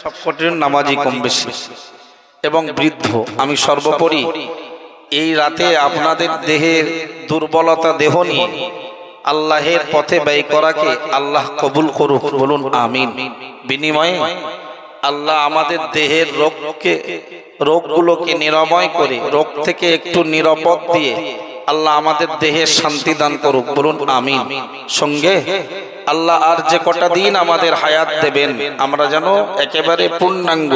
সবকটির নামাজি কম বেশি এবং বৃদ্ধ। আমি সর্বোপরি এই রাতে আপনাদের দেহের দুর্বলতা দেহ নিয়ে আল্লাহের পথে ব্যয় করাকে আল্লাহ কবুল করুক, বলুন আমিন। বিনিময়ে আল্লাহ আমাদের দেহের রোগগুলোকে নিরাময় করে রোগ থেকে একটু নিরাপদ দিয়ে আল্লাহ আমাদের দেহে শান্তি দান করুক, বলুন আমিন। সঙ্গে আল্লাহ আর যে কটা দিন আমাদের হায়াত দেবেন আমরা যেন একেবারে পূর্ণাঙ্গ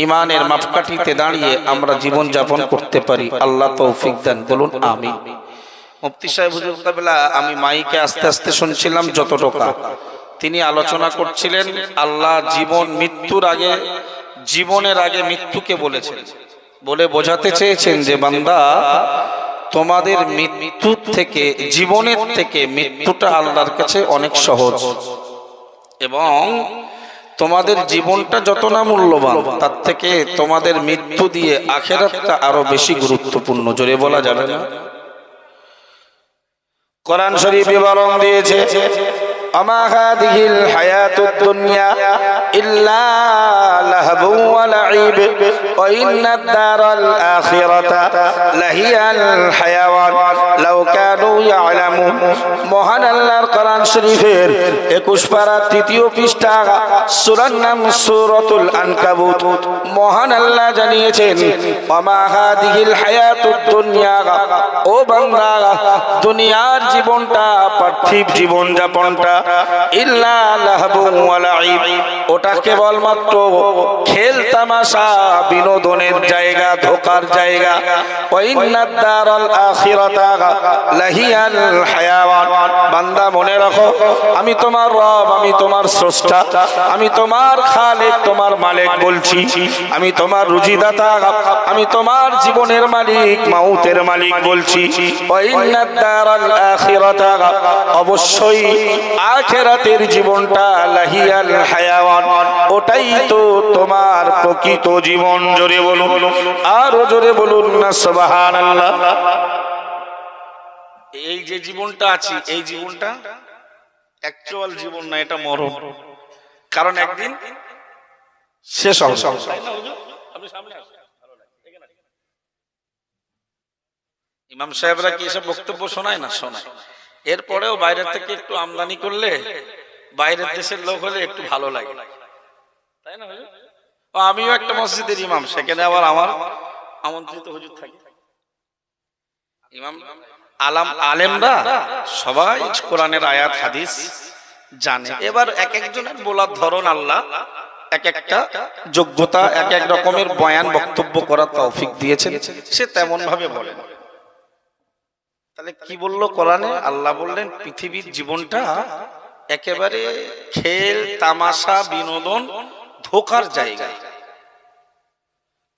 ইমানের মাপকাঠিতে দাঁড়িয়ে আমরা জীবন যাপন করতে পারি, আল্লাহ তৌফিক দেন, বলুন আমিন। মুফতি সাহেব হুজুর কাবলা, আমি মাইকে আস্তে আস্তে শুনছিলাম যতটুকু তিনি আলোচনা করছিলেন, আল্লাহ জীবন মৃত্যুর আগে, জীবনের আগে মৃত্যুকে বলেছেন, বলে বোঝাতে চেয়েছেন যে বান্দা তোমাদের মৃত্যু থেকে, জীবনের থেকে মৃত্যুটা আল্লাহর কাছে অনেক সহজ, এবং তোমাদের জীবনটা যত না মূল্যবান তার থেকে তোমাদের মৃত্যু দিয়ে আখিরাতটা আরো বেশি গুরুত্বপূর্ণ। জোরে বলা যাবে না? কোরআন শরীফ বিবরণ দিয়েছে, আমা হাদিহিল হায়াতুদ দুনিয়া ইল্লা লাহবু ওয়া লাইব ওয়া ইন্নাদ দারাল আখিরাতা লাহিয়াল হায়াওয়ান লাউ কানু ইয়ালামুন। মহান আল্লাহর কোরআন শরীফের 21 পারা 3য় পৃষ্ঠা, সূরার নাম সূরাতুল আনকাবুত। মহান আল্লাহ জানিয়েছেন, আমা হাদিহিল হায়াতুদ দুনিয়া, ও বান্দা দুনিয়ার জীবনটা, পার্থিব জীবন যাপনটা, ইল্লা লাহবু ওয়া লাইব, ওটা কেবলমাত্র খেল তামাশা, বিনোদনের জায়গা, ধোকার জায়গা। ওয়া ইন্নাদ দারাল আখিরাতা লাহিয়াল হায়াওয়ান। বান্দা মনে রাখো, আমি তোমার রব, আমি তোমার স্রষ্টা, আমি তোমার খালিক, তোমার মালিক বলছি, আমি তোমার রুজিদাতা, আমি তোমার জীবনের মালিক, মাউতের মালিক বলছি। ওয়া ইন্নাদ দারাল আখিরাতা, অবশ্যই আখিরাতের জীবনটা, লাহিয়াল হায়াওয়ান, ওটাই তো তোমার প্রকৃত জীবন। জোরে বলুন, আরো জোরে বলুন না সুবহানাল্লাহ। এই যে জীবনটা আছে, এই জীবনটা অ্যাকচুয়াল জীবন না, এটা মরণ। কারণ একদিন শেষ হবে। ইমাম সাহেবরা কি এসব বক্তব্য শোনায় না? শোনায়। এরপরেও বাইরে থেকে একটু আমদানি করলে, বাইরের দেশের লোক হলে একটু ভালো লাগে, তাই না? আমিও একটা মসজিদের ইমাম, সেখানে আবার আমার আমন্ত্রিত হুজুর থাকে। ইমাম আলেমরা সবাই কোরআনের আয়াত হাদিস জানে। এবার এক একজনের বলার ধরন আল্লাহ এক একটা যোগ্যতা, এক এক রকমের বয়ান বক্তব্য করার তৌফিক দিয়েছেন, সে তেমন ভাবে বলে। তাহলে কি বললো কোরআনে? আল্লাহ বললেন পৃথিবীর জীবনটা একেবারে খেল তামাশা, বিনোদন, ধোকার জায়গা,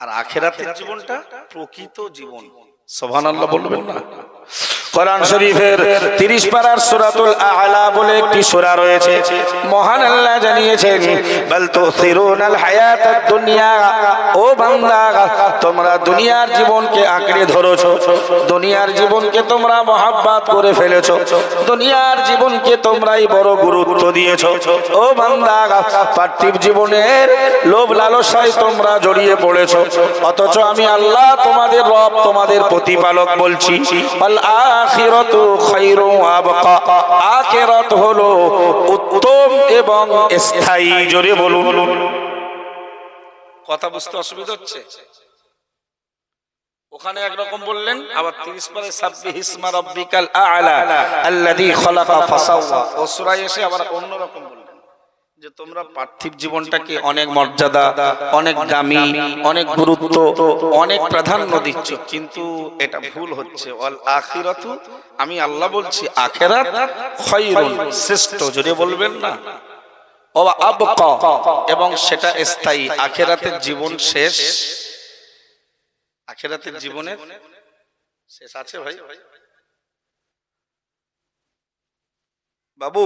আর আখিরাতের জীবনটা প্রকৃত জীবন। সুবহানাল্লাহ বলবেন না? কোরআন শরীফের 30 পারার সূরাতুল আ'লা বলে একটি সূরা রয়েছে। মহান আল্লাহ জানিয়েছেন, বাল তুসিরুনাল হায়াতাদ দুনিয়া, ও বান্দা তোমরা দুনিয়ার জীবনকে আঁকড়ে ধরেছো, দুনিয়ার জীবনকে তোমরা মহব্বত করে ফেলেছো, দুনিয়ার জীবনকে তোমরাই বড় গুরুত্ব দিয়েছো। ও বান্দা পার্থিব জীবনের লোভ লালসায় তোমরা জড়িয়ে পড়েছো, অথচ আমি আল্লাহ তোমাদের রব, তোমাদের প্রতিপালক বলছি, আখিরাতু খায়রু ওয়া আবকা, আখিরাত হলো উত্তম এবং স্থায়ী। জোরে বলুন। কথা বুঝতে অসুবিধা হচ্ছে? ওখানে একরকম বললেন, আবার 30 পারে সাব্বিহিসমা রাব্বিকাল আ'লা আল্লাযী খালাকা ফাসাওয়া, ও সূরায় এসে আবার অন্যরকম বললেন যে তোমরা পার্থিব জীবনটাকে অনেক মর্যাদা, অনেক দামি, অনেক গুরুত্ব, অনেক প্রাধান্য দিচ্ছ, কিন্তু এটা ভুল হচ্ছে। ওয়াল আখিরাতু, আমি আল্লাহ বলছি আখিরাত খায়রুন, শ্রেষ্ঠ। জোরে বলবেন না? ওয়া আবকা, এবং সেটা স্থায়ী। আখিরাতের জীবন শেষ, আখিরাতের জীবনের শেষ আছে ভাই। বাবু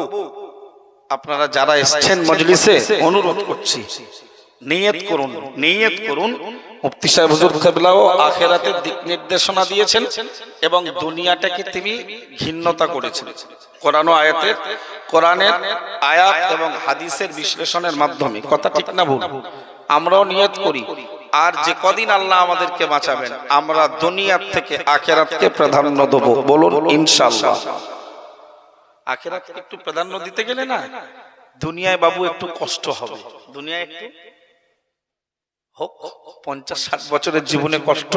আপনারা যারা এসেছেন মজলিসে, অনুরোধ করছি নিয়ত করুন, নিয়ত করুন। মুফতি সাহেব হুজুর কিবলাও আখিরাতের দিক নির্দেশনা দিয়েছেন এবং দুনিয়াটাকে তিনি ঘৃণ্যতা করেছেন কোরআনের আয়াত এবং হাদিসের বিশ্লেষণের মাধ্যমে। কথা ঠিক না ভুল? আমরাও নিয়ত করি, আর যে কদিন আল্লাহ আমাদেরকে বাঁচাবেন আমরা দুনিয়ার থেকে আখিরাতকে প্রাধান্য দেব। বলুন ইনশাআল্লাহ। আখিরাতকে একটু প্রাধান্য দিতে গেলে না, দুনিয়ায় বাবু একটু কষ্ট হবে, দুনিয়ায় একটু হোক, 50-60 বছরের জীবনে কষ্ট,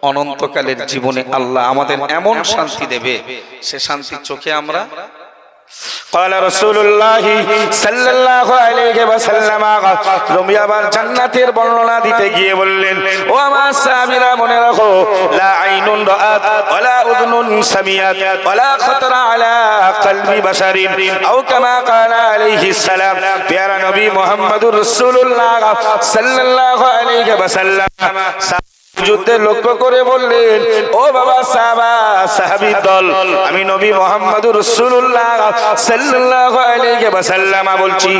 অনন্তকালের জীবনে আল্লাহ আমাদের এমন শান্তি দেবে, সে শান্তি চোখে আমরা। قال رسول الله صلى الله عليه وسلم রবি আবার জান্নাতের বর্ণনা দিতে গিয়ে বললেন, ও আমার সাহাবীরা মনে রাখো, লা আইনুন রাআত ওয়ালা উযনুন সামিআত ওয়ালা খাতারা আলা কলবি বাশারিন আও কামা ক্বালা আলাইহিস সালাম। প্যারা নবী মুহাম্মদুর রাসূলুল্লাহ সাল্লাল্লাহু আলাইহি ওয়াসাল্লাম যুদ্ধে লক্ষ্য করে বললেন, ও বাবা সাহাবা, সাহাবী দল, আমি নবী মুহাম্মদুর রাসূলুল্লাহ সাল্লাল্লাহু আলাইহি ওয়াসাল্লাম বলছি,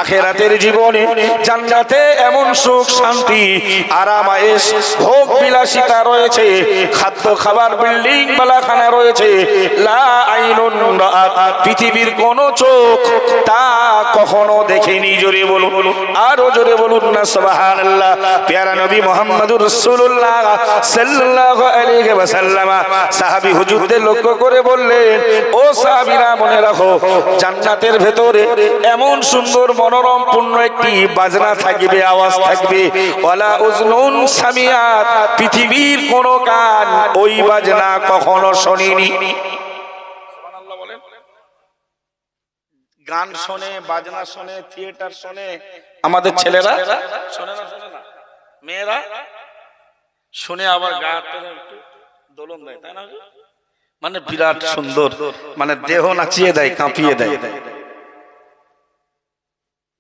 আখিরাতের জীবনে জান্নাতে এমন সুখ শান্তি আরাম আয়েশ ভোগ বিলাসিতা রয়েছে, খাদ্য খাবার বিল্ডিং বালাখানা রয়েছে, লা আইনুন রাআত, পৃথিবীর কোন চোখ তা কখনো দেখেনি। জোরে বলুন, আরো জোরে বলুন না সুবহানাল্লাহ। প্যারা নবী মুহাম্মদুর রাসূলুল্লাহ সাল্লাল্লাহু আলাইহি ওয়াসাল্লাম সাহাবী হুজুরদের লক্ষ্য করে বললেন, ও সাহাবীরা মনে রাখো, জান্নাতের ভেতরে এমন সুন্দর মনোরম পূর্ণ একটি বাজনা থাকবে, আওয়াজ থাকবে, ওয়ালা উযনুন সামিআত, পৃথিবীর কোন কান ওই বাজনা কখনো শোনেনি। সুবহানাল্লাহ বলেন। গান শোনে, বাজনা শোনে, থিয়েটার শোনে আমাদের ছেলেরা, শোনে না? শোনে না? মেয়েরা শুনে আবার গা একটু দোলন দেয়, তাই না? মানে বিরাট সুন্দর, মানে দেহ নাচিয়ে দেয়, কাঁপিয়ে দেয়।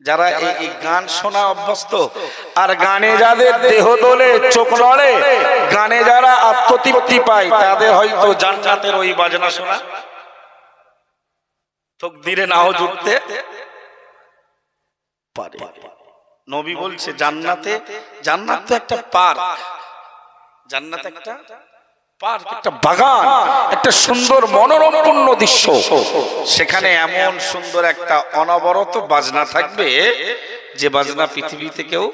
যারা এই গান শোনা অভ্যস্ত, আর গানে যাদের দেহ দোলে, চোখ নড়ে, গানে যারা আত্মতৃপ্তি পায়, তাদের হয়তো জান্নাতের ওই বাজনা শোনা তকদিরে নাও জুটতে পারে। নবী বলছে জান্নাতে, জান্নাত তো একটা পার্ক, জান্নাত একটা পার্ক, একটা বাগান, একটা সুন্দর মনোরমপূর্ণ দৃশ্য। সেখানে এমন সুন্দর একটা অনবরত বাজনা থাকবে, যে বাজনা পৃথিবীতে কেউ।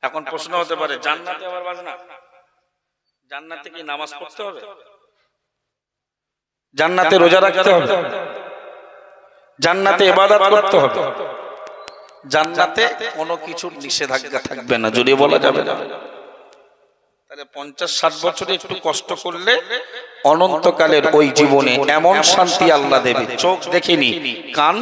এখন প্রশ্ন হতে পারে, জান্নাতে আবার বাজনা? জান্নাতে কি নামাজ পড়তে হবে? জান্নাতে রোজা রাখতে হবে? জান্নাতে ইবাদত করতে হবে? জান্নাতে কোনো কিছুর নিষেধাজ্ঞা থাকবে না, যদি বলা যাবে না। তাহলে 50-60 বছরে একটু কষ্ট করলে অনন্তকালের ওই জীবনে এমন শান্তি আল্লাহ দেবে, চোখ দেখেনি, কান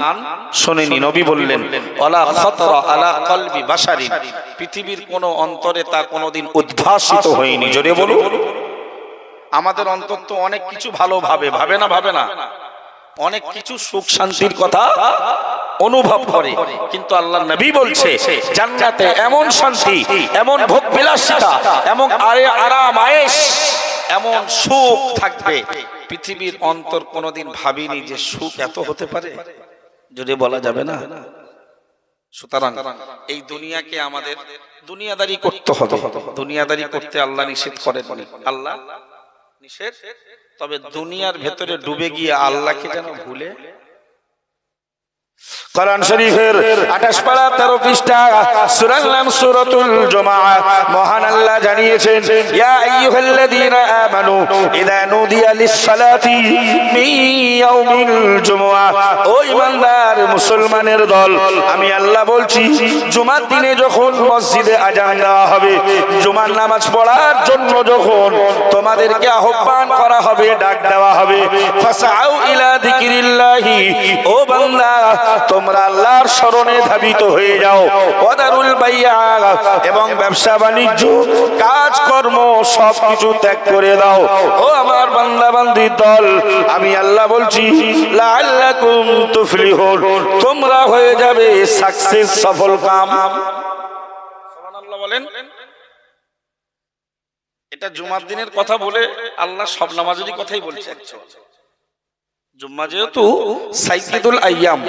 শোনেনি। নবী বললেন, ওয়ালা খাতারা আলা কলবি বাশারিন, পৃথিবীর কোন অন্তরে তা কোনোদিন উদ্ভাসিত হয়নি। জোরে বলুন। আমাদের অন্তর তো অনেক কিছু ভালো ভাবে, ভাবে না? ভাবে না? অনেক কিছু সুখ শান্তির কথা অনুভব করে, কিন্তু আল্লাহ নবী বলছে জান্নাতে এমন শান্তি, এমন ভোগ বিলাসিতা, এমন আরাম আয়েশ, এমন সুখ থাকবে, পৃথিবীর অন্তর কোনোদিন ভাবিনি যে সুখ এত হতে পারে। যদি বলা যাবে না। সুতরাং এই দুনিয়াকে আমাদের দুনিয়াদারি করতে হবে। দুনিয়াদারি করতে আল্লাহ নিষেধ করেননি, আল্লাহ নিষেধ, তবে দুনিয়ার ভেতরে ডুবে গিয়ে আল্লাহকে যেন ভুলে। কোরআন শরীফের 28 পারা 13 পৃষ্ঠা, সূরার নাম সূরাতুল জুমআ। মহান আল্লাহ জানিয়েছেন, ইয়া আইয়ুহাল্লাযীনা আমানু ইযা নুদিয়া লিস-সালাতি মিন ইয়াউমিল জুমআ, ও ঈমানদার মুসলমানের দল, আমি আল্লাহ বলছি, জুমার দিনে যখন মসজিদে আযান দেওয়া হবে, জুমার নামাজ পড়ার জন্য যখন তোমাদেরকে আহ্বান করা হবে, ডাক দেওয়া হবে, ফাসআউ ইলা যিকরিল্লাহি, ও বান্দা তোমরা আল্লাহর শরণে ধাবিত হয়ে যাও, ওয়াদারুল বাইয়া, এবং ব্যবসা বাণিজ্য কাজকর্ম সবকিছু ত্যাগ করে দাও। ও আমার বান্দা বান্দির দল, আমি আল্লাহ বলছি, লাআল্লাকুম তুফলিহুন, তোমরা হয়ে যাবে সাকসেস, সফল কাম। সুবহানাল্লাহ বলেন। এটা জুমার দিনের কথা বলে আল্লাহ সব নামাজেরই কথাই বলছে। জুম্মা যেহেতু সাইয়্যিদুল আইয়াম,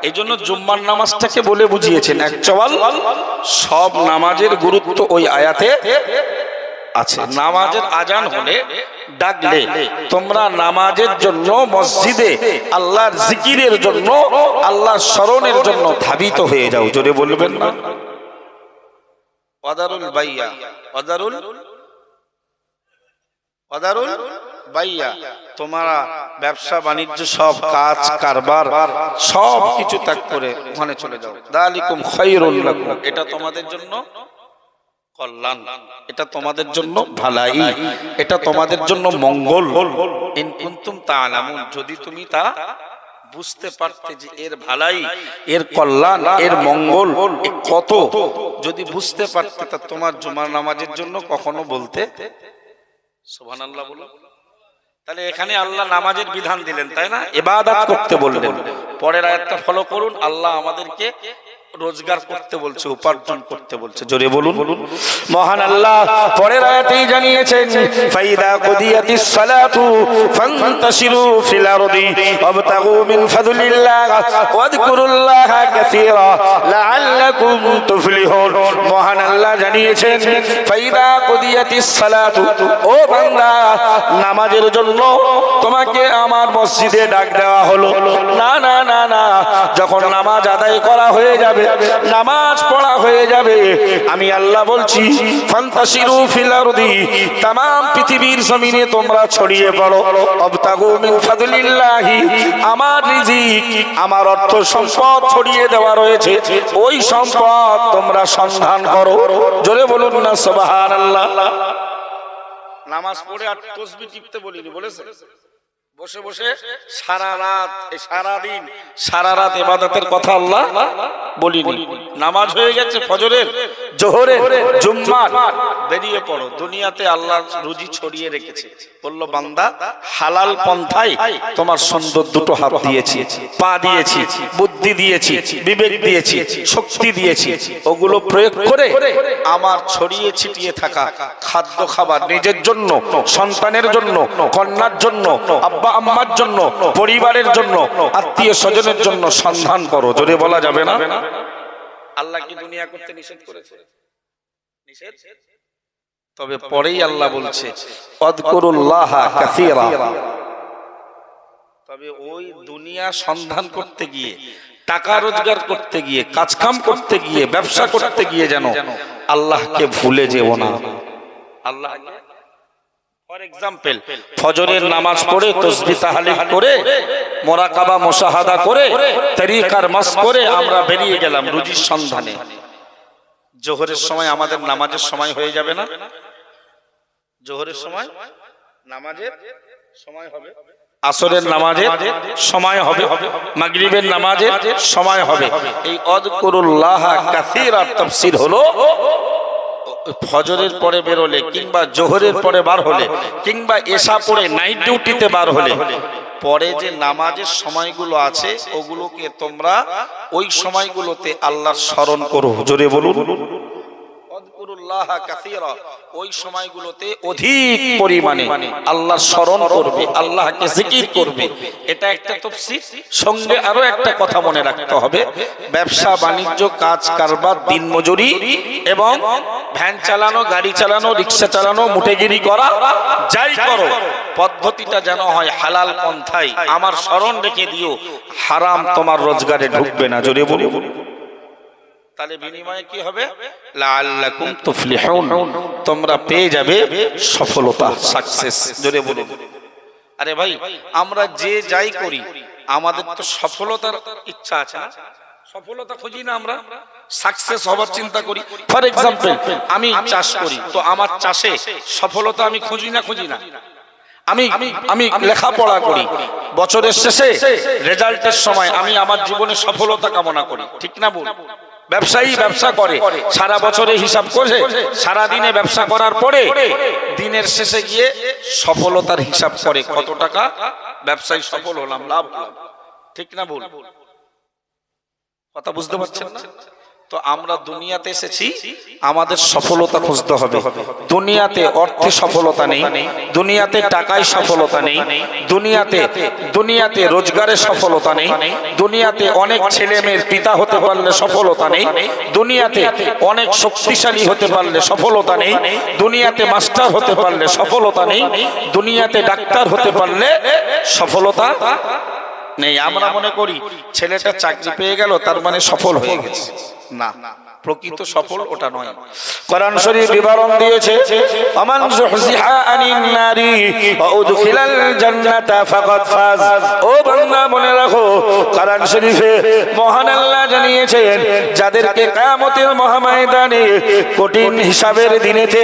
এই জন্য জুম্মার নামাজটাকে বলে বুঝিয়েছেন এক চওয়াল সব নামাজের গুরুত্ব ওই আয়াতে আছে। নামাজের আজান হলে ডাকলে তোমরা নামাজের জন্য মসজিদে আল্লাহর জিকিরের জন্য আল্লাহর স্মরণের জন্য ধাবিত হয়ে যাও। জোরে বলবেন না? ওয়াদারুল বাইয়া, ওয়াদারুল বাইয়া, তোমরা ব্যবসা বাণিজ্য সব কাজ কারবার সব কিছু ত্যাগ করে ওখানে চলে যাও। যালিকুম খায়রুল লাকুম, এটা তোমাদের জন্য কল্যাণ, এটা তোমাদের জন্য ভালাই, এটা তোমাদের জন্য মঙ্গল। ইন কুনতুম তা'লামুন, যদি তুমি তা বুঝতে পারতে যে এর ভালাই, এর কল্যাণ, এর মঙ্গল কত, যদি বুঝতে পারতে তা তোমার জুমার নামাজের জন্য কখনো বলতে সুবহানাল্লাহ বলো। তাহলে এখানে আল্লাহ নামাজের বিধান দিলেন, তাই না? ইবাদত করতে বললেন। পরের আয়াতটা ফলো করুন, আল্লাহ আমাদেরকে রোজগার করতে বলছে, উপার্জন করতে বলছে। জোরে বলুন। মহান আল্লাহ পরের আয়াতেই জানিয়েছেন, ফাইদা কুদিয়াতিস সালাতু ফান্তাশিরু ফিল আরদি ওয়াবতাগু মিন ফাদলিল্লাহ ওয়াযকুরুল্লাহা কাসীরা লাআল্লাকুম তুফলিহুন। মহান আল্লাহ জানিয়েছেন, ফাইদা কুদিয়াতিস সালাতু, ও বান্দা নামাজের জন্য তোমাকে আমার মসজিদে ডাক দেওয়া হলো। না না না না, যখন নামাজ আদায় করা হয়ে যাবে, নামাজ পড়া হয়ে যাবে, আমি আল্লাহ বলছি ফান্তাশিরু ফিল আরদি, तमाम পৃথিবীর জমিনে তোমরা ছড়িয়ে পড়ো। আবতাগু মিন ফাদলিল্লাহি, আমার রিজিক, আমার অর্থ সম্পদ ছড়িয়ে দেওয়া রয়েছে, ওই সম্পদ তোমরা সন্ধান করো। জোরে বলুন না সুবহানাল্লাহ। নামাজ পড়ে আর তাসবিহ টিপতে বলিনি, বলেছে বসে বসে সারা রাত, সারা দিন, সারা রাত ইবাদতের কথা আল্লাহ বলিনি। নামাজ হয়ে গেছে ফজরের, জোহরের, জুম্মার, বেরিয়ে পড়ো। দুনিয়াতে আল্লাহ রুজি ছড়িয়ে রেখেছে, বললো বান্দা হালাল পন্থায় তোমার সুন্দর দুটো হাত দিয়েছি, পা দিয়েছি, বুদ্ধি দিয়েছি, বিবেক দিয়েছি, শক্তি দিয়েছি, ওগুলো প্রয়োগ করে আমার ছড়িয়ে ছিটিয়ে থাকা খাদ্য খাবার নিজের জন্য, সন্তানের জন্য, কন্যার জন্য, আব্বা আম্মার জন্য, পরিবারের জন্য, আত্মীয় স্বজনের জন্য সন্ধান করো। জোরে বলা যাবে না? আল্লাহ কি দুনিয়া করতে নিষেধ করেছে? নিষেধ। তবে পরেই আল্লাহ বলছে ওয়াযকুরুল্লাহা কাসীরা। তবে ওই দুনিয়া সন্ধান করতে গিয়ে, টাকা রোজগার করতে গিয়ে, কাজকাম করতে গিয়ে, ব্যবসা করতে গিয়ে যেন আল্লাহকে ভুলে যেও না। আল্লাহ ফর এক্সাম্পল, ফজরের নামাজ পড়ে তাসবিহ তাহলিল করে, মুরাকাবা মুশাহাদা করে, তরিকার মাস করে আমরা বেরিয়ে গেলাম রুজির সন্ধানে। জোহরের সময় আমাদের নামাজের সময় হয়ে যাবে না? জোহরের সময় নামাজের সময় হবে, আসরের নামাজের সময় হবে, মাগরিবের নামাজের সময় হবে। এই ওয়াযকুরুল্লাহা কাসীরা তাফসীর হলো ফজরের পরে বের হলে, কিংবা জোহরের পরে বার হলে, কিংবা এশা পড়ে নাইট ডিউটিতে বার হলে, পরে যে নামাজের সময়গুলো আছে ওগুলোকে তোমরা ওই সময়গুলোতে আল্লাহর স্মরণ করো। জোরে বলুন ওয়াযকুরুল্লাহা কাসীরা, ওই সময়গুলোতে অধিক পরিমাণে আল্লাহর স্মরণ করবে, আল্লাহকে জিকির করবে। এটা একটা তাফসীর। সঙ্গে আরো একটা কথা মনে রাখতে হবে, ব্যবসা বাণিজ্য, কাজ কারবার, দিনমজুরি এবং ভ্যান চালানো, গাড়ি চালানো, রিকশা চালানো, মুটেগিরি করা, যাই করো, পদ্ধতিটা যেন হয় হালাল পন্থায়। আমার স্মরণ রেখে দিও, হারাম তোমার রোজগারে ঢুকবে না। জোরে বলুন। তাহলে বিনিময়ে কি হবে? লাআল্লাকুম তুফলিহুন, তোমরা পেয়ে যাবে সফলতা, সাকসেস। জোরে বলুন। আরে ভাই, আমরা যে যাই করি আমাদের তো সফলতার ইচ্ছা আছে না? সফলতা খুঁজি না আমরা? সাকসেস হবার চিন্তা করি। ফর এক্সাম্পল, আমি চাষ করি, তো আমার চাষে সফলতা আমি খুঁজি না? খুঁজি না? আমি লেখাপড়া করি, বছরের শেষে রেজাল্টের সময় আমি আমার জীবনে সফলতা কামনা করি, ঠিক না বল? ব্যবসায়ী ব্যবসা করে, সারা বছরে হিসাব করে, সারা দিনে ব্যবসা করার পরে দিনের শেষে গিয়ে সফলতার হিসাব করে, কত টাকা ব্যবসায়ী সফল হলাম, লাভ হলাম, ঠিক না বল? কথা বুঝতে পারছেন না? তো আমরা দুনিয়াতে এসেছি, আমাদের সফলতা খুঁজতে হবে। দুনিয়াতে অর্থে সফলতা নেই, দুনিয়াতে টাকায় সফলতা নেই, দুনিয়াতে রোজগারের সফলতা নেই, দুনিয়াতে অনেক ছেলে মেয়ের পিতা হতে পারলে সফলতা নেই, দুনিয়াতে অনেক শক্তিশালী হতে পারলে সফলতা নেই, দুনিয়াতে মাস্টার হতে পারলে সফলতা নেই, দুনিয়াতে ডাক্তার হতে পারলে সফলতা নেই। আমরা মনে করি ছেলেটা চাকরি পেয়ে গেল তার মানে সফল হয়ে গেছে। না, প্রকৃত সফল ওটা নয়। কোরআন শরীফ বিবরণ দিয়েছে, আমান যুহজিহা আনিন নারি ওয়া উদখিলাল জান্নাতা ফাকাদ ফাজ। ও বান্দা মনে রাখো, কোরআন শরীফে মহান আল্লাহ জানিয়েছেন যাদেরকে কিয়ামতের মহাময়দানে কঠিন হিসাবের দিনেতে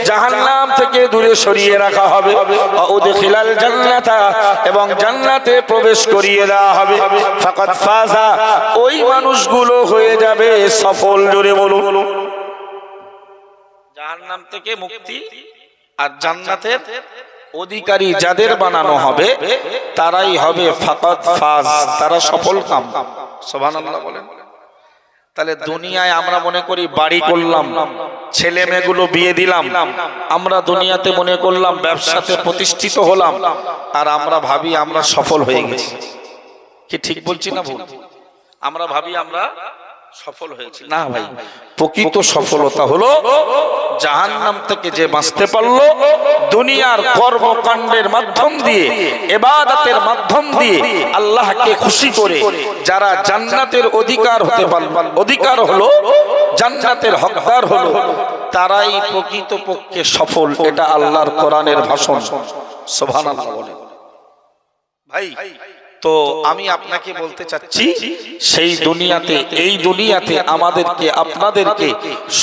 জাহান্নাম থেকে দূরে সরিয়ে রাখা হবে, ওয়া উদখিলাল জান্নাতা এবং জান্নাতে প্রবেশ করিয়ে দেওয়া হবে, ফাকাদ ফাজা ওই মানুষগুলো হয়ে যাবে সফল। জোরে বলুন, জাহান্নাম থেকে মুক্তি আর জান্নাতের অধিকারী যাদের বানানো হবে তারাই হবে ফাকাদ ফাজ, তারা সফল কাম। সুবহানাল্লাহ বলেন। তাহলে দুনিয়ায় আমরা মনে করি বাড়ি করলাম, ছেলে মেয়েগুলো বিয়ে দিলাম, আমরা দুনিয়াতে মনে করলাম ব্যবসাতে প্রতিষ্ঠিত হলাম, আর আমরা ভাবি আমরা সফল হয়ে গেছি। কি ঠিক বলছি না ভুল? আমরা ভাবি আমরা সফল হয়েছে। না ভাই, প্রকৃত সফলতা হলো জাহান্নাম থেকে যে বাঁচতে পারলো দুনিয়ার কর্মকাণ্ডের মাধ্যম দিয়ে, ইবাদতের মাধ্যম দিয়ে আল্লাহকে খুশি করে যারা জান্নাতের অধিকার হলো, জান্নাতের হকদার হলো, তারাই প্রকৃত পক্ষে সফল। এটা আল্লাহর কোরআনের ভাষণ। সুবহানাল্লাহ বলে। ভাই তো আমি আপনাকে বলতে চাচ্ছি, সেই দুনিয়াতে, এই দুনিয়াতে আমাদেরকে আপনাদেরকে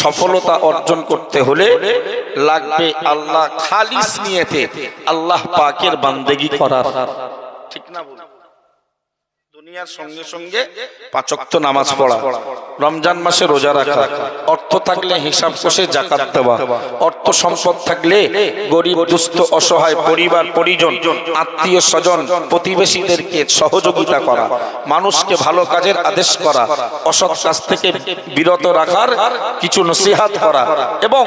সফলতা অর্জন করতে হলে লাগবে আল্লাহ খালিস নিয়তে আল্লাহ পাকের বান্দেগি করার। ঠিক না বলুন? দুনিয়ার সঙ্গে সঙ্গে 5 ওয়াক্ত নামাজ পড়া, রমজান মাসে রোজা রাখা, অর্থ থাকলে হিসাব কষে যাকাত দেওয়া, অর্থ সম্পদ থাকলে গরিব দুস্থ অসহায় পরিবার পরিজন আত্মীয় স্বজন প্রতিবেশীদেরকে সহযোগিতা করা, মানুষকে ভালো কাজের আদেশ করা, অসৎ কাজ থেকে বিরত রাখার কিছু নসিহত করা। এবং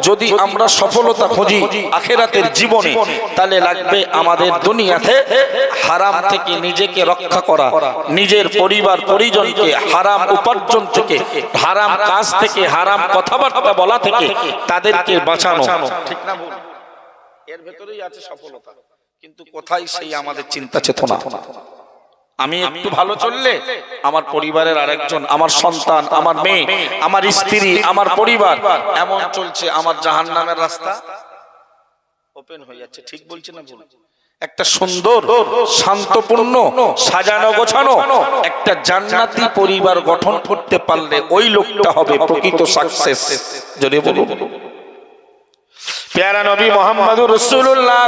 যদি আমরা সফলতা খুঁজি আখিরাতের জীবনে, তাহলে লাগবে আমাদের দুনিয়াতে হারাম থেকে নিজেকে রক্ষা করা, নিজের পরিবার পরিজনকে হারাম উপার্জন থেকে, হারাম কাজ থেকে, হারাম কথাবার্তা বলা থেকে তাদেরকে বাঁচানো। ঠিক না ভুল? এর ভেতরেই আছে সফলতা। কিন্তু কোথায় সেই আমাদের চিন্তা চেতনা? আমি একটু ভালো চললে আমার পরিবারের আরেকজন, আমার সন্তান, আমার মেয়ে, আমার স্ত্রী, আমার পরিবার এমন চলছে, আমার জাহান্নামের রাস্তা ওপেন হয়ে যাচ্ছে। ঠিক বলছি না ভুল? একটা সুন্দর শান্তপূর্ণ সাজানো গোছানো একটা জান্নাতি পরিবার গঠন করতে পারলে ওই লোকটা হবে প্রকৃত সাকসেস। যদি বলুন, প্যারা নবী মুহাম্মদুর রাসূলুল্লাহ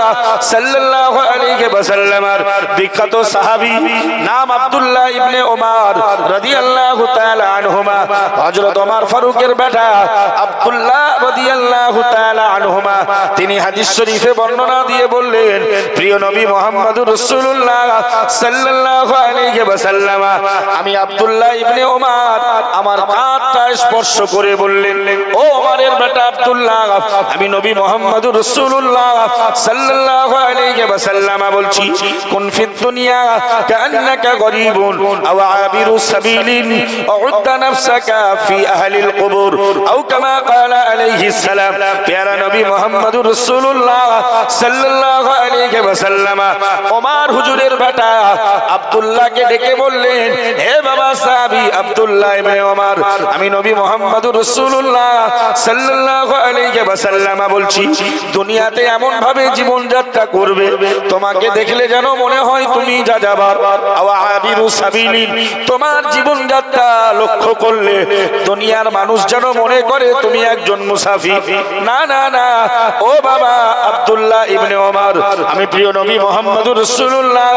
সাল্লাল্লাহু আলাইহি ওয়াসাল্লামের বিখ্যাত সাহাবী নাম আব্দুল্লাহ ইবনে ওমর রাদিয়াল্লাহু তাআলা আনহুমা, হযরত ওমর ফারুকের বেটা আব্দুল্লাহ রাদিয়াল্লাহু তাআলা আনহুমা, তিনি হাদিস শরীফে বর্ণনা দিয়ে বললেন, প্রিয় নবী মুহাম্মদুর রাসূলুল্লাহ সাল্লাল্লাহু আলাইহি ওয়াসাল্লাম, আমি আব্দুল্লাহ ইবনে ওমর আমার কাঁধটা স্পর্শ করে বললেন, ও ওমরের বেটা আব্দুল্লাহ, আমি নবী মুহাম্মদুর রাসূলুল্লাহ সাল্লাল্লাহু আলাইহি ওয়াসাল্লাম বলছি, কুন ফিদ দুনিয়া কান্নাকা গরীবুন আও আবিরু সাবিলিন উদ্দা নাফসাকা ফি আহলিল কুবুর আও কামা ক্বালা আলাইহিস সালাম। প্যারা নবী মুহাম্মদুর রাসূলুল্লাহ সাল্লাল্লাহু আলাইহি ওয়াসাল্লাম ওমর হুজুরের বেটা আব্দুল্লাহকে ডেকে বললেন, হে বাবা সাহাবী আব্দুল্লাহ ইবনে ওমর, আমি নবী মুহাম্মদুর রাসূলুল্লাহ সাল্লাল্লাহু আলাইহি ওয়াসাল্লাম বলছি, দুনিয়াতে এমন ভাবে জীবন যাত্রা করবে তোমাকে দেখলে যেন মনে হয় তুমি যাযাবর, আবিরু সাবিলিন, তোমার জীবন যাত্রা লক্ষ্য করলে দুনিয়ার মানুষ যেন মনে করে তুমি একজন মুসাফির। না না না, ও বাবা আব্দুল্লাহ ইবনে ওমর, আমি প্রিয় নবী মুহাম্মদুর রাসূলুল্লাহ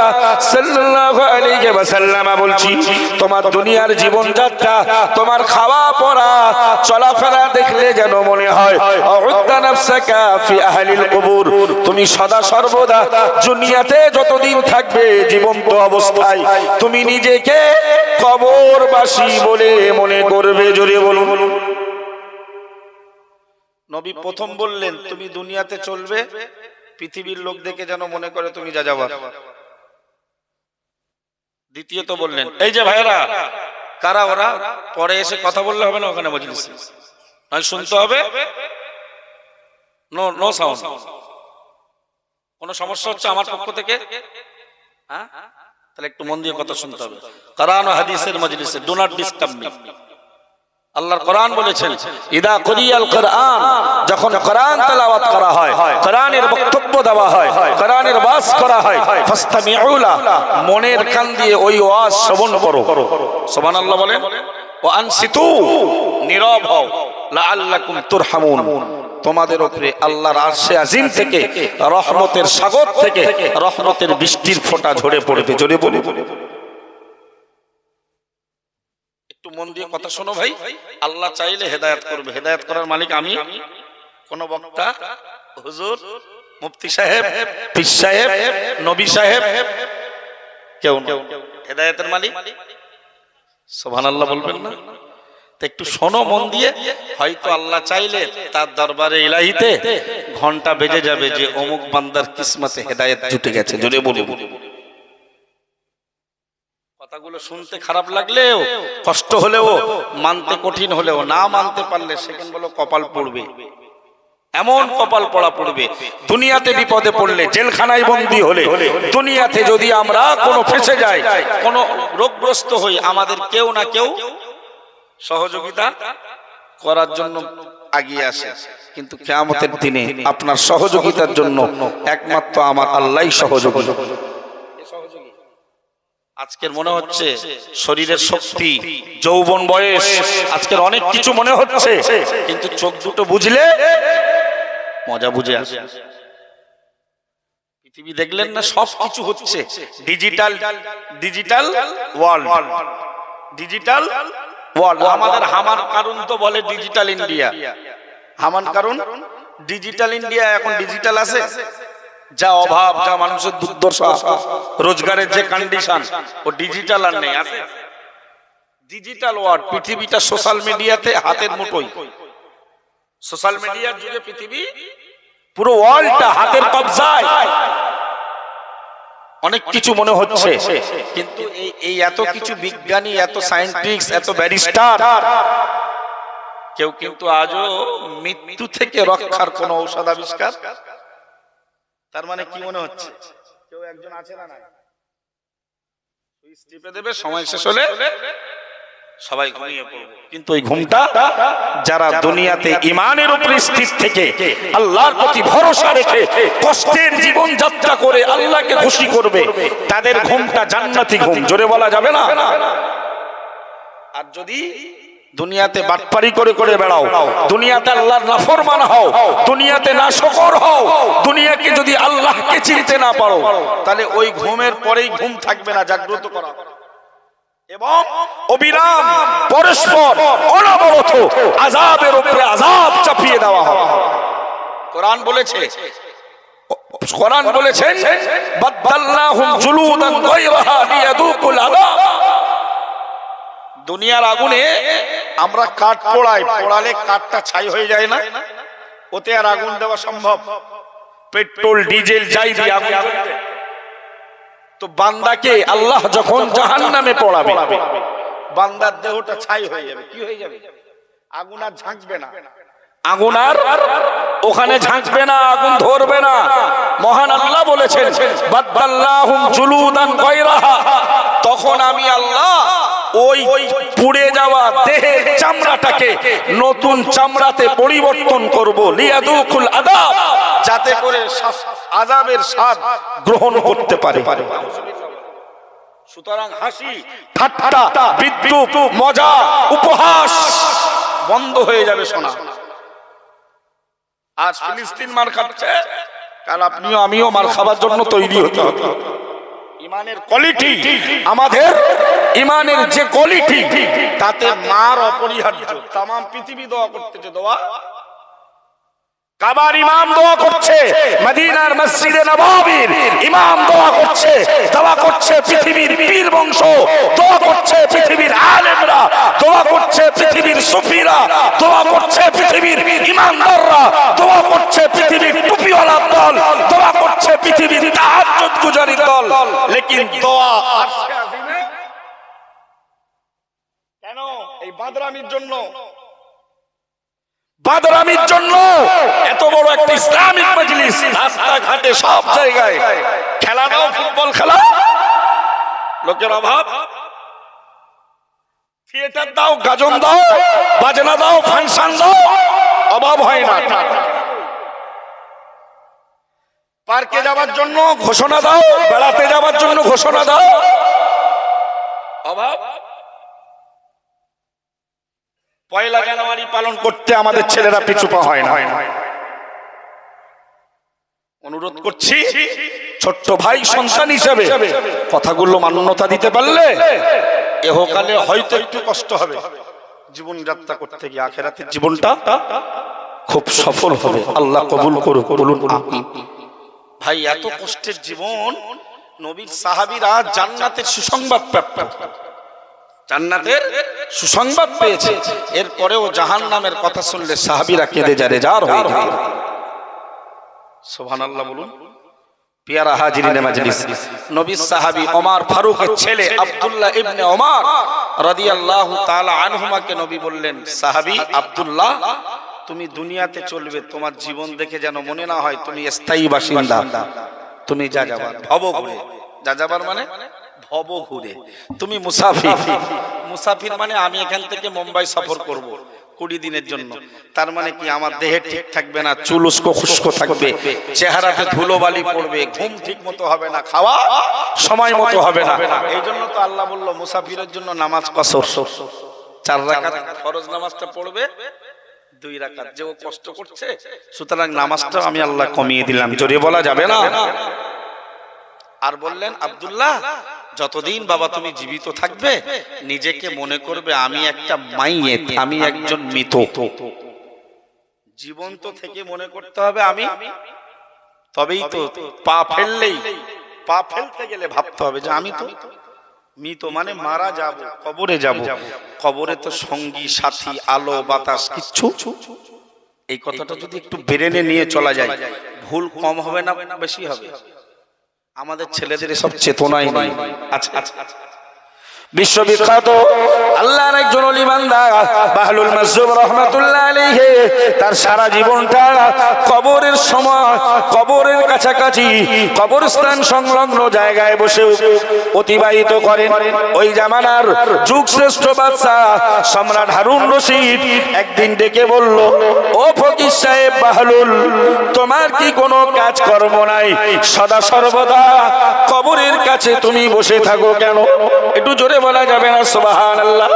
সাল্লাল্লাহু আলাইহি ওয়াসাল্লাম বলছি, তোমার দুনিয়ার জীবন যাত্রা, তোমার খাওয়া পড়া চলাফেরা দেখলে যেন মনে হয় উদ্দা নাফসাকা বাকাকা ফি আহলিল কুবুর, তুমি সদা সর্বদা দুনিয়াতে যতদিন থাকবে জীবন্ত অবস্থায় তুমি নিজেকে কবরবাসী বলে মনে করবে। জোরে বলুন। নবী প্রথম বললেন তুমি দুনিয়াতে চলবে, পৃথিবীর লোক দেখে যেন মনে করে তুমি যাযাবর। দ্বিতীয়ত বললেন এই যে ভাইরা কারা ওরা, পরে এসে কথা বললে হবে না, ওখানে মজলিসে নয় শুনতে হবে, নো নো সাউন্ড। কোন সমস্যা হচ্ছে আমার পক্ষ থেকে? হ্যাঁ, তাহলে একটু মন দিয়ে কথা শুনতে হবে। কোরআন ও হাদিসের মজলিসে ডু নট ডিস্টার্ব মি। আল্লাহর কোরআন বলেছেন ইদা কুরিয়াল কোরআন, যখন কোরআন তেলাওয়াত করা হয়, কোরআনের বক্তব্য দেওয়া হয়, কোরআনের ওয়াজ করা হয়, ফাসতামিউ লা, মনের কান দিয়ে ওই ওয়াজ শ্রবণ করো। সুবহানাল্লাহ বলেন। ওয়া আনসিতু, নীরব হও, লাআল্লাকুম তুরহামুন, তোমাদের উপরে আল্লাহর আরশে আজিম থেকে রহমতের সাগর থেকে রহমতের বৃষ্টির ফোঁটা ঝরে পড়বে। জোরে বলি। একটু মন দিয়ে কথা শোনো ভাই। আল্লাহ চাইলে হেদায়েত করবে, হেদায়েত করার মালিক আমি, কোন বক্তা, হুজুর, মুফতি সাহেব, পীর সাহেব, নবী সাহেব কেউ না। হেদায়েতের মালিক সুবহানাল্লাহ বলবেন না? একটু শোনো মন দিয়ে, হয়তো আল্লাহ চাইলে তার দরবারে ইলাহিতে ঘন্টা বেজে যাবে যে অমুক বান্দার কিসমতে হেদায়েত জুটে গেছে। জোরে বলুন। কথাগুলো শুনতে খারাপ লাগলেও, কষ্ট হলেও, মানতে কঠিন হলেও, না মানতে পারলে সেখানে বলো কপাল পড়বে, এমন কপাল পড়া পড়বে। দুনিয়াতে বিপদে পড়লে, জেলখানায় বন্দী হলে, দুনিয়াতে যদি আমরা কোনো ফেঁসে যাই, কোনো রোগগ্রস্ত হই, আমাদের কেউ না কেউ সহযোগিতা করার জন্য এগিয়ে আসে। কিন্তু কিয়ামতের দিনে আপনার সহযোগিতার জন্য একমাত্র আমার আল্লাহই সহযোগী। আজকের মনে হচ্ছে শরীরের শক্তি, যৌবন, বয়স, আজকের অনেক কিছু মনে হচ্ছে, কিন্তু চোখ দুটো বুঝলে মজা বুঝে আসে। পৃথিবী দেখলেন না, সব কিছু হচ্ছে digital, digital world, digital world. আমাদের হামান কারণ তো বলে ডিজিটাল ইন্ডিয়া, হামান কারণ ডিজিটাল ইন্ডিয়া। এখন ডিজিটাল আছে, যা অভাব, যা মানুষের দুর্দশা, রোজগারের যে কন্ডিশন, ও ডিজিটাল আর নেই, আছে ডিজিটাল ওয়ার্ল্ড। পৃথিবীটা সোশ্যাল মিডিয়াতে হাতের মুঠোয়, সোশ্যাল মিডিয়ার যুগে পৃথিবী পুরো ওয়ার্ল্ডটা হাতের কবজায়। অনেক কিছু মনে হচ্ছে, কিন্তু এই এত কিছু বিজ্ঞানী, এত সায়েন্টিস্ট, এত ব্যারিস্টার, কেউ কিন্তু আজও মৃত্যু থেকে রক্ষার কোন ঔষধ আবিষ্কার। তার মানে কি মনে হচ্ছে? কেউ একজন আছে না, সুইচ টিপে দেবে, সময় শেষ হলে সবাই ঘুমিয়ে পড়বে। কিন্তু ওই ঘুমটা যারা দুনিয়াতে ঈমানের উপরে স্থির থেকে আল্লাহর প্রতি ভরসা রেখে কষ্টের জীবন যাত্রা করে আল্লাহকে খুশি করবে, তাদের ঘুমটা জান্নাতি ঘুম। জোরে বলা যাবে না? আর যদি দুনিয়াতে বাটপারি করে করে বেড়াও, দুনিয়াতে আল্লাহর নাফরমান হও, দুনিয়াতে নাশকর হও, দুনিয়াকে যদি আল্লাহকে চিনতে না পারো, তাহলে ওই ঘুমের পরেই ঘুম থাকবে না, জাগ্রত করা এবং অবিরাম পরস্পর অনবরত আযাবের উপরে আযাব চাপিয়ে দেওয়া হবে। কোরআন বলেছে, কোরআন বলেছেন বাদদালনাহুম জুলুদান গায়রাহা লিয়াযুকুল আযাব। দুনিয়ার আগুনে আমরা কাঠ পোড়াই, পোড়ালে কাঠটা ছাই হয়ে যায় না, ওতে আর আগুন দেওয়া সম্ভব? পেট্রোল ডিজেল যাই দিয়ে আগুন জ্বলবে। তো বান্দাকে আল্লাহ যখন জাহান্নামে পোড়াবে, বান্দার দেহটা ছাই হয়ে যাবে। কি হয়ে যাবে? আগুন আর ঝাঁকবে না, আগুন আর ওখানে ঝাঁকবে না, আগুন ধরবে না। মহান আল্লাহ বলেছেন বাদদালনাহুম জুলুদান গায়রাহা, তখন আমি আল্লাহ ওই পুড়ে যাওয়া দেহের চামড়াটাকে নতুন চামড়াতে পরিবর্তন করব, লিয়াযুকুল আযাব, যাতে করে আযাবের স্বাদ গ্রহণ করতে পারে। সুতরাং হাসি, ঠাট্টা, বিদ্রূপ, মজা, উপহাস বন্ধ হয়ে যাবে। শোনা, আজ ফিলিস্তিন মার খাচ্ছে, কাল আপনিও আমিও মার খাবার জন্য তৈরি হতে হবে। ইমানের কোয়ালিটি, আমাদের ইমানের যে কোয়ালিটি, তাতে মার অপরিহার্য। তামাম পৃথিবী দোয়া করতেছে, দোয়া কাবার ইমাম দোয়া করছে, মদিনার মসজিদে নববীর ইমাম দোয়া করছে, দোয়া করছে পৃথিবীর পীর বংশ, দোয়া করছে পৃথিবীর আলেমরা, দোয়া করছে পৃথিবীর সুফিরা, দোয়া করছে পৃথিবীর ইমানদাররা, দোয়া করছে পৃথিবীর টুপিওয়ালা দল, দোয়া করছে পৃথিবীর তাহাজ্জুদ গুজারি দল। লেকিন দোয়া আরশে আজিমে কেন? এই বাদরামির জন্য, বাদরামির জন্য। এত বড় একটা ইসলামিক মজলিস, রাস্তাঘাটে সব জায়গায় খেলা দাও, ফুটবল খেলা, লোকের অভাব, থিয়েটার দাও, গাজন দাও, বাজনা দাও, ফাংশন দাও, অভাব হয় না। পার্কে যাওয়ার জন্য ঘোষণা দাও, বেড়াতে যাওয়ার জন্য ঘোষণা দাও, অভাব। পয়লা জানুয়ারি পালন করতে আমাদের ছেলেরা পিছু পা হয় না। অনুরোধ করছি ছোট্ট ভাই সন্তান হিসেবে কথাগুলো মান্যতা দিতে পারলে এহকালে হয়তো একটু কষ্ট হবে, জীবন যাত্রা করতে গিয়ে আখিরাতের জীবনটা খুব সফল হবে। আল্লাহ কবুল করুক, বলুন আমিন। ভাই এত কষ্টের জীবন, নবীর সাহাবীরা জান্নাতের সুসংবাদ প্রাপ্ত, জান্নাতের সুসংবাদ পেয়েছে, এরপরেও জাহান্নামের কথা শুনলে সাহাবীরা কেঁদে জারেজার হয়ে যেত। সুবহানাল্লাহ বলুন। পিয়ারা হাজিরিনে মাজলিস, নবী সাহাবী ওমর ফারুকের ছেলে আব্দুল্লাহ ইবনে ওমর রাদিয়াল্লাহু তাআলা আনহুমাকে নবী বললেন, সাহাবী আব্দুল্লাহ, তুমি দুনিয়াতে চলবে, তোমার জীবন দেখে যেন মনে না হয় তুমি স্থায়ী বাসিন্দা, তুমি যাযাবার, ভব ঘুরে। যাযাবার মানে ভব ঘুরে, তুমি মুসাফির। মুসাফির মানে আমি এখান থেকে মুম্বাই সফর করব 20 দিনের জন্য, তার মানে কি আমার দেহে ঠিক থাকবে না, চুল উস্কো খুস্কো থাকবে, চেহারাতে ধুলোবালি পড়বে, ঘুম ঠিক মতো হবে না, খাওয়া সময় মতো হবে না। এই জন্য তো আল্লাহ বলল মুসাফিরের জন্য নামাজ কসর, 4 রাকাত ফরজ নামাজটা পড়বে, 2 রাকাত। যে ও কষ্ট করছে, সুতরাং নামাজটা আমি আল্লাহ কমিয়ে দিলাম, জোরে বলা যাবে না। আর বললেন, আব্দুল্লাহ, যতদিন বাবা তুমি জীবিত থাকবে নিজেকে মনে করবে আমি একটা মাইয়েত, আমি একজন মৃত। জীবন্ত থেকে মনে করতে হবে আমি, তবেই তো পা ফেললেই, পা ফেলতে গেলে ভাবতে হবে যে আমি তো মৃত, মানে মারা যাব, কবরে যাব। কবরে তো সঙ্গী সাথী আলো বাতাস কিচ্ছু। এই কথাটা যদি একটু ব্রেনে নিয়ে চলা যায়, ভুল কম হবে না বেশি হবে? আমাদের ছেলেদের সব চেতনাই নেই। আচ্ছা, বিশ্ববিখ্যাত আল্লাহর একজন ওলি বান্দা বাহলুল মাসজুব রাহমাতুল্লাহ আলাইহি তার সারা জীবনটা কবরের সময়, কবরের কাছাকাছি, কবরস্থান সংলগ্ন জায়গায় বসে অতিবাহিত করেন। ওই জামানার যুগ শ্রেষ্ঠ বাদশা সম্রাট হারুন রশিদ একদিন ডেকে বলল, ও ফকির সাহেব বাহলুল, তোমার কি কোনো কাজ কর্ম নাই? সদা সর্বদা কবরের কাছে তুমি বসে থাকো কেন? একটু জোরে বলা যাবে না সুবহানাল্লাহ?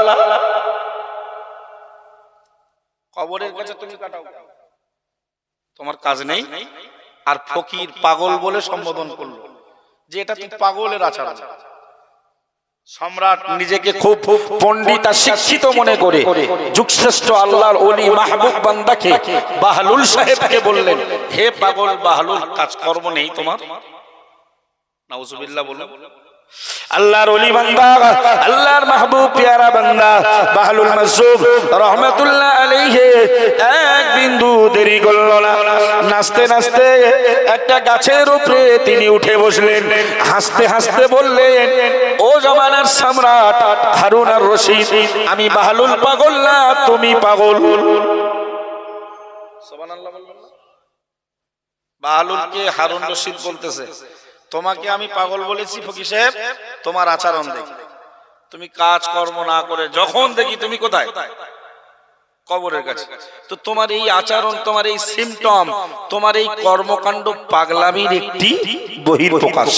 কবরের কাছে তুমি কাটাও, তোমার কাজ নেই? আর ফকির পাগল বলে সম্বোধন করলো যে এটা তো পাগলের আচরণ। সম্রাট নিজেকে খুব পণ্ডিত আর শিক্ষিত মনে করে যুগশ্রেষ্ঠ আল্লাহর ওলি মাহবুব বান্দাকে বাহলুল সাহেবকে বললেন, হে পাগল বাহলুল, কাজকর্ম নেই তোমার? নাউজুবিল্লাহ বলুন। আল্লাহর ওলি বান্দা, আল্লাহর মাহবুব পিয়ারা বান্দা বাহলুল মাসজুব রাহমাতুল্লাহ আলাইহি এক বিন্দু দেরি করল না। নাচতে নাচতে একটা গাছের উপরে তিনি উঠে বসলেন, হাসতে হাসতে বললেন, ও জামানার সম্রাট হারুন আর রশিদ, আমি বাহলুল পাগল না, তুমি পাগল। সুবহানাল্লাহ বলবেন না? বাহলুলকে হারুন রশিদ বলতেছে, তোমাকে আমি পাগল বলেছি ফকির সাহেব, তোমার আচরণ দেখি, তুমি কাজ কর্ম না করে যখন দেখি তুমি কোথায়? কবরের কাছে। তো তোমার এই আচরণ, তোমার এই সিমটম, তোমার এই কর্মকাণ্ড পাগলামির একটি বহিঃপ্রকাশ।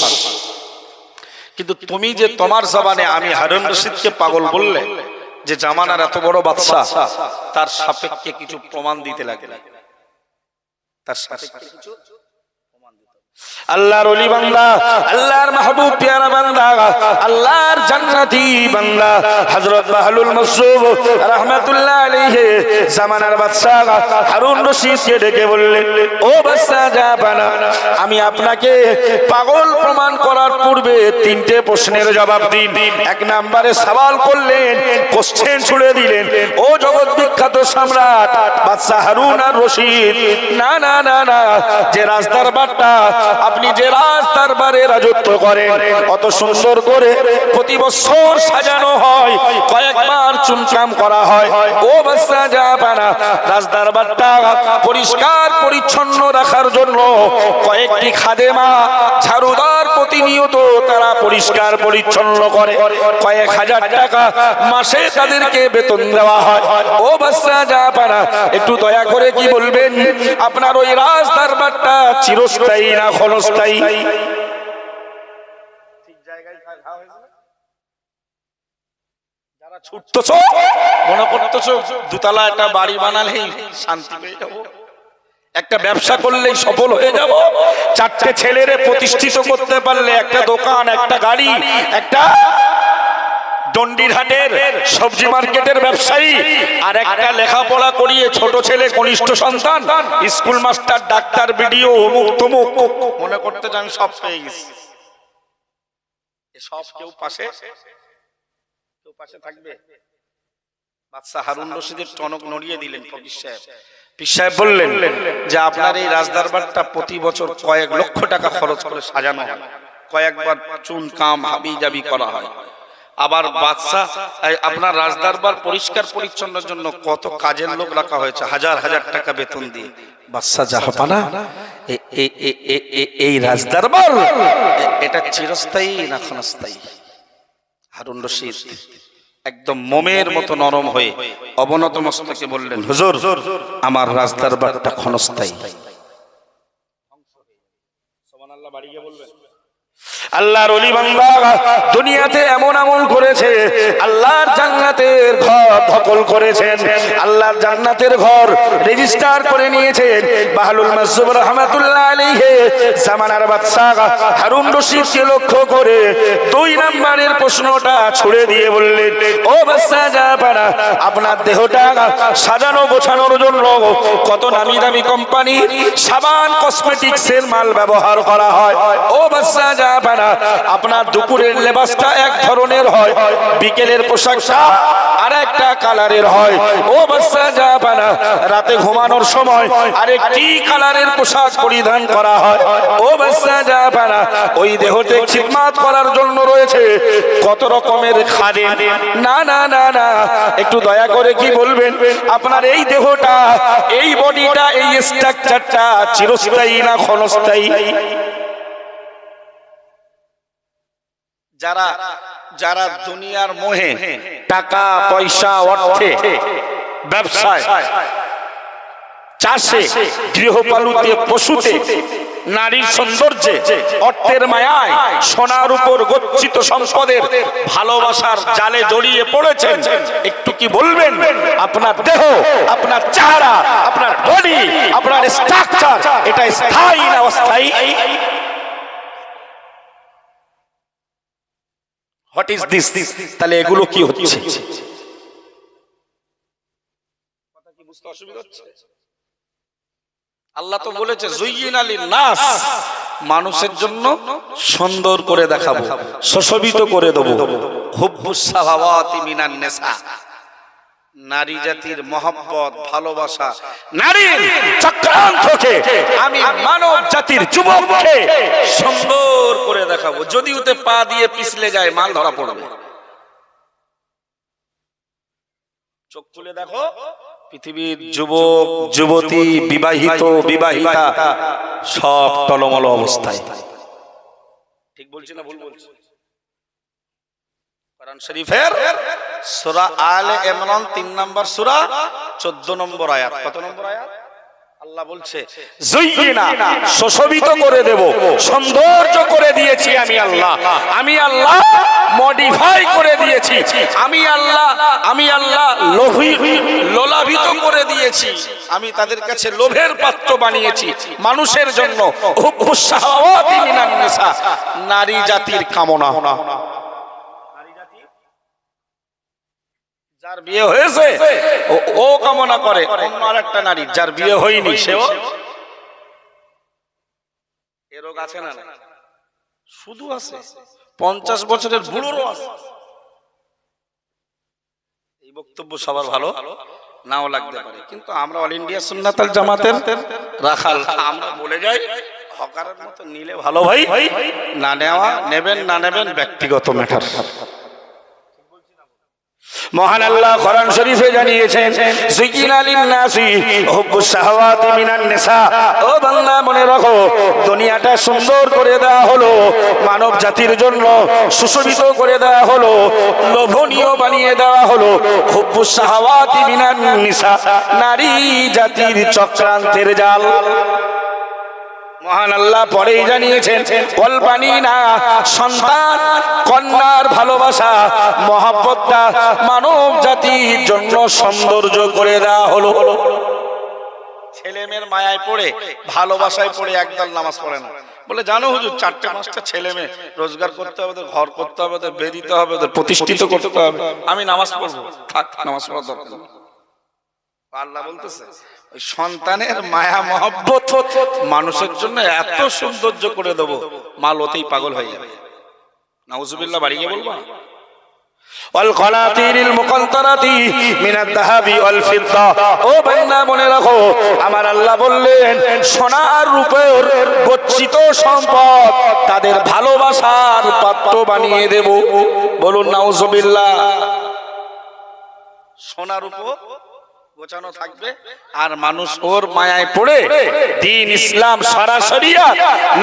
কিন্তু তুমি যে তোমার জবানে আমি হারুন রশিদকে পাগল বললে, যে জামানার এত বড় বাদশা, তার সাপেক্ষে কিছু প্রমাণ দিতে লাগলে, তার সাপেক্ষে কিছু আল্লাহর ওলি বান্দা, আল্লাহর মাহবুব প্যারা বান্দা, আল্লাহর জান্নাতি বান্দা হযরত বাহলুল মাসরুব রাহমাতুল্লাহ আলাইহি জামানার বাদশা হারুন রশিদকে ডেকে বললেন, ও বাদশা জাহাপানা, আমি আপনাকে পাগল প্রমাণ করার পূর্বে তিনটে প্রশ্নের জবাব দিন। এক নম্বরে সওয়াল করলেন, কোশ্চেন ছুড়ে দিলেন, ও জগৎ বিখ্যাত সম্রাট বাদশা হারুন আর রশিদ, না না না না, যে রাজদরবারটা আপনি যে রাজ দরবারে রাজত্ব করেন, অত সুন্দর করে প্রতি বছর সাজানো হয়, কয়েকবার চুনকাম করা হয়, ও বাদশা জাহাপানা, রাজ দরবারটা পরিষ্কার পরিচ্ছন্ন রাখার জন্য কয়েকটি খাদেমা ঝাড়ুদার প্রতিনিয়ত তারা পরিষ্কার পরিচ্ছন্ন করে, কয়েক হাজার টাকা মাসে তাদেরকে বেতন দেওয়া হয়। ও বাদশা জাহাপানা, একটু দয়া করে কি বলবেন, আপনার ওই রাজ দরবারটা চিরস্থায়ী না ক্ষণস্থায়ী? ঠিক জায়গায় ঘা হয়েছে না? যারা ছুটতেছো মনে করতেছো দুতলা একটা বাড়ি বানালেই শান্তি পেয়ে যাবো, একটা ব্যবসা করলেই সফল হয়ে যাব, চারটে ছেলেরে প্রতিষ্ঠিত করতে পারলে, একটা দোকান, একটা গাড়ি, একটা দন্ডিরহাটের সবজি মার্কেটের ব্যবসায়ী, আর একটা লেখাপড়া করিয়ে ছোট ছেলে কনিষ্ঠ সন্তান স্কুল মাস্টার, ডাক্তার, বিডিও, অমুক তমুক, মনে করতে যে আমি সব পেয়ে গেছি। সব কেউ পাশে থাকবে? বাদশা হারুন রশিদের টনক নড়িয়ে দিলেন ফকির সাহেব। পীর সাহেব বললেন যে আপনার এই রাজদরবারটা প্রতি বছর কয়েক লক্ষ টাকা খরচ করে সাজানো হয়, কয়েকবার চুন কাম হাবি জাবি করা হয়, আবার বাদশা আপনার রাজদরবার পরিষ্কার পরিচ্ছন্নের জন্য কত কাজের লোক রাখা হয়েছে, হাজার হাজার টাকা বেতন দিয়ে। বাদশা জাহাপানা, এই রাজদরবার এটা চিরস্থায়ী না ক্ষণস্থায়ী? হারুন রশিদ একদম মোমের মতো নরম হয়ে অবনত মস্তকে বললেন, হুজুর, আমার রাজদরবারটা ক্ষণস্থায়ী। সুবহানাল্লাহ, বাড়ি গিয়ে বলবেন। আল্লাহর ওলি বান্দা দুনিয়াতে এমন আমল করেছে, আল্লাহর জান্নাতের ঘর দখল করেছেন, আল্লাহর জান্নাতের ঘর রেজিস্টার করে নিয়েছেন। বাহলুল মাসরুব রাহমাতুল্লাহ আলাইহি জামানার বাদশা হারুন রশিদকে লক্ষ্য করে দুই নম্বরের প্রশ্নটা ছুড়ে দিয়ে বললেন, ও বাদশা জাহাপানা, আপনার দেহটা সাজানো গোছানোর জন্য কত নামি দামি কোম্পানি সাবান কসমেটিক্সের মাল ব্যবহার করা হয়। ও বাদশা জাহাপানা, আপনার দুপুরের লেবাসটা এক ধরনের হয়, বিকেলের পোশাকটা আর একটা কালারের হয়। ও বাদশা জাহাপানা, রাতে ঘুমানোর সময় আরেকটি কালারের পোশাক পরিধান করা হয়। ও বাদশা জাহাপানা, ওই দেহতে খিদমত করার জন্য রয়েছে কত রকমের খাদেম। না না না না, একটু দয়া করে কি বলবেন, আপনার এই দেহটা, এই বডিটা, এই স্ট্রাকচারটা চিরস্থায়ী না ক্ষণস্থায়ী? যারা যারা দুনিয়ার মোহে, টাকা পয়সা, অর্থে, ব্যবসায়, চাষে, গৃহপালিত পশুতে, নারীর সৌন্দর্যে, অর্থের মায়ায়, সোনার উপর গচ্ছিত সম্পদের ভালোবাসার জালে জড়িয়ে পড়েছেন, একটু কি বলবেন, আপনার দেহ, আপনার চেহারা, আপনার বডি, আপনার স্ট্রাকচার এটা স্থায়ী না অস্থায়ী? What is this? তাহলে এগুলো কি হচ্ছে? কথা কি বুঝতে অসুবিধা হচ্ছে? আল্লাহ তো বলেছে যুয়্যিনা লিন-নাস, মানুষের জন্য সুন্দর করে দেখাবো, সুশোভিত করে দেবো। হুব্বুস সাহাওয়াতি মিনান নিসা, নারী জাতির মহব্বত, ভালোবাসা, নারীর চক্রান্তকে আমি মানব জাতির যুবককে সুন্দর করে দেখাবো। যদি ওতে পা দিয়ে পিছলে যায়, মাল ধরা পড়বে। চোখ তুলে দেখো, পৃথিবীর যুবক যুবতী, বিবাহিত বিবাহিতা সব টলমল অবস্থায়। ঠিক বলছি না ভুল বলছি? কোরআন শরীফের সূরা আলে ইমরান 3 নম্বর সূরা 14 নম্বর আয়াত। কত নম্বর আয়াত? আল্লাহ বলছে যুইয়িনা সুশোভিত করে দেব, সৌন্দর্য করে দিয়েছি আমি আল্লাহ। আমি আল্লাহ মডিফাই করে দিয়েছি। আমি আল্লাহ লোলাভিত করে দিয়েছি। আমি তাদের কাছে লোভের পাত্র বানিয়েছি মানুষের জন্য। হুব্বুস শাহাওয়াতি মিনান নিসা, নারী জাতির কামনা। যার বিয়ে হয়েছে ও কামনা করে অন্য আরেকটা নারী, যার বিয়ে হয়নি সেও। এ রোগ আছে না? শুধু আছে, 50 বছরের বুড়োরও আছে। এই বক্তব্য সবার ভালো নাও লাগতে পারে, কিন্তু আমরা অল ইন্ডিয়া সুন্নাতুল জামাতের রাখাল, আমরা বলে যাই হকারের মতো নিলে ভালো ভাই, না নেওয়া নেবেন না নেবেন ব্যক্তিগত ম্যাটার। মহান আল্লাহ কোরআন শরীফে জানিয়েছেন যুকিনা লিন-নাসি হুব্বুস শাহাওয়াতি মিনান নিসা। ও বান্দা মনে রাখো, দুনিয়াটা সুন্দর করে দেওয়া হলো মানব জাতির জন্য, সুশোভিত করে দেওয়া হলো, লোভনীয় বানিয়ে দেওয়া হলো। হুব্বুস শাহাওয়াতি মিনান নিসা, নারী জাতির চক্রান্তের জাল। মহান আল্লাহ পরেই জানিয়েছেন ওয়াল বানিনা, সন্তান কন্যার ভালোবাসা মহব্বতটা মানব জাতির জন্য সৌন্দর্য করে দেওয়া হলো। ছেলে মেয়ের মায়ায় পড়ে, ভালোবাসায় পড়ে একদল নামাজ পড়ে না, বলে জানো হুজুর 4-5টা ছেলে মেয়ে, রোজগার করতে হবে, ওদের ঘর করতে হবে, ওদের বেদিতে হবে, ওদের প্রতিষ্ঠিত করতে হবে, আমি নামাজ পড়বো। থাক, নামাজ পড়ার দরকার নেই। আল্লাহ বলতেছে ওই সন্তানের মায়া মহব্বত মানুষের জন্য এত সৌন্দর্য করে দেবো, মাল ওতেই পাগল হয়ে যাবে। নাউজুবিল্লাহ, বাড়িয়ে বলবো। ওয়াল কনাতিরিল মুকান্তারাতি মিনাদ যাহাবি ওয়াল ফিদ্দা। ও বান্দা মনে রাখো, আমার আল্লাহ বললেন সোনা আর রূপের গচ্ছিত সম্পদ তাদের ভালোবাসার পাত্র বানিয়ে দেব। বলুন নাউজুবিল্লাহ। সোনা রূপ গোছানো থাকবে, আর মানুষ ওর মায়ায় পড়ে দ্বীন ইসলাম সরাসরি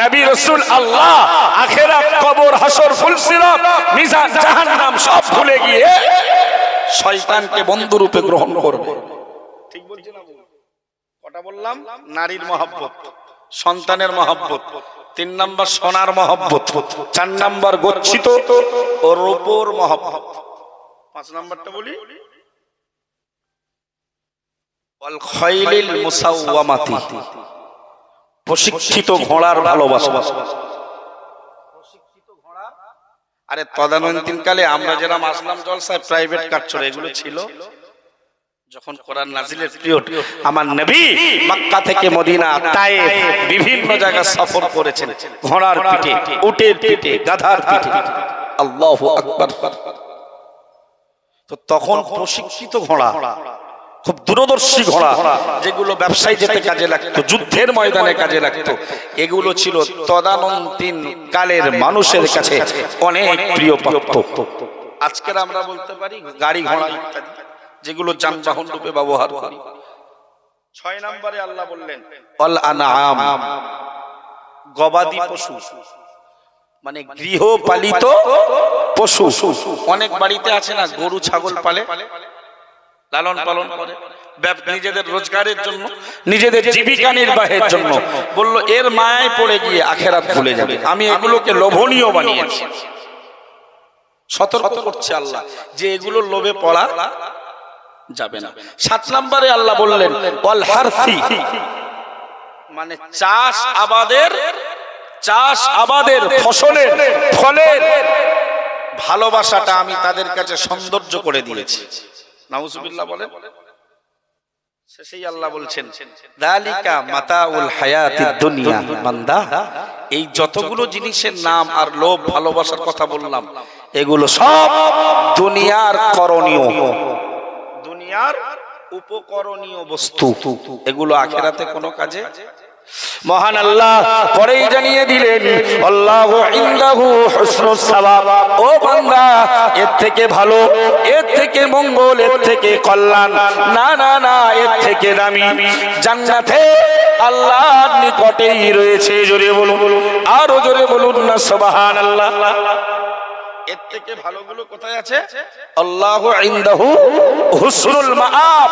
নবী রাসূল আল্লাহ আখিরাত কবর হাসর ফুলসিরাত মিজান জাহান্নাম সব ভুলে গিয়ে শয়তানকে বন্ধু রূপে গ্রহণ করবে। ঠিক বলছি না? কটা বললাম? নারীর মহব্বত, সন্তানের মহব্বত, 3 নাম্বার সোনার মহব্বত, 4 নাম্বার গচ্ছিত ও রূপোর মহব্বত, 5 নাম্বারটা বলি ওয়াল খাইলিল মুসাওয়ামাতি, প্রশিক্ষিত ঘোড়ার ভালোবাসা। প্রশিক্ষিত ঘোড়া, আরে তদানীন্তন কালে আমরা যারা আসলাম জলসায় প্রাইভেট কার চড়ে, এগুলো ছিল যখন কোরআন নাজিলের পিরিয়ড। আমার নবী মক্কা থেকে মদিনা, তায়েফ বিভিন্ন জায়গা সফর করেছেন ঘোড়ার পিঠে, উটের পিঠে, গাধার পিঠে। আল্লাহু আকবার। তো তখন প্রশিক্ষিত ঘোড়া, খুব দূরদর্শী ঘোড়া, যেগুলো ব্যবসায় যেতে কাজে লাগতো, যুদ্ধের ময়দানে কাজে লাগতো, এগুলো ছিল তদানীন্তন কালের মানুষের কাছে অনেক প্রিয় পাত্র। আজকের আমরা বলতে পারি গাড়ি ঘোড়া ইত্যাদি, যেগুলো যানবাহন রূপে ব্যবহার করি। 6 নম্বরে আল্লাহ বললেন ওয়াল আনআম, গবাদি পশু, মানে গৃহপালিত পশু। অনেক বাড়িতে আছে না, গরু ছাগল পালে, লালন পালন করে নিজেদের রোজগারের জন্য, নিজেদের জীবিকা নির্বাহের জন্য। বললো এর মায়ায় পড়ে গিয়ে আখিরাত ভুলে যাবে। আমি এগুলোকে লোভনীয় বানিয়েছি। সতর্ক করছে আল্লাহ যে এগুলো লোভে পড়া যাবে না। 7 নম্বরে আল্লাহ বললেন ওয়াল হারথি, মানে চাষ আবাদের ফসলের ফলের ভালোবাসাটা আমি তাদের কাছে সৌন্দর্য করে দিয়েছি। নাউজুবিল্লাহ বলেন। শেষেই আল্লাহ বলছেন যালিকা মাতাউল হায়াতিদ দুনিয়া। বান্দা, এই যতগুলো জিনিসের নাম আর লোভ ভালোবাসার কথা বললাম, এগুলো সব দুনিয়ার করণীয়, দুনিয়ার উপকরণীয় বস্তু। এগুলো আখিরাতে কোনো কাজে। মহান আল্লাহ পরেই জানিয়ে দিলেন আল্লাহু ইনদাহু হুসনুস সাওয়াব। ও বান্দা, এর থেকে ভালো, এর থেকে মঙ্গল, এর থেকে কল্যাণ না না না, এর থেকে দামি জান্নাতে আল্লাহর নিকটেই রয়েছে। জোরে বলুন, আরো জোরে বলুন না সুবহানাল্লাহ। এর থেকে ভালোগুলো কোথায় আছে? আল্লাহু ইনদাহু হুসনুল মাআব।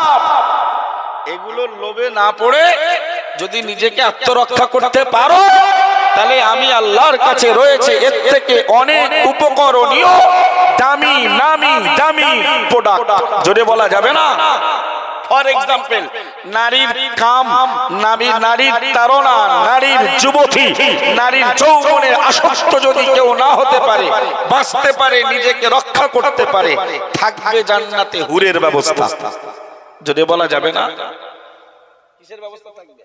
এগুলো লোভে না পড়ে যদি নিজেকে আত্মরক্ষা করতে পারো তাহলে আমি আল্লাহর কাছে রয়েছে এর থেকে অনেক উপকরণীয় দামি দামি প্রোডাক্ট, জোরে বলা যাবে না। ফর এক্সাম্পল, নারীর কাম, নারীর তাড়না, নারীর যুবতী, নারীর যৌবনে আসক্ত যদি কেউ না হতে পারে, বাঁচতে পারে, নিজেকে রক্ষা করতে পারে, থাকবে জান্নাতে হুরের ব্যবস্থা, যদি বলা যাবে না। কিসের ব্যবস্থা থাকবে?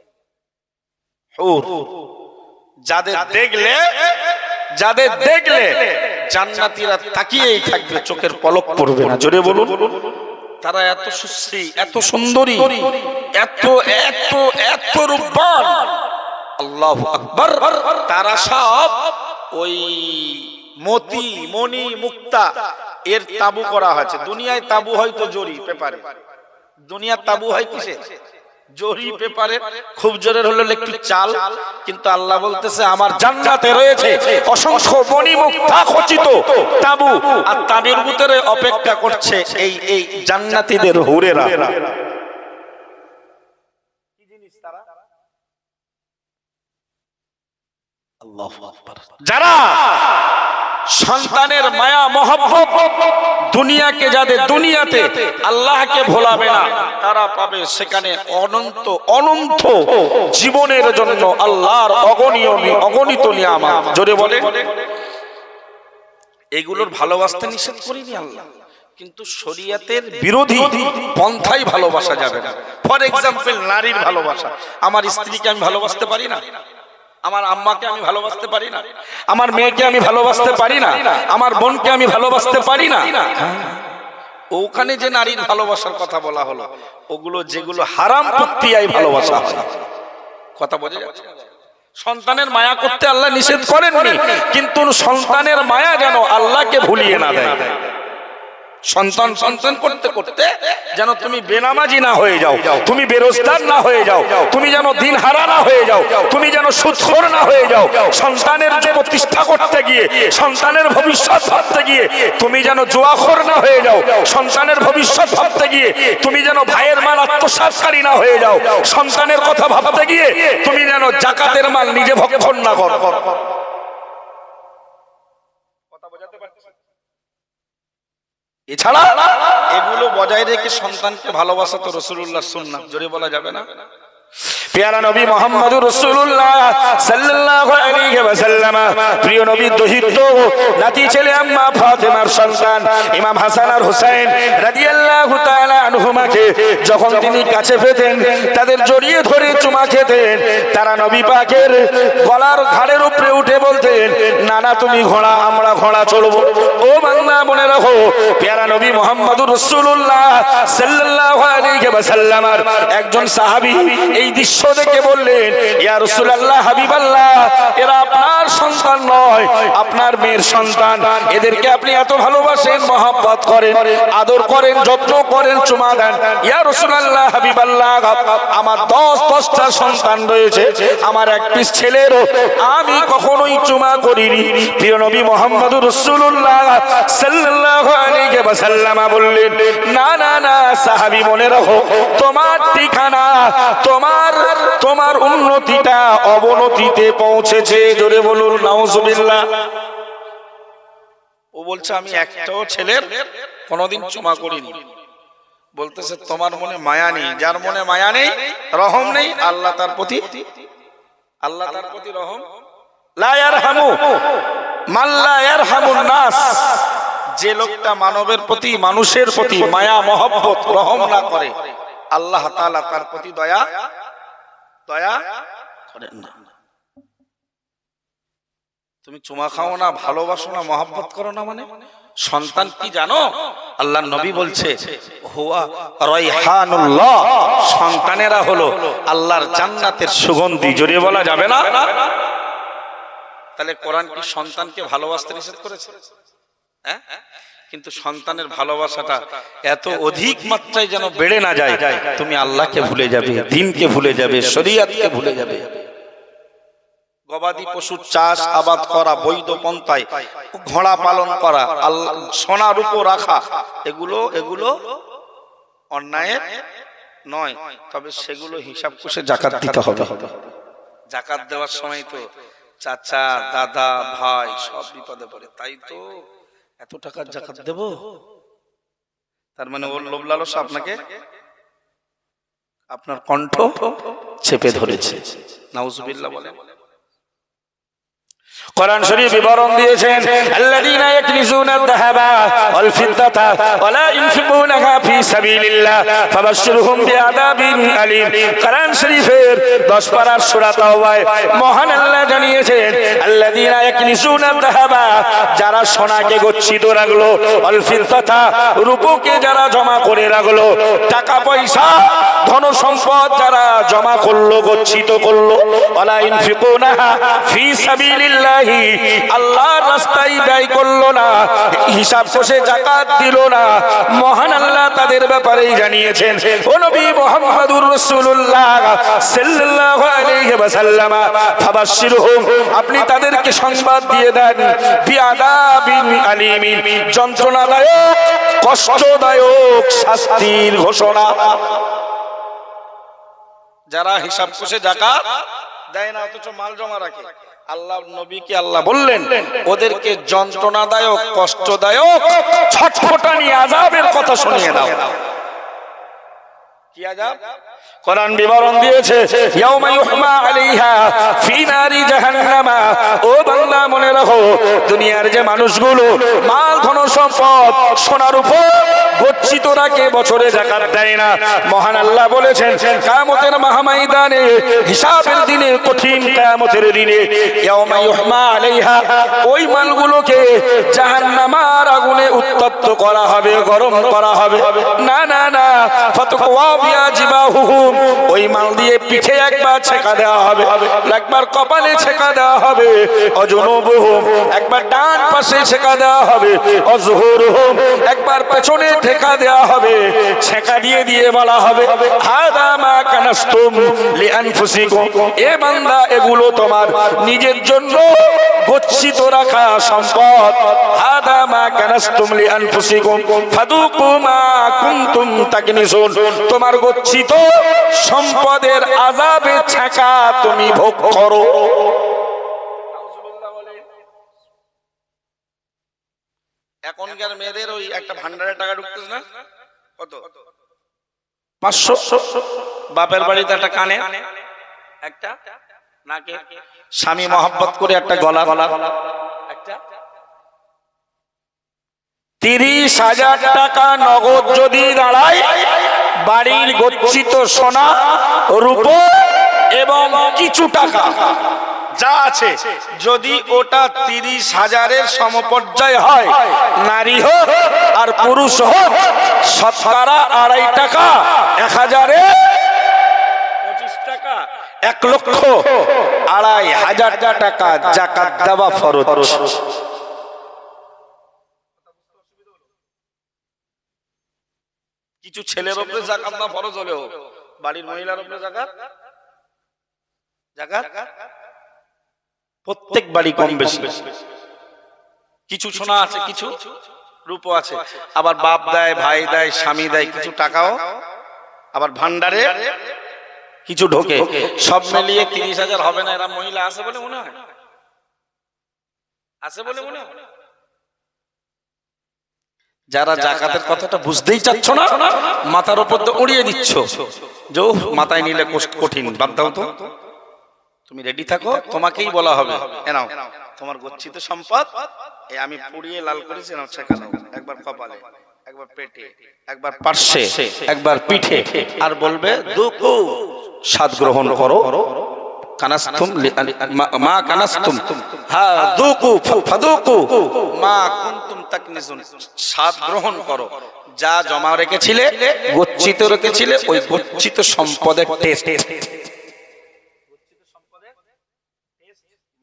হুর। যাদের দেখলে জান্নাতীরা তাকিয়েই থাকবে, চোখের পলক পড়বে না, জোরে বলুন। তারা এত সুশ্রী, এত সুন্দরী, এত এত এত রূপবান, আল্লাহু আকবার। তারা সব ওই মতি, মণি, মুক্তা এর তাবু করা হয়েছে। দুনিয়ায় তাবু হয়তো জরি পেপারে, দুনিয়ার তাবু হয় কিসে? জরি পেপারে, খুব জোরের হলো একটু চাল। কিন্তু আল্লাহ বলতেছে আমার জান্নাতে রয়েছে অসংখ্য মণি মুক্তা খচিত তাবু, আর তাবির ভিতরে অপেক্ষা করছে এই জান্নাতীদের হুরেরা। কি জিনিস তারা? আল্লাহু আকবার। যারা সন্তানের মায়া মহব্বত দুনিয়াকে, যাদের দুনিয়াতে আল্লাহকে ভোলাবে না, তারা পাবে সেখানে অনন্ত অনন্ত জীবনের জন্য আল্লাহর অগণিত নিয়ামত, জোরে বলে। এগুলোর ভালোবাসতে নিষেধ করিনি আল্লাহ, কিন্তু শরীয়তের বিরোধী পন্থাই ভালোবাসা যাবে না। ফর এক্সাম্পল, নারীর ভালোবাসা। আমার স্ত্রীকে আমি ভালোবাসতে পারি না, আমার আম্মাকে আমি ভালোবাসতে পারি না, আমার মেয়েকে আমি ভালোবাসতে পারি না, আমার বোনকে আমি ভালোবাসতে পারি না। ওখানে যে নারীর ভালোবাসার কথা বলা হলো, ওগুলো যেগুলো হারাম প্রক্রিয়ায় ভালোবাসা হয়। কথা বোঝা যাচ্ছে? সন্তানের মায়া করতে আল্লাহ নিষেধ করেননি, কিন্তু সন্তানের মায়া যেন আল্লাহকে ভুলিয়ে না দেয়। সন্তান সন্তান করতে করতে যেন তুমি বেনামাজি না হয়ে যাও, তুমি বেরোজগার না হয়ে যাও, তুমি যেন দিনহারা না হয়ে যাও, তুমি যেন সুদখোর না হয়ে যাও। সন্তানের প্রতিষ্ঠা করতে গিয়ে, সন্তানের ভবিষ্যৎ ভাবতে গিয়ে তুমি যেন জুয়াখোর না হয়ে যাও, সন্তানের ভবিষ্যৎ ভাবতে গিয়ে তুমি যেন ভাইয়ের মাল আত্মসাৎকারী না হয়ে যাও, সন্তানের কথা ভাবতে গিয়ে তুমি যেন জাকাতের মাল নিজে ভক্ষণ না করো। কথা বোঝাতে পারছি? এছাড়া এগুলো বজায় রেখে সন্তানকে ভালোবাসা তো রাসূলুল্লাহর সুন্নাত, জোরে বলা যাবে না। প্যারা নবী মুহাম্মদুর রাসূলুল্লাহ সাল্লাল্লাহু আলাইহি ওয়াসাল্লাম, প্রিয় নবীর দহিত নাতি ছেলে আম্মা ফাতেমার সন্তান ইমাম হাসান আর হুসাইন রাদিয়াল্লাহু তাআলা আনহুমাকে যখন তিনি কাছে পেতেন, তাদের জড়িয়ে ধরে চুমা খেতেন, তারা নবী পাকের গলার ঘাড়ের উপরে উঠে বলতেন, নানা তুমি ঘোড়া, আমরা ঘোড়া চড়বো। ও বাংলা মনে রাখো, প্যারা নবী মুহাম্মদুর রাসূলুল্লাহ সাল্লাল্লাহু আলাইহি ওয়াসাল্লামের একজন সাহাবী এই দৃশ্য দেখে বললেন, ইয়া রাসূলুল্লাহ, হাবিবাল্লাহ, এরা আপনার সন্তান নয়, আপনার মেয়ের সন্তান। এদেরকে আপনি এত ভালোবাসেন, মহব্বত করেন, আদর করেন, যত্ন করেন, চুমা দেন। ইয়া রাসূলুল্লাহ, হাবিবাল্লাহ, আমার 10টা সন্তান রয়েছে, আমার এক পিস ছেলেরও আমি কখনোই চুমা করিনি। প্রিয় নবী মুহাম্মদুর রাসূলুল্লাহ সাল্লাল্লাহু আলাইহি ওয়াসাল্লাম বললেন, না না না সাহাবী, মনে রাখো, তোমার ঠিকানা, তোমার উন্নতিটা অবনতিতে পৌঁছেছে, জোরে বলুন নাউজুবিল্লাহ। ও বলছে আমি একটাও ছেলের কোনোদিন চুমা করিনি। বলতেছে তোমার মনে মায়া নেই, যার মনে মায়া নেই, রহম নেই, আল্লাহ তার প্রতি রহম লা ইয়ারহামু মান লা ইয়ারহামুন নাস। যে লোকটা মানবের প্রতি, মানুষের প্রতি মায়া মহব্বত রহম না করে, আল্লাহ তাআলা তার প্রতি দয়া করেন না। তুমি চুমা খাও না, ভালোবাসো না, মহব্বত করো না, মানে সন্তান কি জানো? আল্লাহর নবী বলছে, হুয়া রাইহানুল্লাহ, সন্তানেরা হলো আল্লাহর জান্নাতের সুগন্ধি, জড়িয়ে বলা যাবে না। তাহলে কোরআন কি সন্তানকে ভালোবাসতে নিষেধ করেছে? হ্যাঁ, কিন্তু সন্তানের ভালোবাসাটা এত অধিক মাত্রায় যেন বেড়ে না যায়, তুমি আল্লাহকে ভুলে যাবে, দ্বীনকে ভুলে যাবে, শরীয়তকে ভুলে যাবে। গবাদি পশুর চাষ আবাদ করা, বৈধ পন্থায় ঘোড়া পালন করা, আল্লাহ সোনা রূপো রাখা, এগুলো অন্যায়ের নয়, তবে সেগুলো হিসাব করে জাকাত দিতে হবে। জাকাত দেওয়ার সময় তো চাচা, দাদা, ভাই সব বিপদে পড়ে, তাই তো এত টাকার জাকাত দেব। তার মানে ওর লোভ লালসা আপনাকে, আপনার কণ্ঠ চেপে ধরেছে। নাউজুবিল্লাহ বলেন। কোরআন শরীফ বিবরণ দিয়েছেন, আল্লাযীনা ইয়াকনিজুনা আয-যাহাবা ওয়াল ফিদ্দাতা ওয়া লা ইউনফিকুনাহা ফি সাবিলিল্লাহ ফাবাশশিরহুম বিআযাবিন আলীম। কোরআন শরীফের 10 পারার সূরা তাওবায় মহান আল্লাহ জানিয়েছেন, আল্লাযীনা ইয়াকনিজুনা আয-যাহাবা, যারা সোনাকে গচ্ছিত রাখলো, ওয়াল ফিদ্দাতা, রূপকে যারা জমা করে রাখলো, টাকা পয়সা ধন সম্পদ যারা জমা করলো, গচ্ছিত করলো, ওয়া লা ইউনফিকুনাহা ফি সাবিলিল্লাহ, আল্লাহর রাস্তায় ব্যয় করলো না, হিসাব কষে যাকাত দিল না, মহান আল্লাহ তাদের ব্যাপারেই জানিয়েছেন, ও নবী মুহাম্মদুর রাসূলুল্লাহ সাল্লাল্লাহু আলাইহি ওয়াসাল্লাম, ফাবাশশিরহুম, আপনি তাদেরকে সংবাদ দিয়ে দেন, বিআযাবিন আলীমিন, যন্ত্রণাদায়ক কষ্টদায়ক শাস্তির ঘোষণা। যারা হিসাব কষে জাকাত দেয় না অথচ মাল জমা রাখে, আল্লাহ নবীকে আল্লাহ বললেন ওদেরকে যন্ত্রণাদায়ক কষ্টদায়ক ছটফটানি আযাবের কথা শুনিয়ে দাও। কি আযাব? কোরআন বিবরণ দিয়েছে, ইয়াউমা ইউহমা আলাইহা ফি নারি জাহান্নামা। ও বান্দা মনে রাখো, দুনিয়ার যে মানুষগুলো মাল ধন সম্পদ সোনার উপর গচ্ছিত রাখে, বছরে যাকাত দেয় না, মহান আল্লাহ বলেছেন কিয়ামতের মহাময়দানে, হিসাবের দিনে, কঠিন কিয়ামতের দিনে, ইয়াউমা ইউহমা আলাইহা, ওই মালগুলোকে জাহান্নামের আগুনে উত্তপ্ত করা হবে, গরম করা হবে। না না না, ফাতকুয়া বিয়াজিবাহুম, ওই মাল দিয়ে পিঠে একবার ছেকা দেওয়া হবে, একবার কপালে ছেকা দেওয়া হবে, অজুনুবুহুম, একবার ডান পাশে ছেকা দেওয়া হবে, অজহুরুহুম, একবার পেছনে ঠেকা দেওয়া হবে, ছেকা দিয়ে দিয়ে বলা হবে, হাদা মা কানাসতুম লিআনফুসিকুম, এ বান্দা এগুলো তোমার নিজের জন্য গচ্ছিত রাখা সম্পদ, হাদা মা কানাসতুম লিআনফুসিকুম ফাদুকু মা কুনতুম তাকনিসুন, তোমার গচ্ছিত সম্পদের আযাবে ছাকা তুমি ভোগ করো। এখনকার মেয়েদের ওই একটা ভান্ডারে টাকা ঢুকতেছে না, কত 500, বাপের বাড়িতে একটা কানে, একটা নাকে, স্বামী মহব্বত করে একটা গলা, একটা 30,000 টাকা নগদ যদি দাঁড়ায়, বাড়ির গচ্ছিত সোনা রূপো এবং কিছু টাকা যা আছে, যদি ওটা 30,000-এর সমপর্যায় হয়, নারী হোক আর পুরুষ হোক, শতকরা 2.5 টাকা, 1000-এ 25 টাকা, 1,02,500 টাকা যাকাত দেওয়া ফরজ। কিছু ছেলের উপরে যাকাত না ফরজ হলেও বাড়ির মহিলার উপরে যাকাত, যাকাত প্রত্যেক বাড়ি কম বেশি, কিছু সোনা আছে, কিছু রূপ আছে, আবার বাপ দেয়, ভাই দেয়, স্বামী দেয় কিছু টাকাও, আবার ভান্ডারে কিছু ঢোকে, সব মিলিয়ে 30,000 হবে না। এরা মহিলা আছে বলে মনে হয়, আছে বলে মনে হয়। যারা জাকাতের কথাটা বুঝতেই চাচ্ছ না, মাথার উপর দিয়ে উড়িয়ে দিচ্ছ, যে মাথায় নিলে কঠিন, বাদ দাও তো, তুমি রেডি থাকো, তোমাকেই বলা হবে, এনাও তোমার গচ্ছিত সম্পদ, এই আমি পুড়িয়ে লাল করেছি, নাও ছেকা দাও, একবার কপালে, একবার পেটে, একবার পার্শ্বে, একবার পিঠে, আর বলবে দুকু, স্বাদ গ্রহণ করো, কানাস্তুম মা কানাস্তুম, হ্যাঁ দুকু ফাদুকু মা কুনতুম তাকনিজুন, স্বাদ গ্রহণ করো, যা জমা রেখেছিলে, গচ্ছিত রেখেছিলে, ওই গচ্ছিত সম্পদের টেস্ট,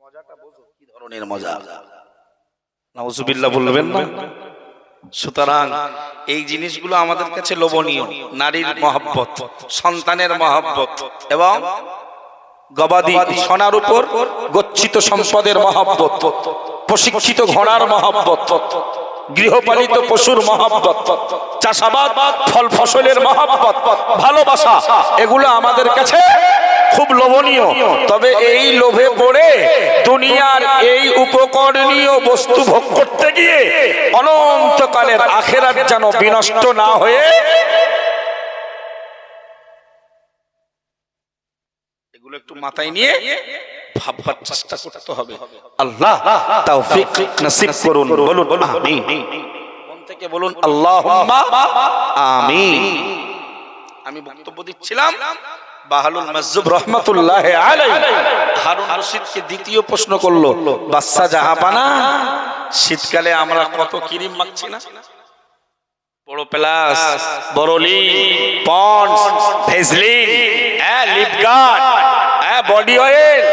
মজাটা বোঝো কি ধরনের মজা। নাউজুবিল্লাহ বলবেন না। সুতরাং এই জিনিসগুলো আমাদের কাছে লোভনীয়, নারীর মহব্বত, সন্তানের মহব্বত এবং গবাদি সোনার উপর গচ্ছিত সম্পদের মহব্বত, প্রশিক্ষিত ঘোড়ার মহব্বত, গৃহপালিত পশুর মহব্বত, চাষাবাদ, ফল ফসলের মহব্বত, ভালোবাসা, এগুলো আমাদের কাছে খুব লোভনীয়। তবে এই লোভে পড়ে দুনিয়ার এই উপকরণীয় বস্তু ভোগ করতে গিয়ে অনন্তকালের আখিরাত যেন বিনষ্ট না হয়ে, এগুলো একটু মাথায় নিয়ে ভাববার চেষ্টা করতে হবে। আল্লাহ তৌফিক নসিব করুন, বলুন আমিন। মন থেকে বলুন আল্লাহুম্মা আমিন। আমি বক্তব্য দিচ্ছিলাম, বাহালুল মাজজুব রহমাতুল্লাহ আলাইহি হারুন রশিদকে দ্বিতীয় প্রশ্ন করলো, বাচ্চা জাহাপানা, শীতকালে আমরা কত ক্রিম মাখছি না, বড় প্লাস, বড়লি, Pond's, Vaseline, lip guard, body oil,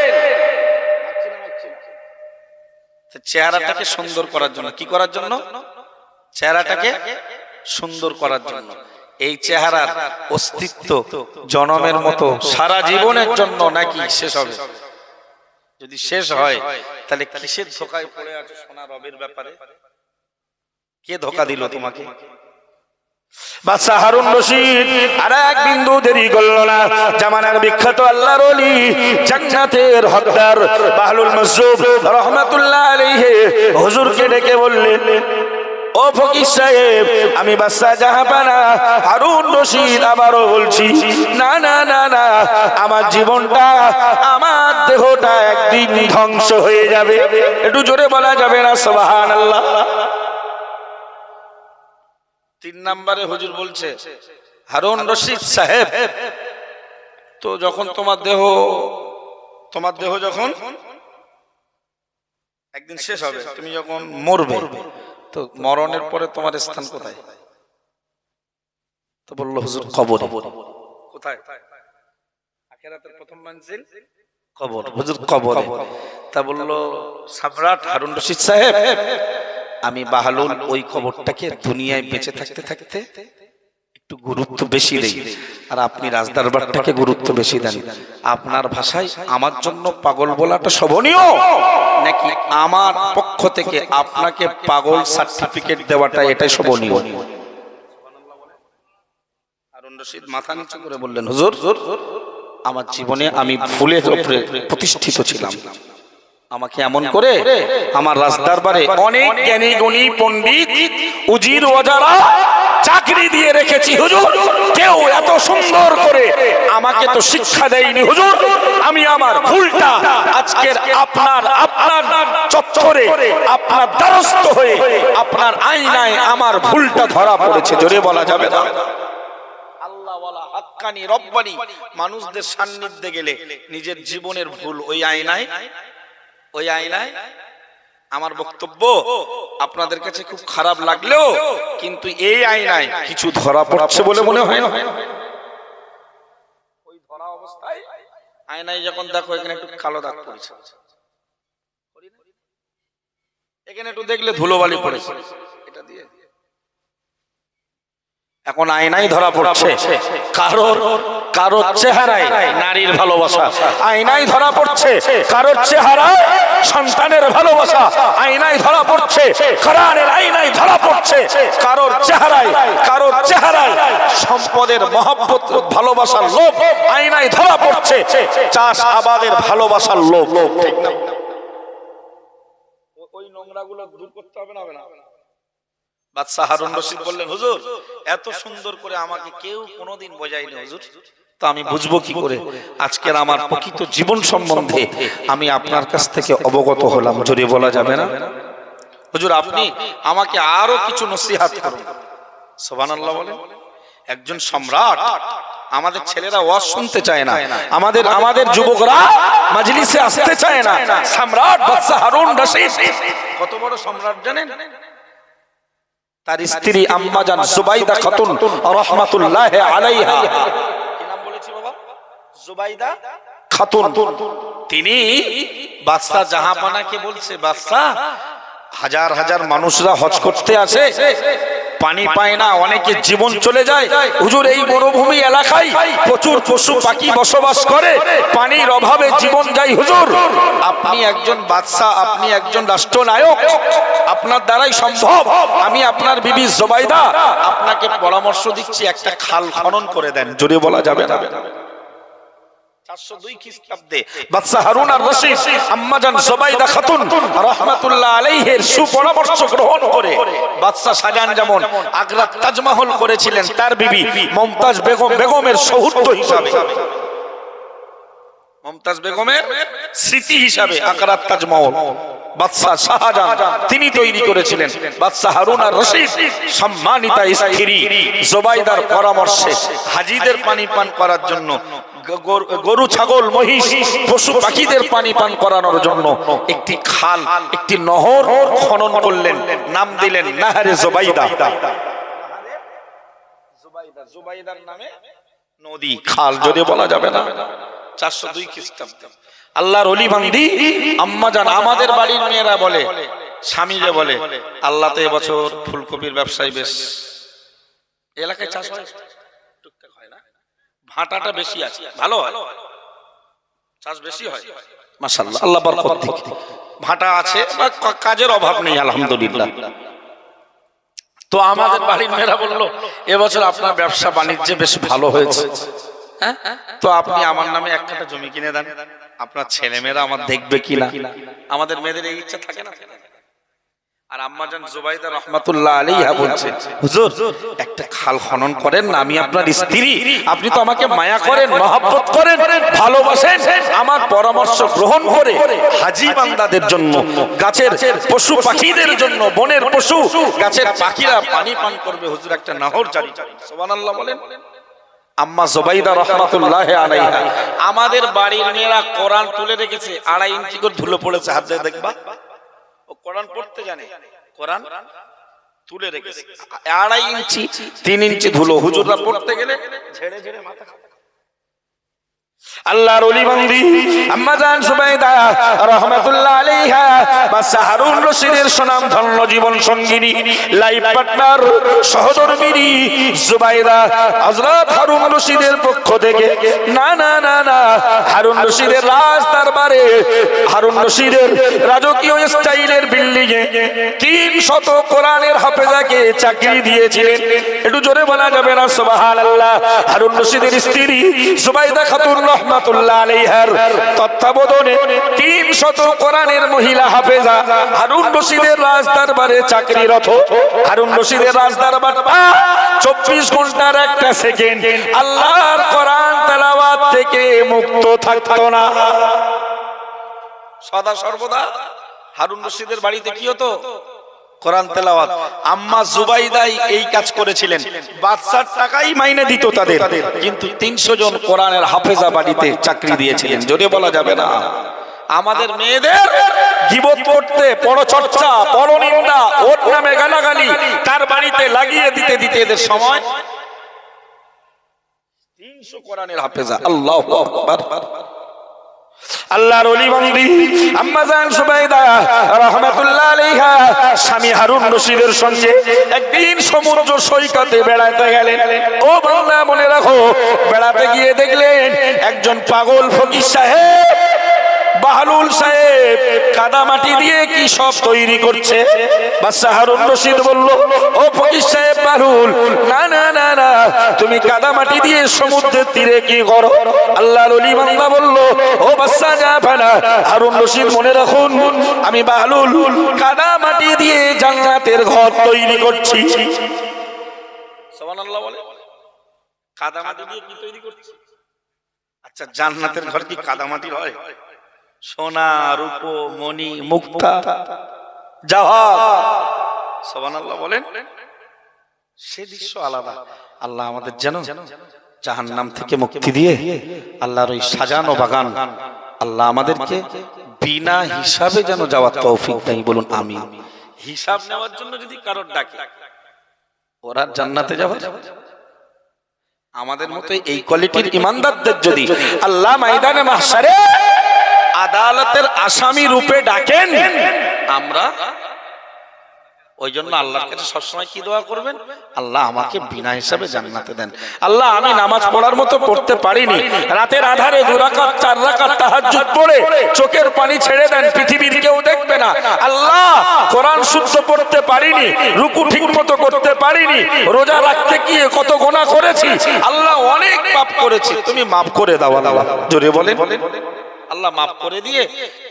চেহারাটাকে সুন্দর করার জন্য। কি করার জন্য? চেহারাটাকে সুন্দর করার জন্য। এই চেহারার অস্তিত্ব জনমের মতো সারা জীবনের জন্য নাকি শেষ হবে? যদি শেষ হয় তাহলে কিসের ধোকায় পড়ে আছো সোনা রবের ব্যাপারে? কে ধোকা দিল তোমাকে? বাদশা হারুন রশিদ আর এক বিন্দু দেরি করল না। জামানার বিখ্যাত আল্লাহর ওলি, জান্নাতের হকদার বাহলুল মাজজুব রহমাতুল্লাহ আলাইহি হুজুরকে ডেকে বললেন, ও ফকির সাহেব, আমি বাদশা জাহাপানা হারুন রশিদ আবারও বলছি, না না না না, আমার জীবনটা, আমার দেহটা একদিন ধ্বংস হয়ে যাবে। একটু জোরে বলা যাবে না সুবহানাল্লাহ? 3 নম্বরে হুজুর বলছে, হারুন রশিদ সাহেব, তো যখন তোমার দেহ যখন একদিন শেষ হবে, তুমি যখন মরবে, তো মরণের পরে তোমার স্থান কোথায়? তো বলল হুজুর কবরে। কোথায়? আখিরাতের প্রথম মঞ্জিল কবর। হুজুর কবরে। তা বলল সম্রাট হারুন রশিদ সাহেব, আমি বাহালুল ওই কবরটাকে দুনিয়ায় বেঁচে থাকতে থাকতে একটু গুরুত্ব বেশি দেই, আর আপনি রাজদরবারটাকে গুরুত্ব বেশি দেন। আপনার ভাষায় আমার জন্য পাগল বলাটা শোভনীয়, নাকি আমার পক্ষ থেকে আপনাকে পাগল সার্টিফিকেট দেওয়াটা এটাই শোভনীয়? হারুন রশিদ মাথা নিচু করে বললেন, হুজুর, আমার জীবনে আমি ভুলের উপরে প্রতিষ্ঠিত ছিলাম। আমাকে এমন করে আমার রাজদরবারে অনেক জ্ঞানী গুণী পণ্ডিত উজির ওয়াজারা চাকরি দিয়ে রেখেছি হুজুর, কেউ এত সুন্দর করে আমাকে তো শিক্ষা দেয়নি হুজুর। আমি আমার ভুলটা আজকের আপনার চত্বরে, আপনার দ্বারস্থ হয়ে, আপনার আয়নায় আমার ভুলটা ধরা পড়েছে। জোরে বলা যাবে না? আল্লাহওয়ালা হাক্কানি রব্বানি মানুষদের সান্নিধ্যে গেলে নিজের জীবনের ভুল ওই আয়নায় আমার বক্তব্য আপনাদের কাছে খুব খারাপ লাগলেও কিন্তু এই আয়নায় কিছু ধরা পড়ছে বলে মনে হয় না? ওই ধরা অবস্থায় আয়নায় যখন দেখো এখানে একটু কালো দাগ পড়েছে, এখানে একটু দেখলে ধুলোবালি পড়েছে, এটা দিয়ে এখন আয়নায় ধরা পড়ছে কারোর চেহারায় নারীর ভালোবাসা, আয়নায় ধরা পড়ছে কারোর চেহারায় সন্তানের ভালোবাসা, আয়নায় ধরা পড়ছে কোরআনের আয়নায় ধরা পড়ছে কারোর চেহারায় সম্পদের মহব্বত ভালোবাসার লোভ, আয়নায় ধরা পড়ছে চাষ আবাদের ভালোবাসার লোভ। ঠিক না? ওই নোংরাগুলো দূর করতে হবে না? বাদশা হারুন রশিদ বললেন, হুজুর, এত সুন্দর করে আমাকে কেউ কোনোদিন বোঝায়নি হুজুর, তো আমি বুঝবো কি করে? আজকের আমার প্রকৃত জীবন সম্বন্ধে আমি আপনার কাছ থেকে অবগত হলাম। জোরে বলা যাবে না? হুজুর, আপনি আমাকে আরো কিছু নসিহত করুন। সুবহানাল্লাহ বলেন। একজন সম্রাট, আমাদের ছেলেরা ওয়াজ শুনতে চায় না, আমাদের যুবকরা মাজলিসে আসতে চায় না। সম্রাট বাদশা হারুন রশিদ কত বড় সম্রাট জানেন? তার স্ত্রী আম্মা জান জুবাইদা খাতুন রাহমাতুল্লাহ আলাইহা, কি নাম বলেছি বাবা? জুবাইদা খাতুন। তিনি বাদশা জাহাপানাকে বলছে, বাদশা, হাজার হাজার মানুষরা হজ করতে আসে, পানি পায় না, অনেকে জীবন চলে যায়। হুজুর এই মরুভূমি এলাকায় প্রচুর পশু পাখি বসবাস করে, পানির অভাবে জীবন যায়। হুজুর আপনি একজন বাদশা, আপনি একজন রাষ্ট্রনায়ক, আপনার দ্বারাই সম্ভব। আমি আপনার বিবি জুবাইদা আপনাকে পরামর্শ দিচ্ছি, একটা খাল খনন করে দেন। জোরে বলা যাবে না? 402 খ্রিস্টাব্দে বাদশা হারুন আর রশিদ আম্মাজান জুবাইদা খাতুন রাহমাতুল্লাহ আলাইহির সুপরামর্শ গ্রহণ করে বাদশা শাহজাহান যেমন আগ্রার তাজমহল করেছিলেন, তার বিবি মমতাজ বেগমের সৌহৃদ্য হিসাবে, মমতাজ বেগমের স্মৃতি হিসাবে আগ্রার তাজমহল বাদশা শাহজাহান তিনি তৈরি করেছিলেন। বাদশা হারুন আর রশিদ সম্মানিতা স্ত্রী জুবাইদার পরামর্শে হাজীদের পানি পান করার জন্য, গরু ছাগল মহিষ পশু পাখিদের পানি পান করানোর জন্য একটি খাল, একটি নহর খনন করলেন, নাম দিলেন নাহরে জুবাইদা। জুবাইদার নামে নদী, খাল যদি বলা যাবে না। 402 খ্রিস্টাব্দে আল্লাহর ওলি বান্দি আম্মাজান আমাদের বাড়ির মেয়েরা বলে, স্বামীরে বলে, আল্লাহ তো এবছর ফুলকপির ব্যবসায় বেশ এলাকায় চাষ হয়, টুকটাক হয় না, ভাটাটা বেশি আছে, ভালো হয়, চাষ বেশি হয় মাশাআল্লাহ, আল্লাহ বরকত দিক, ভাটা আছে, কাজের অভাব নেই আলহামদুলিল্লাহ। তো আমাদের বাড়ির মেয়েরা বললো এবছর আপনার ব্যবসা বাণিজ্যে বেশ ভালো হয়েছে, হ্যাঁ, তো আপনি আমার নামে এক কাঠা জমি কিনে দেন, আপনার ছেলে মেয়েরা আমার দেখবে কিনা। আমাদের মেয়েদের এই ইচ্ছা থাকে না? আর আম্মাজান জুবাইদা রাহমাতুল্লাহ আলাইহা বলছে, হুজুর একটা খাল খনন করেন না, আমি আপনার স্ত্রী, আপনি তো আমাকে মায়া করেন, মহব্বত করেন, ভালোবাসেন, আমার পরামর্শ গ্রহণ করে হাজী বান্দাদের জন্য, গাছের পশু পাখিদের জন্য, বনের পশু গাছের পাখিরা পানি পান করবে, হুজুর একটা নহর জারি করেন। সুবহানাল্লাহ বলেন। আম্মা জুবাইদা রাহমাতুল্লাহ আলাইহা আমাদের বাড়ির মেয়েরা কোরআন তুলে রেখেছে, 2.5 ইঞ্চি করে ধুলো পড়েছে, হাত দিয়ে দেখবা, ও কোরআন পড়তে জানে, কোরআন তুলে রেখেছে 2.5 ইঞ্চি 3 ইঞ্চি ধুলো, হুজুররা পড়তে গেলে ঝেড়ে ঝেড়ে মাথা। আল্লাহর ওলি বান্দি আম্মাজান জুবাইদা রাহমাতুল্লাহ আলাইহা বাদশা হারুন রশিদের সুনাম ধন্য জীবন সঙ্গিনী, লাইফ পার্টনার, সহধর্মিনী জুবাইদা হযরত হারুন রশিদের পক্ষ থেকে না না না না হারুন রশিদের রাজ দরবারে, হারুন রশিদের রাজকীয় স্টাইলের বিল্ডিং এ 300 কোরআনের হাফেজাকে চাকরি দিয়েছিলেন। একটু জোরে বলা যাবে না সুবহানাল্লাহ? হারুন রশিদের স্ত্রী জুবাইদা খাতুন রাহমাতুল্লাহ আলাইহার তত্ত্বাবধানে 300 কোরআনের মহিলা হাফেজা হারুন রশিদের রাজ দরবারে চাকরিরত। হারুন রশিদের রাজ দরবারটা 24 ঘন্টার একটা সেকেন্ড আল্লাহর কোরআন তেলাওয়াত থেকে মুক্ত থাকতো না। সদা সর্বদা হারুন রশিদের বাড়িতে কি হতো? কোরআন তেলাওয়াত। আম্মা জুবাইদাই এই কাজ করেছিলেন, বাদশার টাকাই মাইনে দিত তাদের, কিন্তু 300 জন কোরআনের হাফেজা বাড়িতে চাকরি দিয়েছিলেন। জোরে বলা যাবে না? আমাদের মেয়েদের গীবত করতে, পরচর্চা, পরনিন্দা, ওর নামে গালাগালি তার বাড়িতে লাগিয়ে দিতে দিতে এদের সময় 300 কোরআনের হাফেজা। আল্লাহু আকবার। আল্লাহর ওলি বান্দি আম্মাজান জুবাইদা রাহমাতুল্লাহ আলাইহা স্বামী হারুন রশিদের সঙ্গে একদিন সমুদ্র সৈকতে বেড়াতে গেলেন। ও বান্দা মনে রাখো, বেড়াতে গিয়ে দেখলেন একজন পাগল ফকির সাহেব, বাহলুল সাহেব কাদা মাটি দিয়ে কি সব তৈরি করছে। বাদশা হারুন রশিদ বলল, ও ফকির সাহেব বাহলুল, না না না না, তুমি কাদা মাটি দিয়ে সমুদ্রের তীরে কি করো? আল্লাহর ওলি বান্দা বলল, ও বাদশা জাফানা হারুন রশিদ, মনে রাখুন আমি বাহলুল কাদা মাটি দিয়ে জান্নাতের ঘর তৈরি করছি। সুবহানাল্লাহ বলে। কাদা মাটি দিয়ে কি তৈরি করছি? আচ্ছা, জান্নাতের ঘর কি কাদা মাটির হয়? সোনা, রূপো, মণি, মুক্তা, জাওহার। সুবহানাল্লাহ বলেন। সে দৃশ্য আলাদা। আল্লাহ আমাদের যেন জাহান্নাম থেকে মুক্তি দিয়ে আল্লাহর ওই সাজানো বাগান আল্লাহ আমাদেরকে বিনা হিসাবে যেন যাওয়ার তৌফিক দেয়। বলুন আমিন। হিসাব নেওয়ার জন্য যদি কারোর ডাকে, ওরা জান্নাতে যাবে। আমাদের মতো এই কোয়ালিটির ইমানদারদের যদি আল্লাহ ময়দানে মাহশারে আদালতের আসামি রূপে ডাকেন, আমরা ওই জন্য আল্লাহর কাছে সবসময় কি দোয়া করবেন, আল্লাহ আমাকে বিনা হিসাবে জান্নাতে দেন। আল্লাহ আমি নামাজ পড়ার মতো পড়তে পারিনি, রাতের আধারে 2 রাকাত 4 রাকাত তাহাজ্জুদ পড়ে চোখের পানি ছেড়ে দেন, পৃথিবীর কেউ দেখবে না। আল্লাহ কোরআন শুদ্ধ পড়তে পারিনি, রুকু ঠিক মতো করতে পারিনি, রোজা রাখতে গিয়ে কত গুনাহ করেছি, আল্লাহ অনেক পাপ করেছি, তুমি মাফ করে দাও আল্লাহ। জোরে বলেন, আল্লাহ মাফ করে দিয়ে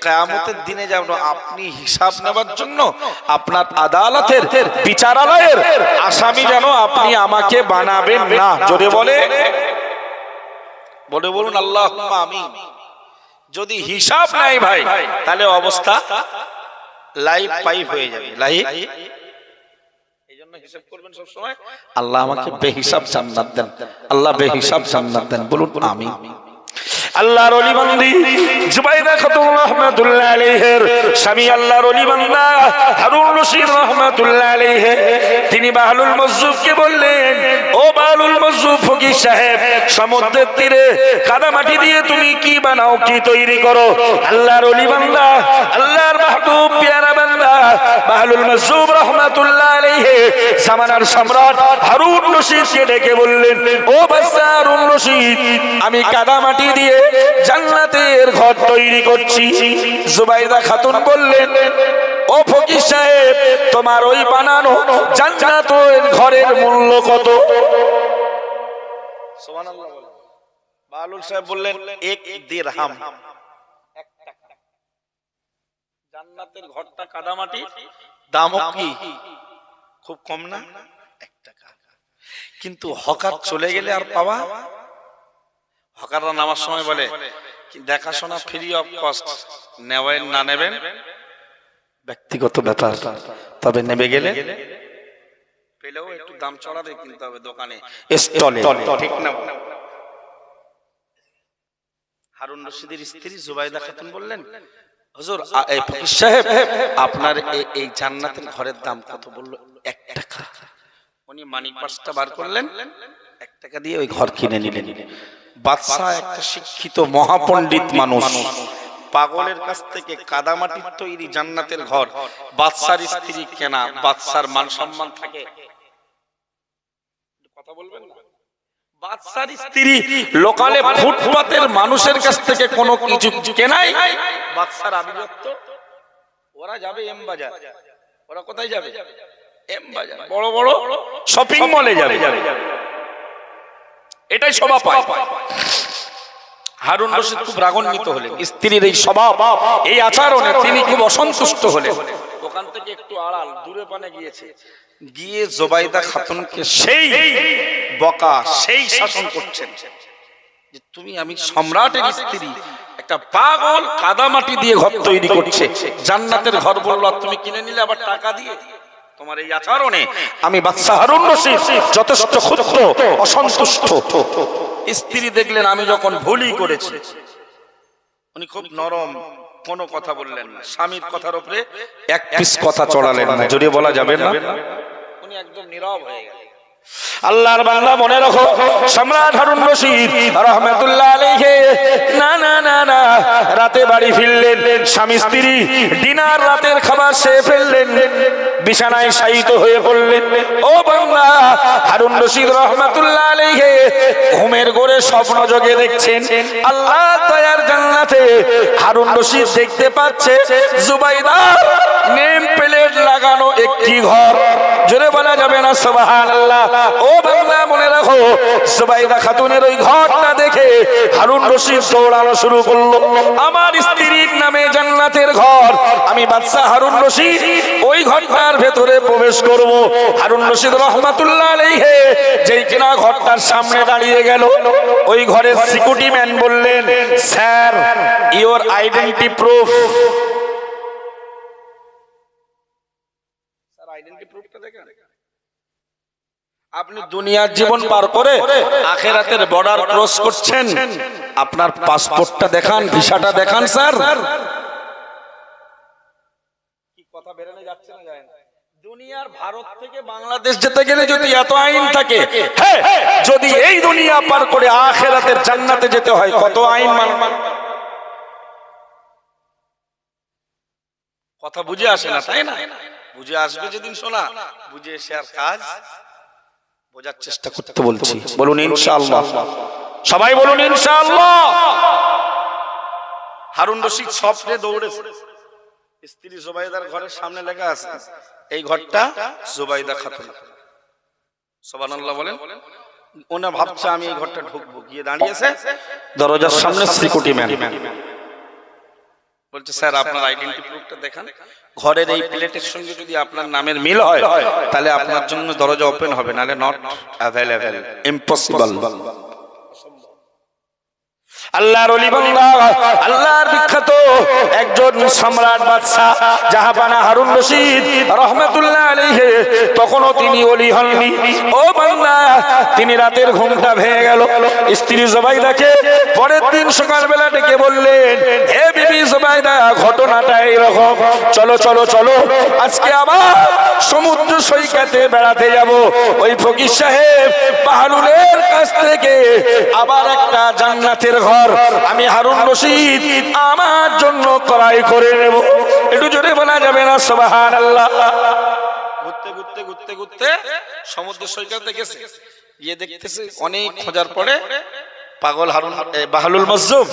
কিয়ামতের দিনে যেন আপনি হিসাব নেবার জন্য আপনার আদালতের বিচারালয়ের আসামি যেন আপনি আমাকে বানাবেন না। জোরে বলুন আল্লাহুম্মা আমিন। যদি হিসাব নাই ভাই, তাহলে অবস্থা লাইভ পাইপ হয়ে যাবে, লাইভ। এইজন্য হিসাব করবেন সব সময়, আল্লাহ আমাকে বেহিসাব জান্নাত দেন, আল্লাহ বেহিসাব জান্নাত দেন। বলুন আমিন। আল্লাহর ওলি বান্দি জুবাইদা খাতুন রাহমাতুল্লাহ আলাইহির স্বামী আল্লাহর ওলি বান্দা হারুন রশিদ রাহমাতুল্লাহ আলাইহি তিনি বাহলুল মজজুবকে বললেন, ও বাহলুল মজজুব ফকির সাহেব, সমুদ্রের তীরে কাদামাটি দিয়ে তুমি কি বানাও, কি তৈরি করো? আল্লাহর ওলি বান্দা আল্লাহর মাহবুব পেয়ারা বান্দা বাহলুল মজজুব রাহমাতুল্লাহ আলাইহি জামানার সম্রাট হারুন রশিদকে ডেকে বললেন, ও বাদশা হারুন রশিদ, আমি কাদামাটি দিয়ে জান্নাতের ঘর তৈরি করছি। জুবাইদা খাতুন বললেন, ও ফকির সাহেব, তোমার ওই বানানো জান্নাতের ঘরের মূল্য কত? সুবহানাল্লাহ। বাহলুল সাহেব বললেন, 1 দিরহাম, 1 টাকা। জান্নাতের ঘরটা কাদামাটি, দামও কি খুব কম না, 1 টাকা। কিন্তু হকার চলে গেলে আর পাওয়া, হকাররা নামার সময় বলে দেখাশোনা ফ্রি অফ কস্ট, নেবেন না নেবেন ব্যক্তিগত ব্যাপার, তবে নেবে গেলে পেলেও একটু দাম চড়া দিয়ে কিনতে হবে দোকানে, স্টলে, ঠিক না? হারুন রশিদের স্ত্রী জুবাইদা খাতুন বললেন, হুজুর এই ফকির সাহেব, আপনার এই জান্নাতের ঘরের দাম কত? বলল 1 টাকা। উনি মানি পার্সটা বার করলেন, 1 টাকা দিয়ে ওই ঘর কিনে নিলেন। বাদশা একটা শিক্ষিত মহাপণ্ডিত মানুষ, পাগলের কাছ থেকে কাদামাটির তৈরি জান্নাতের ঘর বাদশার স্ত্রী কেনা, বাদশার মান সম্মান থাকে, কথা বলবেন না? বাদশার স্ত্রী লোকালে ফুটপাতের মানুষের কাছ থেকে কোনো কিছু কেনাই বাদশার আভিজাত্য। ওরা যাবে এম বাজার, ওরা কোথায় যাবে? এম বাজার, বড় বড় শপিং মলে যাবে, এটাই স্বভাব। হারুন রশিদ খুব রাগান্বিত হলেন, স্ত্রীর এই স্বভাব, এই আচরণে তিনি খুব অসন্তুষ্ট হলেন। ওখান থেকে একটু আড়াল দূরে পানে গিয়েছে, গিয়ে জুবাইদা খাতুনকে সেই বকা, সেই শাসন করছেন যে তুমি, আমি সম্রাটের স্ত্রী, একটা পাগল কাদামাটি দিয়ে ঘর তৈরি করছে, জান্নাতের ঘর বলল, তুমি কিনে নিলে আবার টাকা দিয়ে। তোমার এই আচরণে আমি বাদশা হারুন রশিদ যথেষ্ট ক্ষুব্ধ, অসন্তুষ্ট। স্ত্রী দেখলেন আমি যখন ভুলই করেছি, উনি খুব নরম, কোনো কথা বললেন না, স্বামীর কথার উপরে এক পিস কথা চড়ালেন না, জোরে বলা যাবে না, উনি একদম নীরব হয়ে গেলেন। আল্লাহর বান্দা মনে রাখো, সম্রাট হারুন রশিদ রাহমাতুল্লাহ আলাইহি না না না না রাতে বাড়ি ফিরলেন, স্বামী স্ত্রী ডিনার রাতের খাবার খেয়ে ফেললেন, বিছানায় শায়িত হয়ে পড়লেন। ও বান্দা, হারুন রশিদ রাহমাতুল্লাহ আলাইহি ঘুমের ঘোরে স্বপ্ন যোগে দেখছেন আল্লাহ দয়ার জান্নাতে হারুন রশিদ দেখতে পাচ্ছে জুবাইদার নেম প্লেট লাগানো একটি ঘর, জোরে বলা যাবে না সুবহানাল্লাহ। ও বান্দা মনে রাখো, জুবাইদা খাতুনের ওই ঘরটা দেখে হারুন রশিদ দৌড়ানো শুরু করলো, আমার স্ত্রীর নামে জান্নাতের ঘর, আমি বাদশা হারুন রশিদ ওই ঘরটার ভেতরে প্রবেশ করব। হারুন রশিদ রাহমাতুল্লাহ আলাইহি যেই কিনা ঘরটার সামনে দাঁড়িয়ে গেল, ওই ঘরের সিকিউরিটি ম্যান বললেন, sir your identity proof. Sir identity প্রুফটা দেখেন, আপনি দুনিয়ার জীবন পার করে আখিরাতের বর্ডার ক্রস করছেন, আপনার পাসপোর্টটা দেখান, ভিসাটা দেখান স্যার। কি কথা বেরোনে যাচ্ছে না যায় না? দুনিয়ার ভারত থেকে বাংলাদেশ যেতে গেলে যদি এত আইন থাকে, হ্যাঁ, যদি এই দুনিয়া পার করে আখিরাতের জান্নাতে যেতে হয় কত আইন মানবেন? কথা বুঝে আসে না, তাই না? বুঝে আসবে যেদিন শোনা, বুঝে এসে আর কাজ বোঝার চেষ্টা করতে বলছি। বলুন ইনশাআল্লাহ, সবাই বলুন ইনশাআল্লাহ। হারুন রশিদ স্বপ্নে দৌড়েছে, স্ত্রী জুবাইদার ঘরের সামনে লেখা আছে এই ঘরটা জুবাইদা খাতুন। সুবহানাল্লাহ বলেন। ওনা ভাবছে আমি এই ঘরটা ঢুকবো, গিয়ে দাঁড়িয়েছে দরজার সামনে সিকিউরিটি ম্যান বলছে স্যার আপনার আইডেন্টি প্রুফটা দেখান, ঘরের এই প্লেটের সঙ্গে যদি আপনার নামের মিল হয় তাহলে আপনার জন্য দরজা ওপেন হবে, নালে নট অ্যাভেলেবল, ইম্পসিবল। আল্লাহর ওলি বান্দা, আল্লাহর বিখ্যাত একজন সম্রাট বাদশা জাহাপানা হারুন রশিদ রাহমাতুল্লাহ আলাইহি, তখনও তিনি ওলি হননি। ও বান্দা, তিনি রাতের ঘুমটা ভেঙে গেল। স্ত্রী জুবাইদাকে পরের দিন সকালবেলা ডেকে বললেন, হে বিবি জুবাইদা, ঘটনাটা এইরকম, চলো চলো চলো, আজকে আবার সমুদ্র সৈকতে বেড়াতে যাব। ওই ফকির সাহেব বাহলুলের কাছ থেকে আবার একটা জান্নাতের ঘর আমি হারুন রশিদ আমার জন্য ক্রয় করে নেব। একটু জোরে বলা যাবে না সুবহানাল্লাহ? ঘুরতে ঘুরতে ঘুরতে ঘুরতে সমুদ্র সৈকতে গেছে, গিয়ে দেখতেছে অনেক খোঁজার পরে পাগল হারুন বাহলুল মজজুব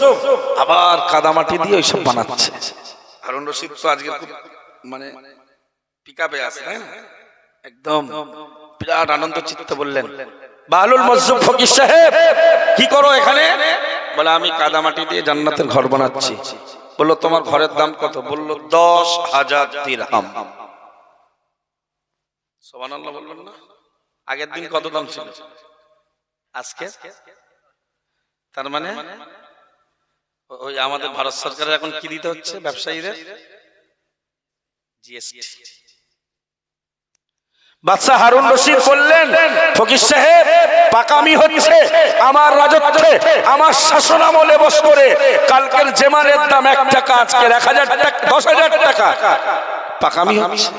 আবার কাদামাটি দিয়ে ওইসব বানাচ্ছে। হারুন রশিদ তো আজকে খুব মানে পিকআপে আছে, তাই না? একদম বিরাট আনন্দ চিত্তে বললেন, বাহলুল মজজুব ফকির সাহেব কি করো এখানে? বলে আমি কাদামাটি দিয়ে জান্নাতের ঘর বানাচ্ছি। বললো তোমার ঘরের দাম কত? বললো 10,000 দিরহাম। সুবহানাল্লাহ বলবেন না? আগের দিন কত দাম ছিল, আজকে তার মানে ওই আমাদের ভারত সরকারের এখন কি দিতে হচ্ছে ব্যবসায়ীদের? জিএসটি। বাদশা হারুন রশিদ বললেন, ফকির সাহেব পাকামি হচ্ছে আমার রাজত্বে, আমার শাসন আমলে বস করে কালকের জেমানের দাম 1 টাকা, আজকের 1000 টাকা, 10,000 টাকা, পাকামি হচ্ছে।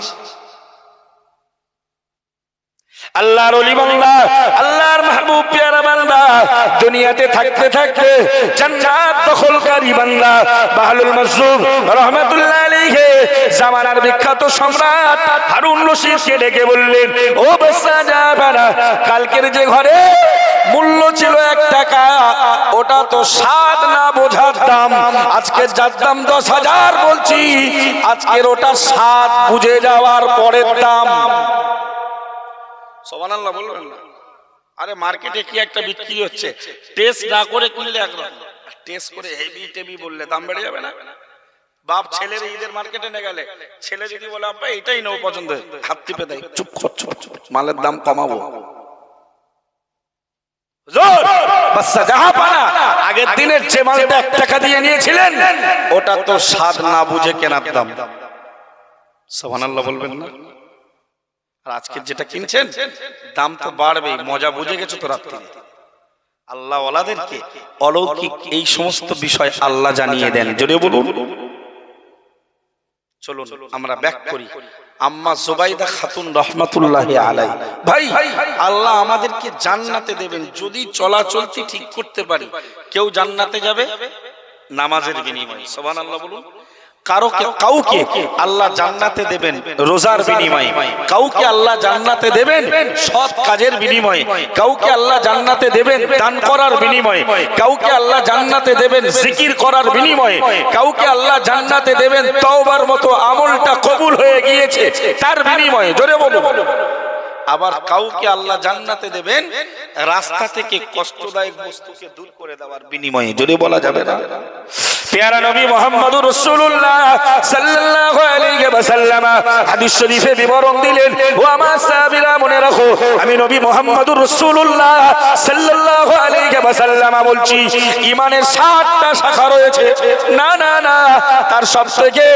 আল্লাহর ওলি বান্দা, আল্লাহর মাহবুব প্যারা বান্দা, দুনিয়াতে থাকতে থাকতে জান্নাত দখলকারী বান্দা বাহলুল মজজুব রাহমাতুল্লাহ আলাইহি জামানার বিখ্যাত সম্রাট হারুন রশিদকে ডেকে বললেন, ও বাদশা জাহাপানা, কালকের যে ঘরে মূল্য ছিল 1 টাকা, ওটা তো স্বাদ না বোঝার দাম, আজকে যার দাম 10,000 বলছি, আজকের ওটা স্বাদ বুঝে যাওয়ার পরের দাম। সুবহানাল্লাহ বলবেন না? আরে মার্কেটে কি একটা বিক্রি হচ্ছে, টেস্ট না করে কিনলে একরকম, টেস্ট করে হেভি টেভি বললে দাম বেড়ে যাবে না? বাপ ছেলের ঈদের মার্কেটে নিয়ে গেলে ছেলে যদি বলে আব্বা এটাই নাও পছন্দ, হাত টিপে দেয়, চুপ কর চুপ, মালের দাম কমাবো। বাদশা জাহাপানা আগের দিনের যে মালটা 1 টাকা দিয়ে নিয়েছিলেন ওটা তো স্বাদ না বুঝে কেনার দাম। সুবহানাল্লাহ বলবেন না? আর আজকে যেটা কিনছেন দাম তো বাড়বেই, মজা বুঝে গেছো তো রাত্রি। আল্লাহ ওয়ালাদেরকে অলৌকিক এই সমস্ত বিষয় আল্লাহ জানিয়ে দেন, যদি বলুন। চলুন আমরা ব্যাক করি। আম্মা জুবাইদা খাতুন রাহমাতুল্লাহি আলাইহা, ভাই আল্লাহ আমাদেরকে জান্নাতে দেবেন যদি চলাচলতি ঠিক করতে পারি। কেউ জান্নাতে যাবে নামাজের বিনিময়ে, সুবহানাল্লাহ বলুন। কাউকে আল্লাহ জান্নাতে দেবেন রোজার বিনিময়ে, কাউকে আল্লাহ জান্নাতে দেবেন সৎ কাজের বিনিময়ে, কাউকে আল্লাহ জান্নাতে দেবেন দান করার বিনিময়ে, কাউকে আল্লাহ জান্নাতে দেবেন জিকির করার বিনিময়ে, কাউকে আল্লাহ জান্নাতে দেবেন তওবার মতো আমলটা কবুল হয়ে গিয়েছে তার বিনিময়ে, জোরে বলুন। আবার কাউকে আল্লাহ জান্নাতে দেবেন রাস্তা থেকে কষ্টদায়ক বস্তুকে দূর করে দেওয়ার বিনিময়ে, যদি বলা যাবে না? প্যারা নবী মুহাম্মদুর রাসূলুল্লাহ সাল্লাল্লাহু আলাইহি ওয়াসাল্লাম হাদিস শরীফে বিবরণ দিলেন, ও আমার সাহাবীরা মনে রাখো, আমি নবী মুহাম্মদুর রাসূলুল্লাহ সাল্লাল্লাহু আলাইহি ওয়াসাল্লাম বলছি, ঈমানের 7টা শাখা রয়েছে। না না না, তার সবথেকে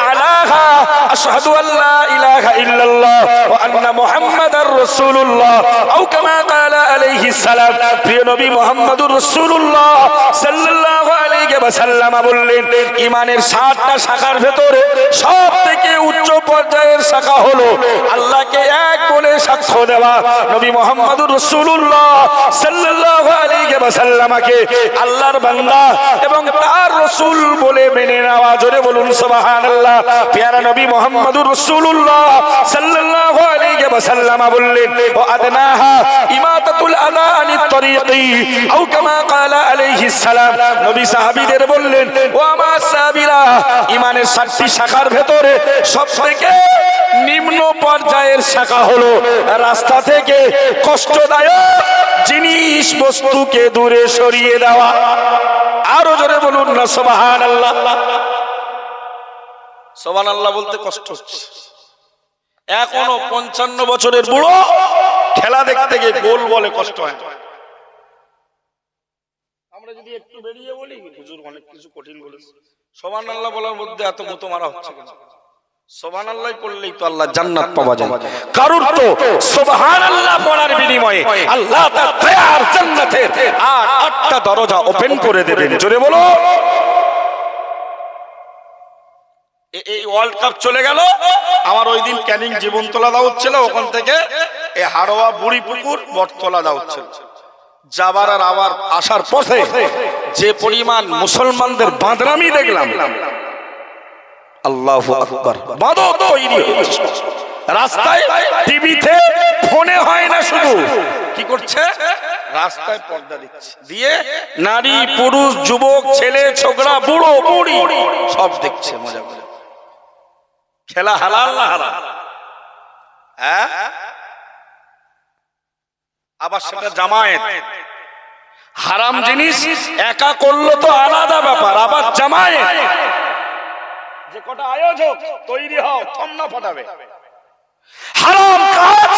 আলাহা আশহাদু আল্লা ইলাহা ইল্লাল্লাহ ওয়া আন্না মুহাম্মাদার রাসূলুল্লাহ আও কামা ক্বালা আলাইহিস সালাম। প্রিয় নবী মুহাম্মদুর রাসূলুল্লাহ সাল্লাল্লাহু আলাইহি ওয়াসাল্লাম বললেন, ঈমানের 7টা শাখার ভেতরে সবথেকে উচ্চ পর্যায়ের শাখা হলো আল্লাহকে এক বলে সাক্ষ্য দেওয়া। নবী মুহাম্মদুর রাসূলুল্লাহ সাল্লাল্লাহু আলাইহি ওয়াসাল্লামকে আল্লাহর বান্দা এবং তার রাসূল বলে মেনে নেওয়া। জোরে বলুন সুবহানাল্লাহ। প্যারা নবী মুহাম্মদুর রাসূলুল্লাহ সাল্লাল্লাহু আলাইহি ওয়াসাল্লাম বললেন, ওয়া আদনাহা ইমাতাতুল আযা আনিত তরিকি আও কামা ক্বালা আলাইহিস সালাম। নবী সাহাবীদের বললেন, ও আমার সাহাবীরা, ঈমানের 7টি শাখার ভেতরে সবথেকে নিম্ন পর্যায়ের শাখা হলো রাস্তা থেকে কষ্টদায়ক জিনিস বস্তুকে দূরে সরিয়ে দেওয়া। আরো জোরে বলুন না সুবহানাল্লাহ। সুবহানাল্লাহ বলতে কষ্ট হচ্ছে। এখনো 55 বছরের বুড়ো খেলা দেখতে গিয়ে গোল বলে কষ্ট হয়। আমরা যদি একটু বেরিয়ে বলি, হুজুর অনেক কিছু কঠিন বলেছে, সুবহানাল্লাহ বলার মধ্যে এত গুতো মারা হচ্ছে কেন? সুবহানাল্লাহ পড়লেই তো আল্লাহ জান্নাত পাওয়া যায়। কারুর তো সুবহানাল্লাহ পড়ার বিনিময়ে আল্লাহ তার দয়ার জান্নাতের আর 8টা দরজা ওপেন করে দেবেন। জোরে বলো। এই ওয়ার্ল্ড কাপ চলে গেল, আমার ওই দিন ক্যানিং জীবনতলা দাওয়াত ছিল, ওখান থেকে এই হাড়োয়া বুড়িপুকুর বটতলা দাওয়াত ছিল। যাবার আর আবার আসার পথে যে পরিমাণ মুসলমানদের বাঁদরামি দেখলাম, আল্লাহু আকবার। বাঁদর তৈরি হচ্ছে রাস্তায়, টিভিতে, ফোনে হয় না, শুধু কি করছে? রাস্তায় পর্দা দিচ্ছে, দিয়ে নারী পুরুষ যুবক ছেলে ছোকরা বুড়ো বুড়ি সব দেখছে মজা করে। খেলা হালাল না হারাম? হ্যাঁ, আবার সেটা জামায়াত। হারাম জিনিস একা করলো তো আলাদা ব্যাপার, আবার জামায়াত যে কটা আয়োজক তৈরি হও, থমনা ফাটাবে। হারাম কাজ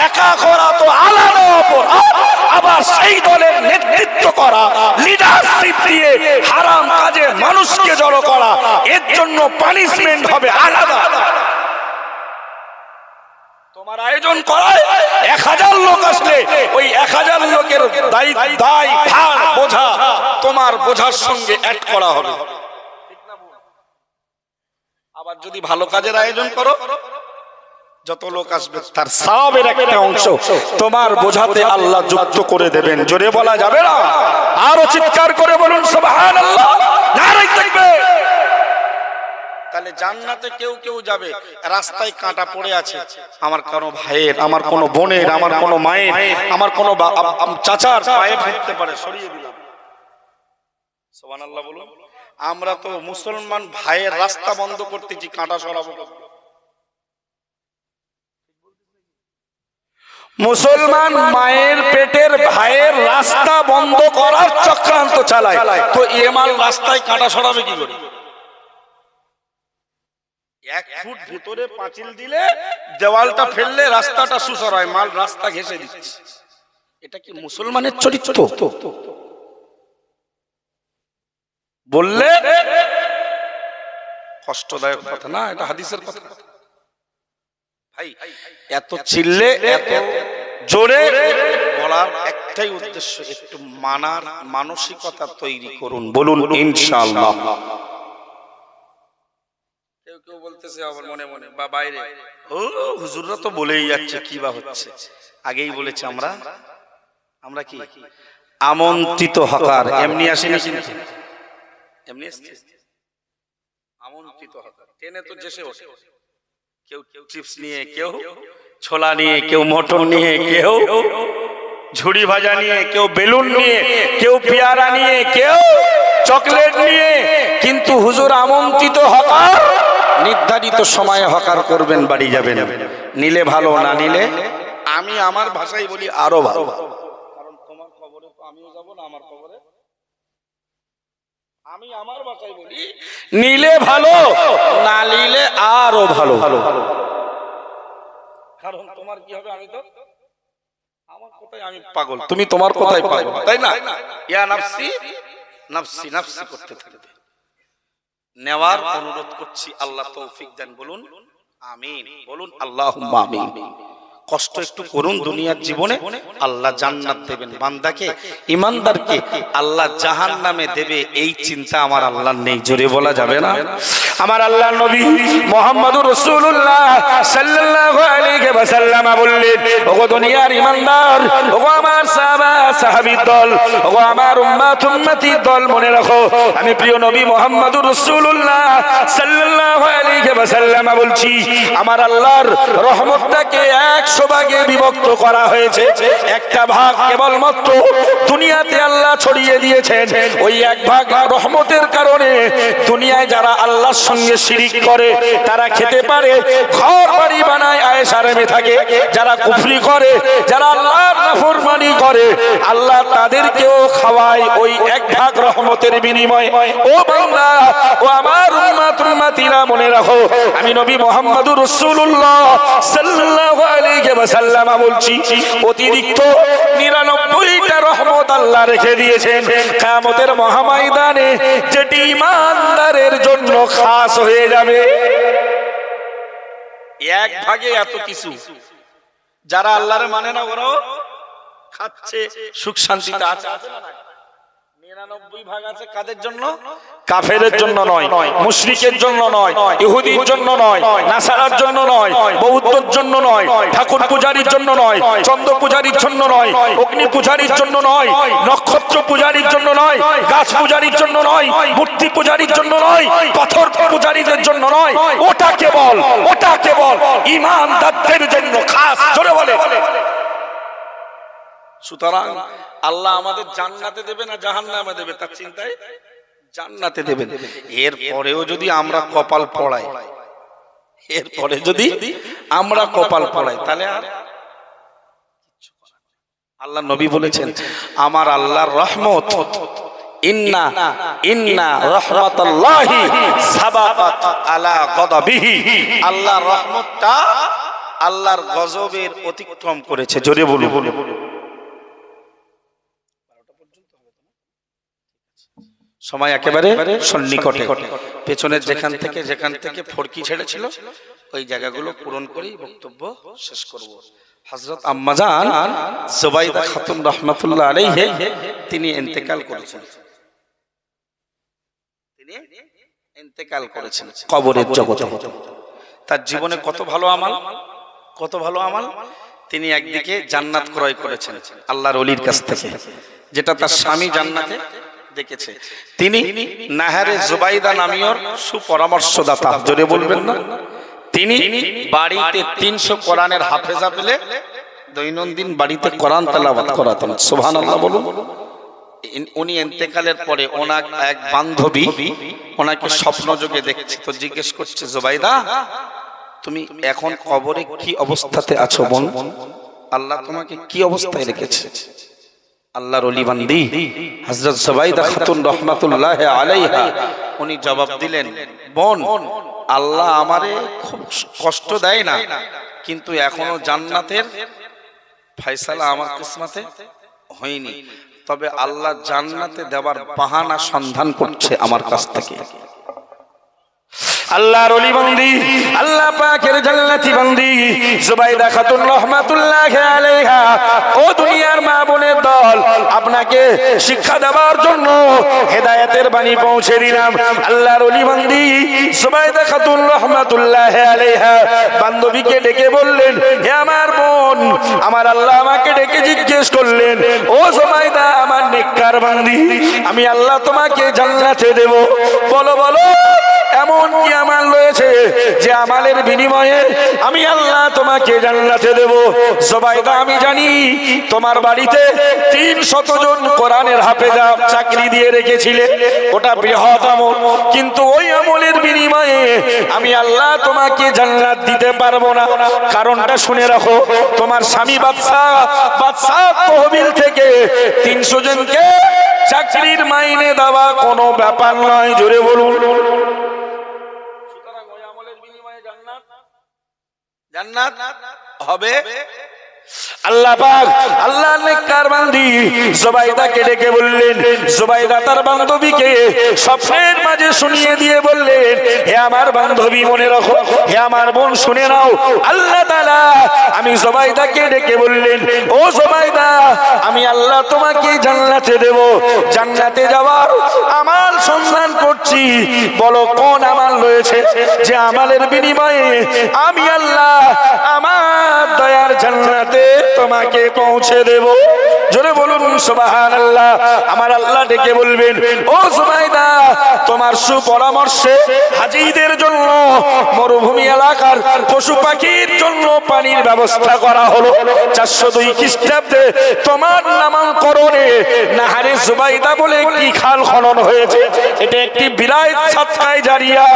একা করা তো আলাদা অপরাধ, আবার সেই দলের নেতৃত্ব করা, লিডারশিপ দিয়ে হারাম কাজে মানুষকে জড়ো করা, এর জন্য পানিশমেন্ট হবে আলাদা। তোমার আয়োজন করায় 1000 লোক আসলে ওই 1000 লোকের দায় ভার বোঝা তোমার বোঝার সঙ্গে অ্যাড করা হবে। আবার যদি ভালো কাজের আয়োজন করো, যত লোক আসবে তার সওয়াবের একটা অংশ তোমার বোঝাতে আল্লাহ যুক্ত করে দেবেন। জোরে বলা যাবে না, আরো চিৎকার করে বলুন সুবহানাল্লাহ, নারায়ে তাকবীর। তাহলে জান্নাতে কেউ কেউ যাবে, রাস্তায় কাঁটা পড়ে আছে, আমার কোনো ভাইয়ের, আমার কোনো বোনের, আমার কোনো মায়ের, আমার কোনো চাচার পায়ে ফেলতে পারে, সরিয়ে দিলাম। সুবহানাল্লাহ বলুন। আমরা তো মুসলমান ভাইয়ের রাস্তা বন্ধ করতেছি, কাঁটা সরাবো। মুসলমান মায়ের পেটের ভাইয়ের রাস্তা বন্ধ করার চক্রান্ত চালায়, তো এমাল রাস্তায় কাঁটা সরাবে কি করে? 1 ফুট ভিতরে পাঁচিল দিলে, দেওয়ালটা ফেললে রাস্তাটা সুসর হয়, মাল রাস্তা ঘেঁষে দিচ্ছে। এটা কি মুসলমানের চরিত্র? বললে কষ্টদায়ক কথা না, এটা হাদিসের কথা। ভাই এত চিল্লে, এত জোরে বলার একটাই উদ্দেশ্য, একটু মানার মানসিকতা তৈরি করুন। বলুন ইনশাআল্লাহ। কেউ কেউ বলতেছে আবার মনে মনে বা বাইরে, ও হুজুররা তো বলেই যাচ্ছে, কি বা হচ্ছে। আগেই বলেছে আমরা কি আমন্ত্রিত হকার, এমনি আসেনি, কিন্তু এমনি আসছে আমন্ত্রিত হকার। ট্রেনে তো যেসে ওঠে, কেউ চিপস নিয়ে, কেউ ছোলা নিয়ে, কেউ মটন নিয়ে, কেউ ঝুড়ি ভাজা নিয়ে, কেউ বেলুন নিয়ে, কেউ পেয়ারা নিয়ে, কেউ চকলেট নিয়ে। কিন্তু হুজুর আমন্ত্রিত হকার, নির্ধারিত সময়ে হকার করবেন, বাড়ি যাবেন। নিলে ভালো, না নিলে আমি আমার ভাষায় বলি আরো ভালো। কারণ তোমার কবরে তো আমিও যাব না, আমার কবরে আমি আমার ভাষায় বলি, নিলে ভালো, না নিলে আরো ভালো। কারণ তোমার কি হবে, আমি তো আমার কথাই আমি পাগল, তুমি তোমার কথাই পাগল, তাই না? ইয়া নাফসি নাফসি নাফসি করতে থাকবে। নেওয়ার অনুরোধ করছি, আল্লাহ তৌফিক দেন। বলুন আমিন, বলুন আল্লাহুম্মা আমিন। কষ্ট একটু করুন দুনিয়ার জীবনে, আল্লাহ জান্নাত দেবেন বান্দাকে, ইমানদারকে আল্লাহ জাহান্নামে দেবে, এই চিন্তা আমার আল্লাহর নেই। জোরে বলা যাবে না? আমার আল্লাহর নবী মুহাম্মদুর রাসূলুল্লাহ সাল্লাল্লাহু আলাইহি ওয়াসাল্লাম বললেন, ওগো দুনিয়ার ইমানদার, ওগো আমার সাহাবা সাহাবীর দল, ওগো আমার উম্মতির দল, মনে রাখো আমি প্রিয় নবী মুহাম্মদুর রাসূলুল্লাহ সাল্লাল্লাহু আলাইহি ওয়াসাল্লাম বলছি, আমার আল্লাহর রহমতটাকে 100 ভাগে বিভক্ত করা হয়েছে। একটা ভাগ কেবলমাত্র দুনিয়াতে আল্লাহ ছড়িয়ে দিয়েছেন। ওই এক ভাগ রহমতের কারণে দুনিয়ায় যারা আল্লাহর সঙ্গে শিরিক করে তারা খেতে পারে, ঘর বাড়ি বানায়, আয়েশ আরামে থাকে। যারা কুফরি করে, যারা আল্লাহর নাফরমানি করে, আল্লাহ তাদেরকেও খাওয়ায় ওই এক ভাগ রহমতের বিনিময়ে। ও বান্দা, ও আমার উম্মতিরা, মনে রাখো আমি নবী মুহাম্মদুর রাসূলুল্লাহ সাল্লাল্লাহু আলাইহি ওয়াসাল্লাম বলছি, অতিরিক্ত 99টা রহমত আল্লাহ রেখে দিয়েছেন কিয়ামতের মহাময়দানে, যেটি ঈমানদারের জন্য খাস হয়ে যাবে। এক ভাগে এত কিছু, যারা আল্লাহর মানে না ওরাও খাচ্ছে, সুখ শান্তিতে আছে না? 99 ভাগ আছে কাদের জন্য? কাফেরের জন্য নয়, মুশরিকের জন্য নয়, ইহুদির জন্য নয়, নাসারার জন্য নয়, বৌদ্ধর জন্য নয়, ঠাকুর পূজারীর জন্য নয়, চন্দ্র পূজারীর জন্য নয়, অগ্নি পূজারীর জন্য নয়, নক্ষত্র পূজারীর জন্য নয়, গাছ পূজারীর জন্য নয়, মূর্তি পূজারীর জন্য নয়, পাথর পূজারীদের জন্য নয়। ওটা কেবল ঈমানদারদের জন্য খাস। জোরে বলে। সুতরাং আল্লাহ আমাদের জান্নাতে দেবে না জাহান্নামে দেবে, তার চিন্তায় জান্নাতে দেবেন। এর পরেও যদি আমরা কপাল পড়াই, তাহলে আর আল্লাহ নবী বলেছেন, আমার আল্লাহর রহমত, ইন্না রাহমাতাল্লাহি সাবাকাত আলা গদাবিহি, আল্লাহর রহমতটা আল্লাহর গজবের অতিক্রম করেছে। জোরে বলুন। সময় একেবারে সন্নিকটে, পেছনের যেখান থেকে ফরকি ছেড়েছিল ওই জায়গাগুলো পূরণ করেই বক্তব্য শেষ করব। হযরত আম্মা জান জুবাইদা খাতুন রাহমাতুল্লাহ আলাইহি তিনি ইন্তেকাল করেছেন কবরের জগতে। তার জীবনে কত ভালো আমাল। তিনি একদিকে জান্নাত ক্রয় করেছেন আল্লাহর ওলির কাছ থেকে, যেটা তার স্বামী জান্নাতে দেখেছে। তিনি নাহারে জুবাইদা নামীয় সুপরামর্শদাতা। জোরে বলবেন না? তিনি বাড়িতে 300 কোরআনের হাফেজা পেলে দৈনন্দিন বাড়িতে কোরআন তেলাওয়াত করাতেন। সুবহানাল্লাহ বলুন। উনি ইন্তেকালের পরে ওনার এক বান্ধবী ওনাকে স্বপ্নযোগে দেখছে, তো জিজ্ঞেস করছে, জুবাইদা তুমি এখন কবরে কি অবস্থাতে আছো বোন? আল্লাহ তোমাকে কি অবস্থায় রেখেছে? আল্লাহর ওলি বান্দি হযরত জুবাইদা খাতুন রাহমাতুল্লাহি আলাইহা উনি জবাব দিলেন, বোন, আল্লাহ আমারে খুব কষ্ট দেয় না, কিন্তু এখনো জান্নাতের ফয়সালা আমার কিসমতে হয়নি। তবে আল্লাহ জান্নাতে দেওয়ার বাহানা সন্ধান করছে আমার কাছ থেকে। আল্লাহর ওলি বান্দি, আল্লাহ পাকের জান্নাতি বান্দি জুবাইদা খাতুন রাহমাতুল্লাহি আলাইহা, ও দুনিয়ার মা বোনের দল, আপনাকে শিক্ষা দেওয়ার জন্য হেদায়েতের বাণী পৌঁছে দিলাম। আল্লাহর ওলি বান্দি জুবাইদা খাতুন রাহমাতুল্লাহি আলাইহা বান্ধবীকে ডেকে বললেন, হে আমার বোন, আমার আল্লাহ আমাকে ডেকে জিজ্ঞেস করলেন, ও জুবাইদা আমার নেককার বান্দি, আমি আল্লাহ তোমাকে জান্নাতে দেব, বলো এমন কি আমাল রয়েছে যে আমালের বিনিময়ে আমি আল্লাহ তোমাকে জান্নাতে দেব? জুবাইদা, আমি জানি তোমার বাড়িতে 300 জন কোরআনের হাফেজা চাকরি দিয়ে রেখেছিলে, ওটা বৃহৎ আমল, কিন্তু ওই আমলের বিনিময়ে আমি আল্লাহ তোমাকে জান্নাত দিতে পারবো না। কারণটা শুনে রাখো, তোমার স্বামী বাদশা তহবিল থেকে 300 জনকে চাকরির মাইনে দেওয়া কোনো ব্যাপার নয়। জোরে বলুন। জান্নাত হবে। আল্লাহ পাক আল্লাহ নেককার বান্দি জুবাইদাকে ডেকে বললেন, জুবাইদা তার বান্ধবীকে স্বপ্নের মাঝে শুনিয়ে দিয়ে বললেন, হে আমার বান্ধবী মনে রাখো, হে আমার বোন শুনে নাও, আল্লাহ তাআলা আমি জুবাইদাকে ডেকে বললেন, ও জুবাইদা আমি আল্লাহ তোমাকে জান্নাতে দেব, জান্নাতে যাওয়ার আমাল সন্ধান করছি, বলো কোন আমাল রয়েছে যে আমালের বিনিময়ে আমি আল্লাহ আমার দয়ার জান্নাতে তোমাকে পৌঁছে দেব। জোরে বলুন সুবহানাল্লাহ। আমার আল্লাহ ডেকে বলবেন, ও জুবাইদা তোমার সুপরামর্শে হাজীদের জন্য মরুভূমি এলাকার পশু পাখির জন্য পানির ব্যবস্থা করা হলো। 402 খ্রিস্টাব্দে তোমার নামাঙ্করণে নাহারে জুবাইদা বলে একটি খাল খনন হয়েছে। এটা একটি বিরাট সাদকায়ে জারিয়া,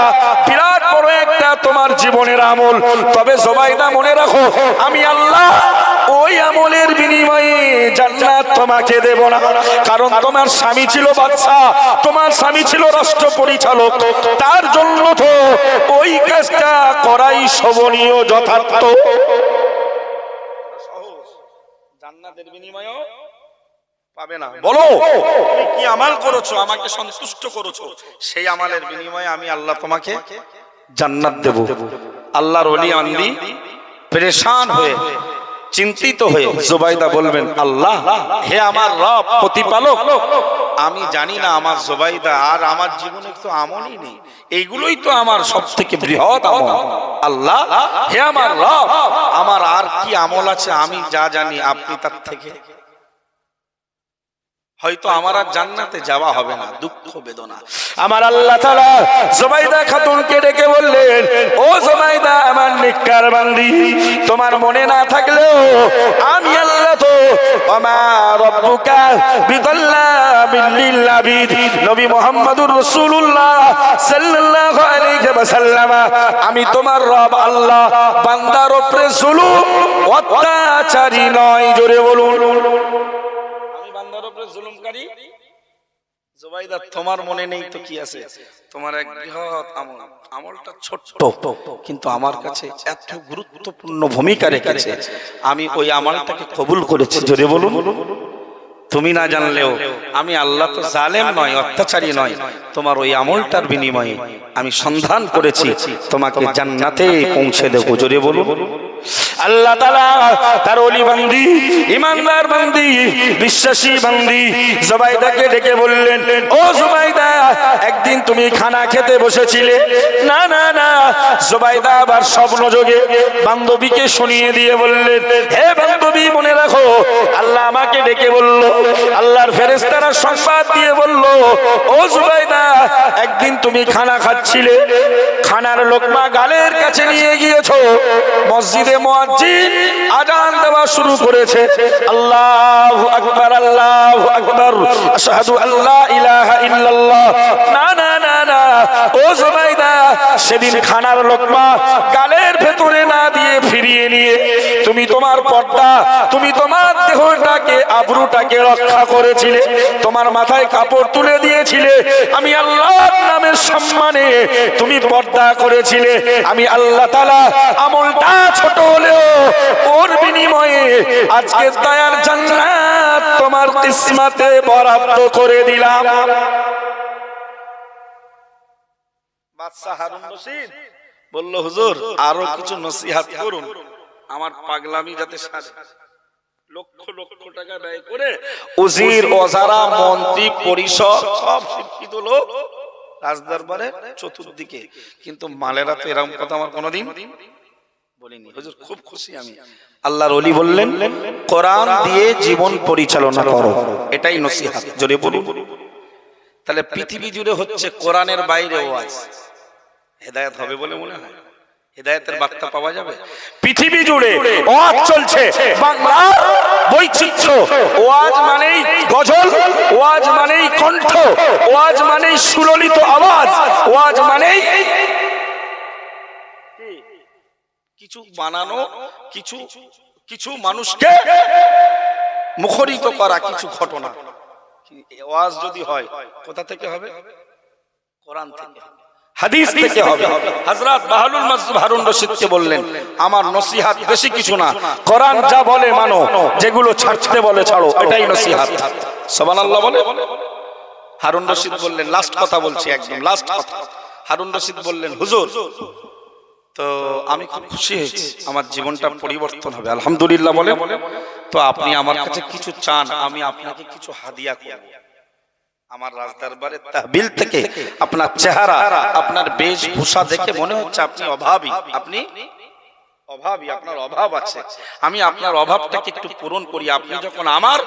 বিরাট বড় একটা তোমার জীবনের আমল। তবে জুবাইদা মনে রাখো আমি আল্লাহ ওই আমলের বিনিময়ে জান্নাত তোমাকে দেব না, কারণ তোমার স্বামী ছিল বাদশা, তোমার স্বামী ছিল রাষ্ট্র পরিচালক, তার জন্য তো ওই কাজটা করাই শোভনীয় যথার্থ। জান্নাতের বিনিময়ে পাবে না। বলো তুমি কি আমাল করেছো, আমাকে সন্তুষ্ট করেছো, সেই আমালের বিনিময়ে আমি আল্লাহ তোমাকে জান্নাত দেব। আল্লাহর ওলি আন্দি পরেশান হয়ে চিন্তিত হয়ে জুবাইদা বলবেন, আল্লাহ হে আমার রব প্রতিপালক, আমি জানি না আমার জুবাইদা আর আমার জীবনে তো আমলই নেই, এইগুলোই তো আমার সবথেকে বৃহৎ আমল। আল্লাহ হে আমার রব আমার আর কি আমল আছে আমি যা জানি আপনি তার থেকে হয়তো আমার আর জান্নাতে যাওয়া হবে না, দুঃখ বেদনা। আমার আল্লাহ তাআলা জুবাইদা খাতুনকে ডেকে বললেন, ও জুবাইদা আমার নেককার বান্দি, তোমার মনে না থাকলেও আমি আল্লাহ তো ওমা রব্বুকা বিযাল্লামিল লিল আবিদ, নবী মুহাম্মদুর রাসূলুল্লাহ সাল্লাল্লাহু আলাইহি ওয়াসাল্লাম আমি তোমার রব আল্লাহ বান্দার উপরে জুলুম অত্যাচারী নয়। জোরে বলুন বান্দার উপরে জুলুমকারী। জুবাইদা তোমার মনে নেই তো কি আছে, তোমার এক বৃহৎ আমল, আমলটা ছোট্ট কিন্তু আমার কাছে এত গুরুত্বপূর্ণ ভূমিকা রেখেছে, আমি ওই আমলটাকে কবুল করেছি। জোরে বলুন। তুমি না জানলেও আমি আল্লাহ তো জালেম নয়, অত্যাচারী নয়, তোমার ওই আমলটার বিনিময়ে আমি সন্ধান করেছি তোমাকে জান্নাতে পৌঁছে দেব। জোরে বলুন। আল্লাহ তাআলা তার ওলি বান্দি, ইমানদার বান্দি, বিশ্বাসী বান্দি জুবাইদাকে ডেকে বললেন, ও জুবাইদা একদিন তুমি খানা খেতে বসেছিলে, না না না, জুবাইদা আবার স্বপ্নযোগে বান্ধবীকে শুনিয়ে দিয়ে বললেন, হে বান্ধবী মনে রাখো আল্লাহ আমাকে ডেকে বলল, আল্লাহর ফেরেশতারা সংবাদ দিয়ে বলল, ও জুবাইদা একদিন তুমি খানা খাচ্ছিলে, খানার লোকমা গালের কাছে নিয়ে গিয়েছো, মসজিদে মুয়াজ্জিন আযান দেওয়া শুরু করেছে, আল্লাহু আকবার আল্লাহু আকবার আশহাদু আল্লা ইলাহা ইল্লাল্লাহ, না না না না, ও জুবাইদা সেদিন খানার লোকমা গালের ভেতরে না দিয়ে ফিরিয়ে নিয়ে তুমি তোমার পর্দা, তুমি তোমার দেহটাকে আবরুটাকে রক্ষা করেছিলে, তোমার মাথায় কাপড় তুলে দিয়েছিলে, আমি আল্লাহর নামের সম্মানে তুমি পর্দা করেছিলে, আমি আল্লাহ তাআলা আমলটা ছোট হলেও ওর বিনিময়ে আজকে দয়ার জান্নাত তোমার কিসমতে বরাদ্দ করে দিলাম। বাদশা হারুন রশিদ বলল, হুজুর আরো কিছু নসিহত করুন, আমার পাগলামি যাতে সারে। লক্ষ লক্ষ টাকা ব্যয় করে উজির ওজারা মন্ত্রী পরিষদ সব শিক্ষিত লোক রাজদরবারে চতুর্দিকে, কিন্তু মালেরা তো এরকম কথা আমার কোনোদিন বলিনি। হুজুর খুব খুশি আমি। আল্লাহর ওলি বললেন, কোরআন দিয়ে জীবন পরিচালনা করো, এটাই নসিহত। জোরে বলুন। তাহলে পৃথিবী জুড়ে হচ্ছে কোরআনের বাইরে ওয়াজ, হেদায়েত হবে বলে মনে হয়? হেদায়েতের বার্তা পাওয়া যাবে? পৃথিবী জুড়ে ওয়াজ চলছে, বাংলার বৈচিত্র্য, ওয়াজ মানেই গজল, ওয়াজ মানেই কণ্ঠ, ওয়াজ মানেই সুললিত আওয়াজ, ওয়াজ মানেই কিছু বানানো, কিছু কিছু মানুষকে মুখরিত করা কিছু ঘটনা। ওয়াজ যদি হয় কোথা থেকে হবে? কোরআন থেকে। হাদিস থেকে হবে। হযরত বাহলুল মাজজুব হারুন রশিদকে বললেন, আমার নসিহত বেশি কিছু না, কোরআন যা বলে মানো, যেগুলো ছাড়তে বলে ছাড়ো, এটাই নসিহত। সুবহানাল্লাহ বলে। হারুন রশিদ বললেন, লাস্ট কথা বলছি, একদম লাস্ট কথা। হারুন রশিদ বললেন, হুজুর, তো আমি খুব খুশি হয়েছি, আমার জীবনটা পরিবর্তন হবে, আলহামদুলিল্লাহ বলে। তো আপনি আমার কাছে কিছু চান, আমি আপনাকে কিছু হাদিয়া করব। আমার রাজদরবারে তাহবিল থেকে আপনার চেহারা, আপনার বেশভূষা দেখে মনে হচ্ছে আপনি অভাবী, আপনি অভাবী, আপনার অভাব আছে। আমি আপনার অভাবটাকে একটু পূরণ করি। আপনি যখন আমার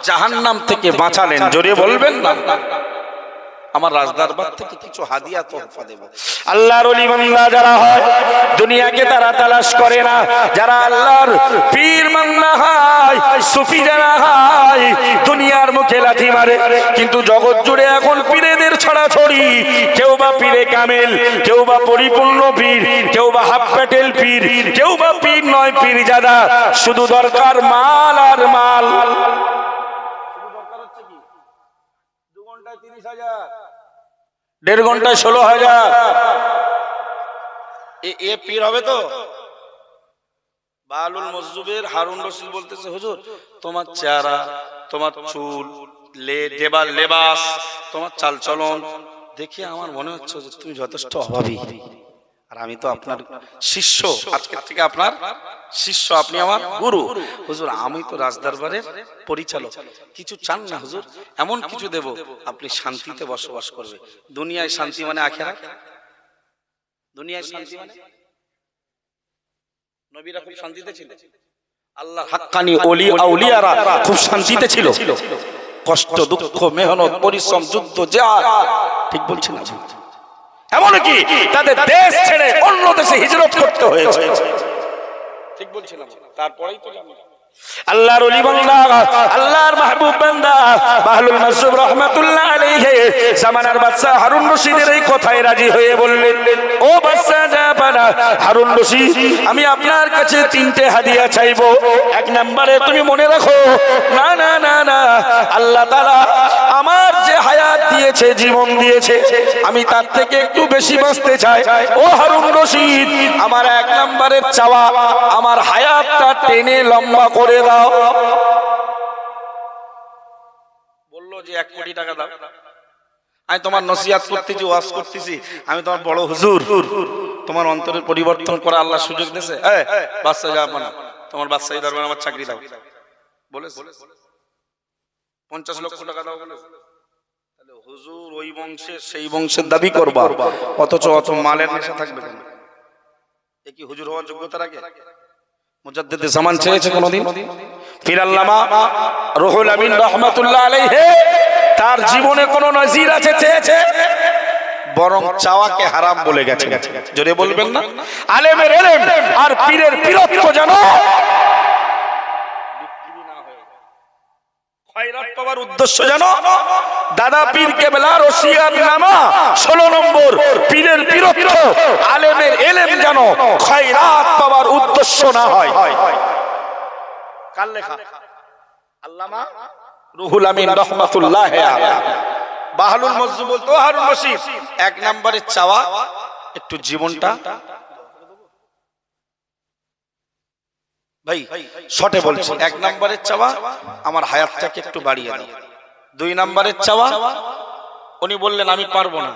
জাহান্নাম থেকে বাঁচালেন, জোরে বলবেন না, আমার রাজদরবার থেকে কিছু হাদিয়া তোহফা দেব। আল্লাহর ওলি বান্দা যারা হয়, দুনিয়াকে তারা তালাশ করে না। যারা আল্লাহর পীর বান্দা হয়, সুফি যারা হয়, দুনিয়ার মুখে লাথি মারে, কিন্তু জগৎ জুড়ে এখন পীরেদের ছড়াছড়ি। কেউ বা পীরে কামেল, কেউ বা পরিপূর্ণ পীর, কেউ বা হাফ প্যাটেল পীর, কেউ বা পীর নয় পীর জাদা। শুধু দরকার মাল আর মাল। দেড় ঘন্টায় 16,000 এ পীর হবে তো? বাহলুল মাজজুবের হারুন রশিদ বলতেছে, হুজুর, তোমার চেহারা, তোমার চুল, দেবার লেবাস, তোমার চালচলন দেখে আমার মনে হচ্ছে যে তুমি যথেষ্ট অভাবী, আর আমি তো আপনার শিষ্য, আজকের থেকে আপনার শিষ্য, আপনি আমার গুরু। হুজুর, আমি তো রাজদরবারের পরিচালক, কিছু চান না হুজুর? এমন কিছু দেব আপনি শান্তিতে বসবাস করবে। দুনিয়ায় শান্তি মানে আখিরাত। দুনিয়ায় শান্তি মানে, নবীরা খুব শান্তিতে ছিল, আল্লাহ হাক্কানি ওলি আউলিয়ারা খুব শান্তিতে ছিল। কষ্ট, দুঃখ, মেহনত, পরিশ্রম, যুদ্ধ, জিহাদ, ঠিক বলছি না? এমনকি তাদের দেশ ছেড়ে অন্য দেশে হিজরত করতে হয়েছে, ঠিক বলছিলাম? তারপরেই তো আল্লাহর ওলি বান্দা, আল্লাহর মাহবুব বান্দা বাহলুল মাজজুব রাহমাতুল্লাহ আলাইহি জামানার বাদশা হারুন রশিদের এই কথায় রাজি হয়ে বললেন, ও বাদশা জাপানা হারুন রশিদ, আমি আপনার কাছে 3টে হাদিয়া চাইবো। এক নম্বরে তুমি মনে রাখো, না না না না, আল্লাহ তাআলা আমার যে হায়াত দিয়েছে, জীবন দিয়েছে, আমি তার থেকে একটু বেশি বাঁচতে চাই। ও হারুন রশিদ, আমার 1 নম্বরের চাওয়া, আমার হায়াতটা টেনে লম্বা করে দাও। বললো যে 1 কোটি টাকা দাও, আমি তোমার নসিহত করতেছি, ওয়াজ করতেছি, আমি তোমার বড় হুজুর, তোমার অন্তরের পরিবর্তন করা আল্লাহ সুযোগ দিয়েছে। বাদশা যাবে না, তোমার বাদশাহী দরবারে আমার চাকরি দাও বলেছে। 50 লক্ষ টাকা দাও বলেছে। তাহলে হুজুর ওই বংশের, সেই বংশের দাবি করবা, অথচ অত মালের নেশা থাকবে কেন? এ কি হুজুর হওয়ার যোগ্যতা রাখে? মুজাদ্দিদে জামান চেয়েছে কোনদিন? পীর আল্লামা রুহুল আমিন রাহমাতুল্লাহ আলাইহি তার জীবনে কোন নজির আছে চেয়েছে? বরং চাওয়াকে হারাম বলে গেছে। জোরে বলবেন না? আলেমের ইলম আর পীরের পীরত্ব জানো বিক্রি না হয়ে, খয়রাত পাওয়ার উদ্দেশ্য জানো, দাদা পীর কেবলার ওসিয়ত নামা 16 নম্বর, পীরের পীরত্ব, আলেমের ইলম জানো, খয়রাত পাওয়ার উদ্দেশ্য না হয়। কার লেখা? আল্লামা রুহুল আমিন রাহমাতুল্লাহ আলাইহি। বাহলুল মাজজুব বলতো, হারুন রশিদ, 1 নম্বরের চাওয়া একটু জীবনটা, ভাই শর্টে বলছি, 1 নম্বরের চাওয়া আমার হায়াতটাকে একটু বাড়িয়ে দাও। 2 নম্বরের চাওয়া, উনি বললেন আমি পারবো না।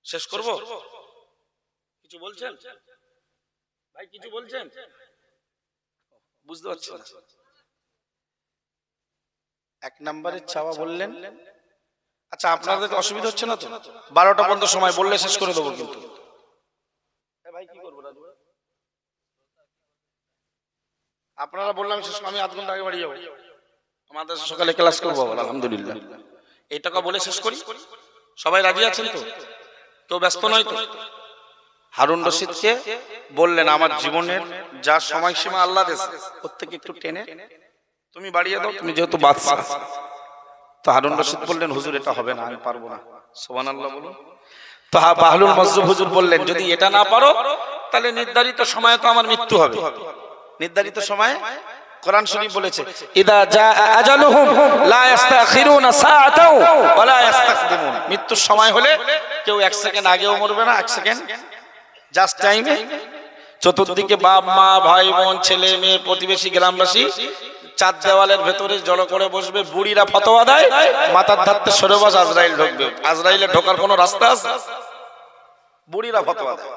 শেষ করব? কিছু বলছেন ভাই? কিছু বলছেন? বুঝতে পারছি না। 1 নম্বরের চাওয়া বললেন, আচ্ছা আপনাদের অসুবিধা হচ্ছে না তো? 12টা পর্যন্ত সময়, বললে শেষ করে দেবো কিন্তু। ভাই কি করবো? আপনারা বললাম শেষ, আমি আধ ঘন্টা আগে বাড়ি যাবো, আমাদের সকালে ক্লাস করবো আলহামদুলিল্লাহ। এই টাকা বলে শেষ করি। সবাই রাজি আছেন তো? কেউ ব্যস্ত নয় তো? হারুন রশিদকে বললেন, আমার জীবনের যা সময়সীমা আল্লাহ দিয়েছে ওর থেকে একটু টেনে তুমি বাড়িয়ে দাও, তুমি যেহেতু বাদশা। তো হারুন রশিদ বললেন, হুজুর এটা হবে না, আমি পারবো না। সুবহানাল্লাহ বলুন। তো বাহলুল মাজজুব হুজুর বললেন, যদি এটা না পারো তাহলে নির্ধারিত সময়ে তো আমার মৃত্যু হবে, নির্ধারিত সময়ে কোরআন শরীফ বলেছে ইদা জা আজালুহুম লা ইস্তাখিরুনা সাআতাও ওয়া লা ইস্তাকদিমুন, মৃত্যুর সময় হলে কেউ 1 সেকেন্ড আগেও মরবে না, 1 সেকেন্ড জাস্ট টাইমে। চতুর্দিকে বাপ মা ভাই বোন ছেলে মেয়ে প্রতিবেশী গ্রামবাসী চার দেওয়ালের ভেতরে জড়ো করে বসবে, বুড়িরা ফতোয়া দেয় মাথার ধারতে সরে বস, আজরাইল ঢুকবে। আজরাইলের ঢোকার কোনো রাস্তা আছে? বুড়িরা ফতোয়া দেয়।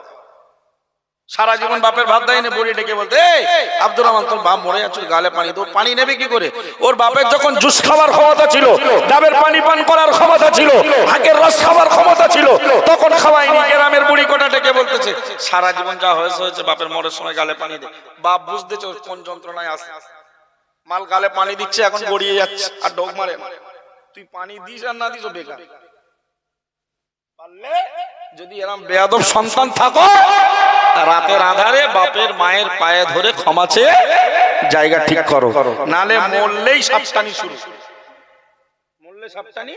সারা জীবন বাপের ভাত দেয়নি, বুড়ি ডেকে বলতে এই আব্দুর রহমান তোর বাপ মরে যাচ্ছে, গালে পানি দো। পানি নেবে কি করে? ওর বাপের যখন জুস খাওয়ার ক্ষমতা ছিল, ডাবের পানি পান করার ক্ষমতা ছিল, হাকের রস খাওয়ার ক্ষমতা ছিল, তখন খাওয়াইনি। গ্রামের বুড়ি কোটা ডেকে বলতেছে সারা জীবন যা হয়েছে হয়েছে, বাপের মরার সময় গালে পানি দে। বাপ বুঝতেছে কোন যন্ত্রণায় আছে, মাল গালে পানি দিচ্ছে এখন গড়িয়ে যাচ্ছে আর ডোক মারে। তুই পানি দিস আর না দিস ও বেকার। পারলে যদি এরকম বেয়াদব সন্তান থাকো, রাতের আধারে বাপের মায়ের পায়ে ধরে ক্ষমা চেয়ে জায়গা ঠিক করো, নালে মরলেই সাবটানি শুরু। মরলে সাবটানি,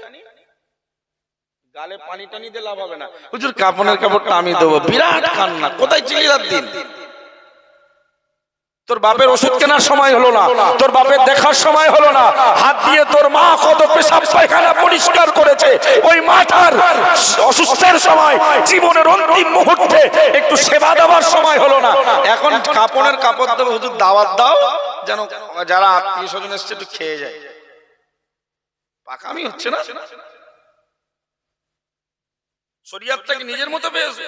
গালে পানি টানি দিয়ে লাভ হবে না। হুজুর কাপড়ের কাপড়টা আমি দেবো, বিরাট কান্না। কোথায় ছিলি রাত দিন? তোর বাপের ওষুধ কেনার সময় হলো না, তোর বাপের দেখার সময় হলো না, হাত দিয়ে তোর মা কত পেশাব পায়খানা পরিষ্কার করেছে, ওই মাটার অসুস্থের সময় জীবনের অন্তিম মুহূর্তে একটু সেবা দেওয়ার সময় হলো না। এখন কাপড়ের কাপড় দেবো, হুজুর দাওয়াত দাও যেন যারা আত্মীয় স্বজন এসছে একটু খেয়ে যায়। পাকামি হচ্ছে না? শরীয়তটাকে নিজের মতো পেয়েছে।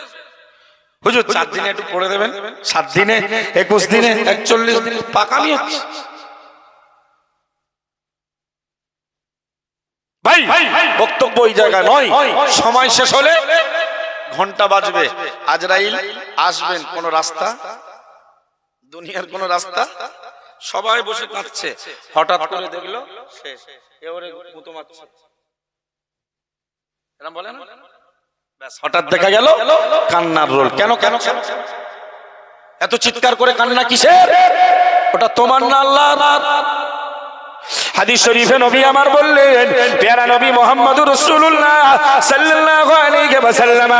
হুজুর 4 দিনে একটু পড়ে দেবেন, 7 দিনে 21 দিনে 41 দিনে, পাকামি হচ্ছে। ভাই বক্তব্য ওই জায়গায় নয়। সময় শেষ হলে ঘন্টা বাজবে, আজরাইল আসবেন। কোন রাস্তা, দুনিয়ার কোন রাস্তা, সবাই বসে কাঁদছে, হঠাৎ করে দেখলো শেষ, এবারে গুঁতো মারছে। এরকম বলে না? হঠাৎ দেখা গেল কান্নার রোল। কেন কেন এত চিৎকার করে কান্না কিসের? ওটা তোমার না আল্লাহর। হাদিস শরীফে নবী আমার বললেন, প্যারা নবী মুহাম্মদুর রাসূলুল্লাহ সাল্লাল্লাহু আলাইহি ওয়াসাল্লাম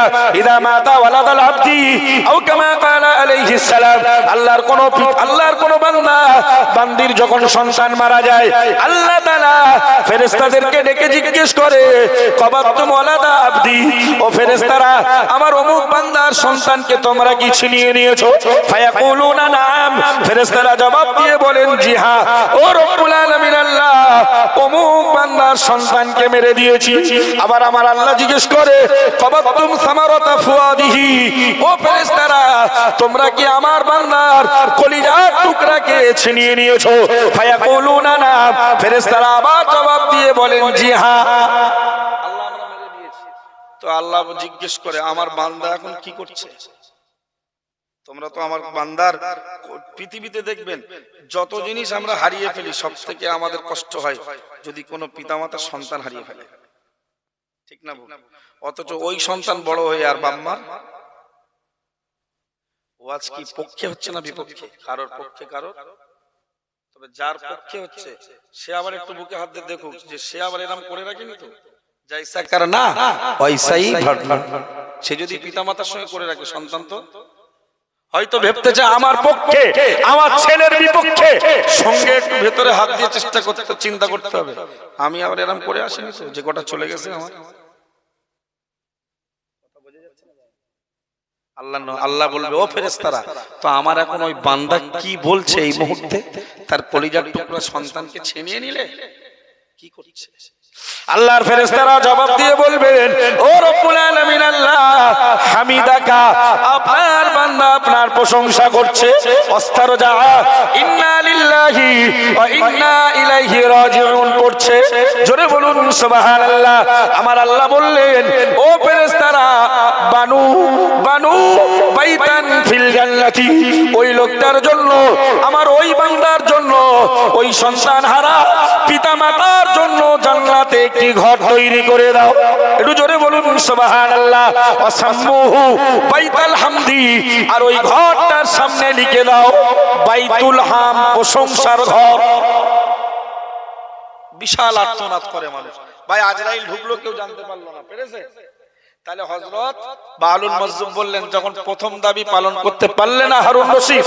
ইদা মাতা ওয়ালাদাল আবদি আও কামা ক্বালা আলাইহিস সালাম, আল্লাহর কোন বান্দা বান্দির যখন সন্তান মারা যায়, আল্লাহ তাআলা ফেরেশতাদেরকে ডেকে জিজ্ঞেস করে কবাতুম ওয়ালাদা আবদি, ও ফেরেশতারা আমার অমুক বান্দার সন্তানকে তোমরা কি ছিনিয়ে নিয়েছো? ফায়াকুলুনা নাম, ফেরেশতারা জবাব দিয়ে বলেন জি হ্যাঁ, ও রব্বুল আলামিন আল্লাহ অমুক বান্দার সন্তানকে মেরে দিয়েছি। আবার আমার আল্লাহ জিজ্ঞেস করে কবাতুম সামারাতা ফুয়াদিহি, ও ফেরেশতারা তোমরা কি আমার বান্দার কলিজার টুকরাকে ছিনিয়ে নিয়েছো? ফায়াকুলুনা না, ফেরেশতারা আবার জবাব দিয়ে বলেন জি হ্যাঁ, আল্লাহ আমরা মেরে দিয়েছি। তো আল্লাহ জিজ্ঞেস করে আমার বান্দা এখন কি করছে? তোমরা তো আমার বান্দার, পৃথিবীতে দেখবেন যত জিনিস আমরা হারিয়ে ফেলি, সব থেকে আমাদের কষ্ট হয় যদি কোনো পিতামাতার সন্তান হারিয়ে ফেলে, ঠিক না? অথচ ওই সন্তান বড় হয়ে আর বাম্মার ওয়াজ কি পক্ষে হচ্ছে না বিপক্ষে? কারোর পক্ষে কারোর। তবে যার পক্ষে হচ্ছে সে আবার একটু বুকে হাত দিয়ে দেখুক যে সে আবার এরকম করে রাখেনি তো, জাইসা করনা ওইসাই ভরনা। সে যদি পিতামাতার সঙ্গে করে রাখে, সন্তান তো হয়তো ভাবতে চায় আমার পক্ষে, আমার ছেলের বিপক্ষে, সঙ্গে একটু ভেতরে হাত দিয়ে চেষ্টা করতে, চিন্তা করতে হবে আমি আবার এরকম করে আসিনি তো, যে কটা চলে গেছে আমার। আল্লাহ বলবে ও ফেরেশতারা, তো আমার এখন ওই বান্দা কি বলছে এই মুহূর্তে? তার কলিজার টুকরা সন্তানকে ছিনিয়ে নিলে কি করছে? আল্লাহর ফেরেশতারা জবাব দিয়ে বলবেন ও রব্বুল আলামিন আল্লাহ হামিদাকা, আপনার বান্দা আপনার প্রশংসা করছে, অস্তারজা ইন্না লিল্লাহি ওয়া ইন্না ইলাইহি রাজিউন করছে। জোরে বলুন সুবহানাল্লাহ। আমার আল্লাহ বললেন ও ফেরেশতারা বানু বানু বাইতান ফিল জান্নাতি, ওই লোকটার জন্য, আমার ওই বান্দার জন্য, ওই সন্তান হারা পিতামাতার জন্য জান্নাতে একটি ঘর তৈরি করে দাও। একটু জোরে বলুন সুবহানাল্লাহ। ওয়াসাম্মুহু বাইতুল হামদি, আর ওই ঘরটার সামনে লিখে দাও বাইতুল হাম, প্রশংসার ঘর। বিশাল আর্তনাদ করে মানুষ। ভাই আজরাইল ঢুকলো কেউ জানতে পারলো না, পেরেছে? তাহলে হযরত বাহলুল মাজজুব বললেন, যখন প্রথম দাবি পালন করতে পারলে না হারুন রশিদ,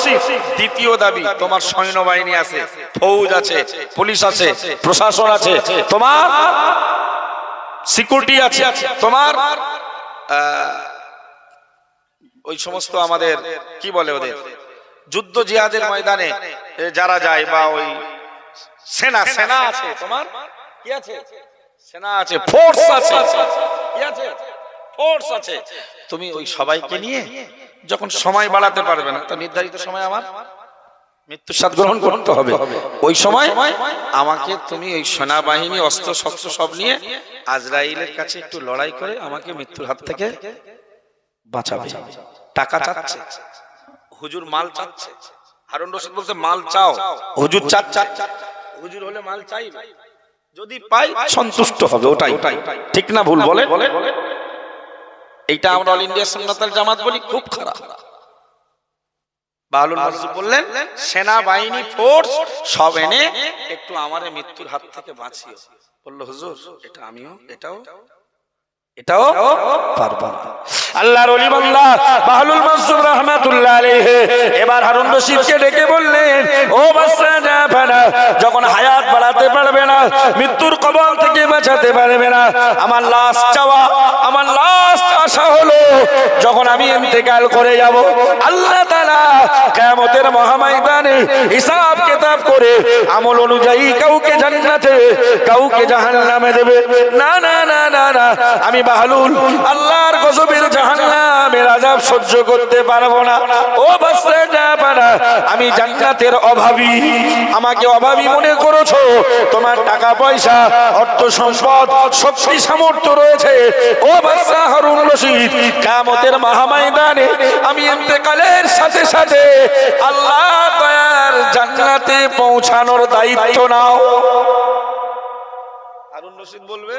দ্বিতীয় দাবি, তোমার সৈন্যবাহিনী আছে, ফৌজ আছে, পুলিশ আছে, প্রশাসন আছে, তোমার সিকিউরিটি আছে, তোমার ওই সমস্ত আমাদের কি বলে ওদের যুদ্ধ জিহাদের ময়দানে যারা যায়, বা ওই সেনা আছে, তোমার কি আছে, সেনা আছে, ফোর্স আছে, কি আছে, ফোর্স আছে। তুমি ওই সবাইকে নিয়ে যখন সময় বাড়াতে পারবে না, তো নির্ধারিত সময় আমার মৃত্যুর স্বাদ গ্রহণ করতে হবে, ওই সময় আমাকে তুমি ওই সেনাবাহিনী অস্ত্র শস্ত্র সব নিয়ে আজরাইলের কাছে একটু লড়াই করে আমাকে মৃত্যুর হাত থেকে বাঁচাবে। টাকা চাচ্ছে, হুজুর মাল চাচ্ছে। হারুন রশিদ বলতে মাল চাও, হুজুর চাচ্ছে, হুজুর হলে মাল চাইবে, যদি পাই সন্তুষ্ট হবে, ওটাই ঠিক না ভুল বলে? এইটা আমরা অল ইন্ডিয়া সুন্নাতুল জামাত বলি, খুব খারাপ। বাহলুল মাজজুব বললেন, সেনাবাহিনী ফোর্স সব এনে একটু আমার মৃত্যুর হাত থেকে বাঁচিও। বলল হুজুর এটা আমিও এটাও পারবো না। আল্লাহর ওলি বান্দা বাহলুল মাজজুব রাহমাতুল্লাহ আলাইহি এবার হারুন রশিদকে ডেকে বললেন, ও বাদশা জাফানা, যখন হায়াত বাড়াতে পারবে না, মৃত্যুর কবল থেকে বাঁচাতে পারবে না, আমার লাস্ট চাওয়া, আমার লাস্ট আশা হলো, যখন আমি ইন্তেকাল করে যাব, আল্লাহ তাআলা কিয়ামতের মহাময়দানে হিসাব কিতাব করে আমল অনুযায়ী কাউকে জান্নাতে কাউকে জাহান্নামে দেবে। না না না না না, আমি বাহলুল আল্লাহর গজবের জাহান্নামের আযাব সহ্য করতে পারবো না। ও বাদশা জাফানা, আমি জান্নাতের অভাবী, আমাকে অভাবী মনে করেছো, তোমার টাকা পয়সা, অর্থ সম্পদ, শক্তি সামর্থ্য রয়েছে। ও বাদশা হারুন রশিদ, কিয়ামতের মহাময়দানে আমি ইন্তেকালের সাথে সাথে আল্লাহ দয়ার জান্নাতে পৌঁছানোর দায়িত্ব নাও। হারুন রশিদ বলবে,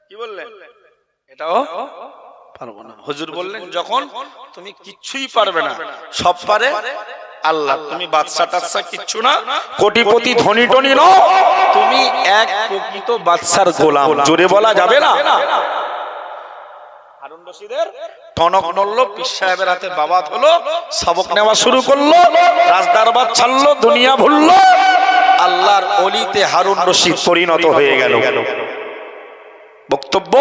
কি বললেন, এটাও পারবো না। হুজুর বললেন, যখন তুমি কিচ্ছুই পারবে না, সব পারে আল্লাহ, তুমি বাদশা টাদশা কিচ্ছু না, কোটিপতি ধনী টনি নও, তুমি এক প্রকৃত বাদশার গোলাম। জোরে বলা যাবে না? হারুন রশিদের টনক নড়লো, পীর সাহেবের হাতে বাবাত হলো, সবক নেওয়া শুরু করলো, রাজদরবার ছাড়লো, দুনিয়া ভুললো, আল্লাহর ওলিতে হারুন রশিদ পরিণত হয়ে গেল। বক্তব্য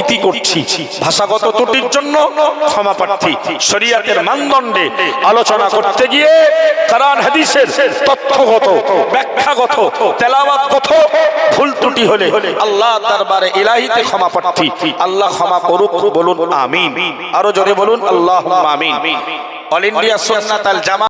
ইতি করছি, ভাষাগত ত্রুটির জন্য ক্ষমা প্রার্থী। শরীয়তের মানদণ্ডে আলোচনা করতে গিয়ে কোরআন হাদিসের তথ্যগত, ব্যাখ্যাগত, তেলাওয়াতগত ভুল ত্রুটি হলে আল্লাহ দরবারে ইলাহিতে ক্ষমা প্রার্থী। আল্লাহ ক্ষমা করুক, বলুন আমিন। আরো জোরে বলুন আল্লাহুম্মা আমিন। অল ইন্ডিয়া সুন্নাতুল জামাত।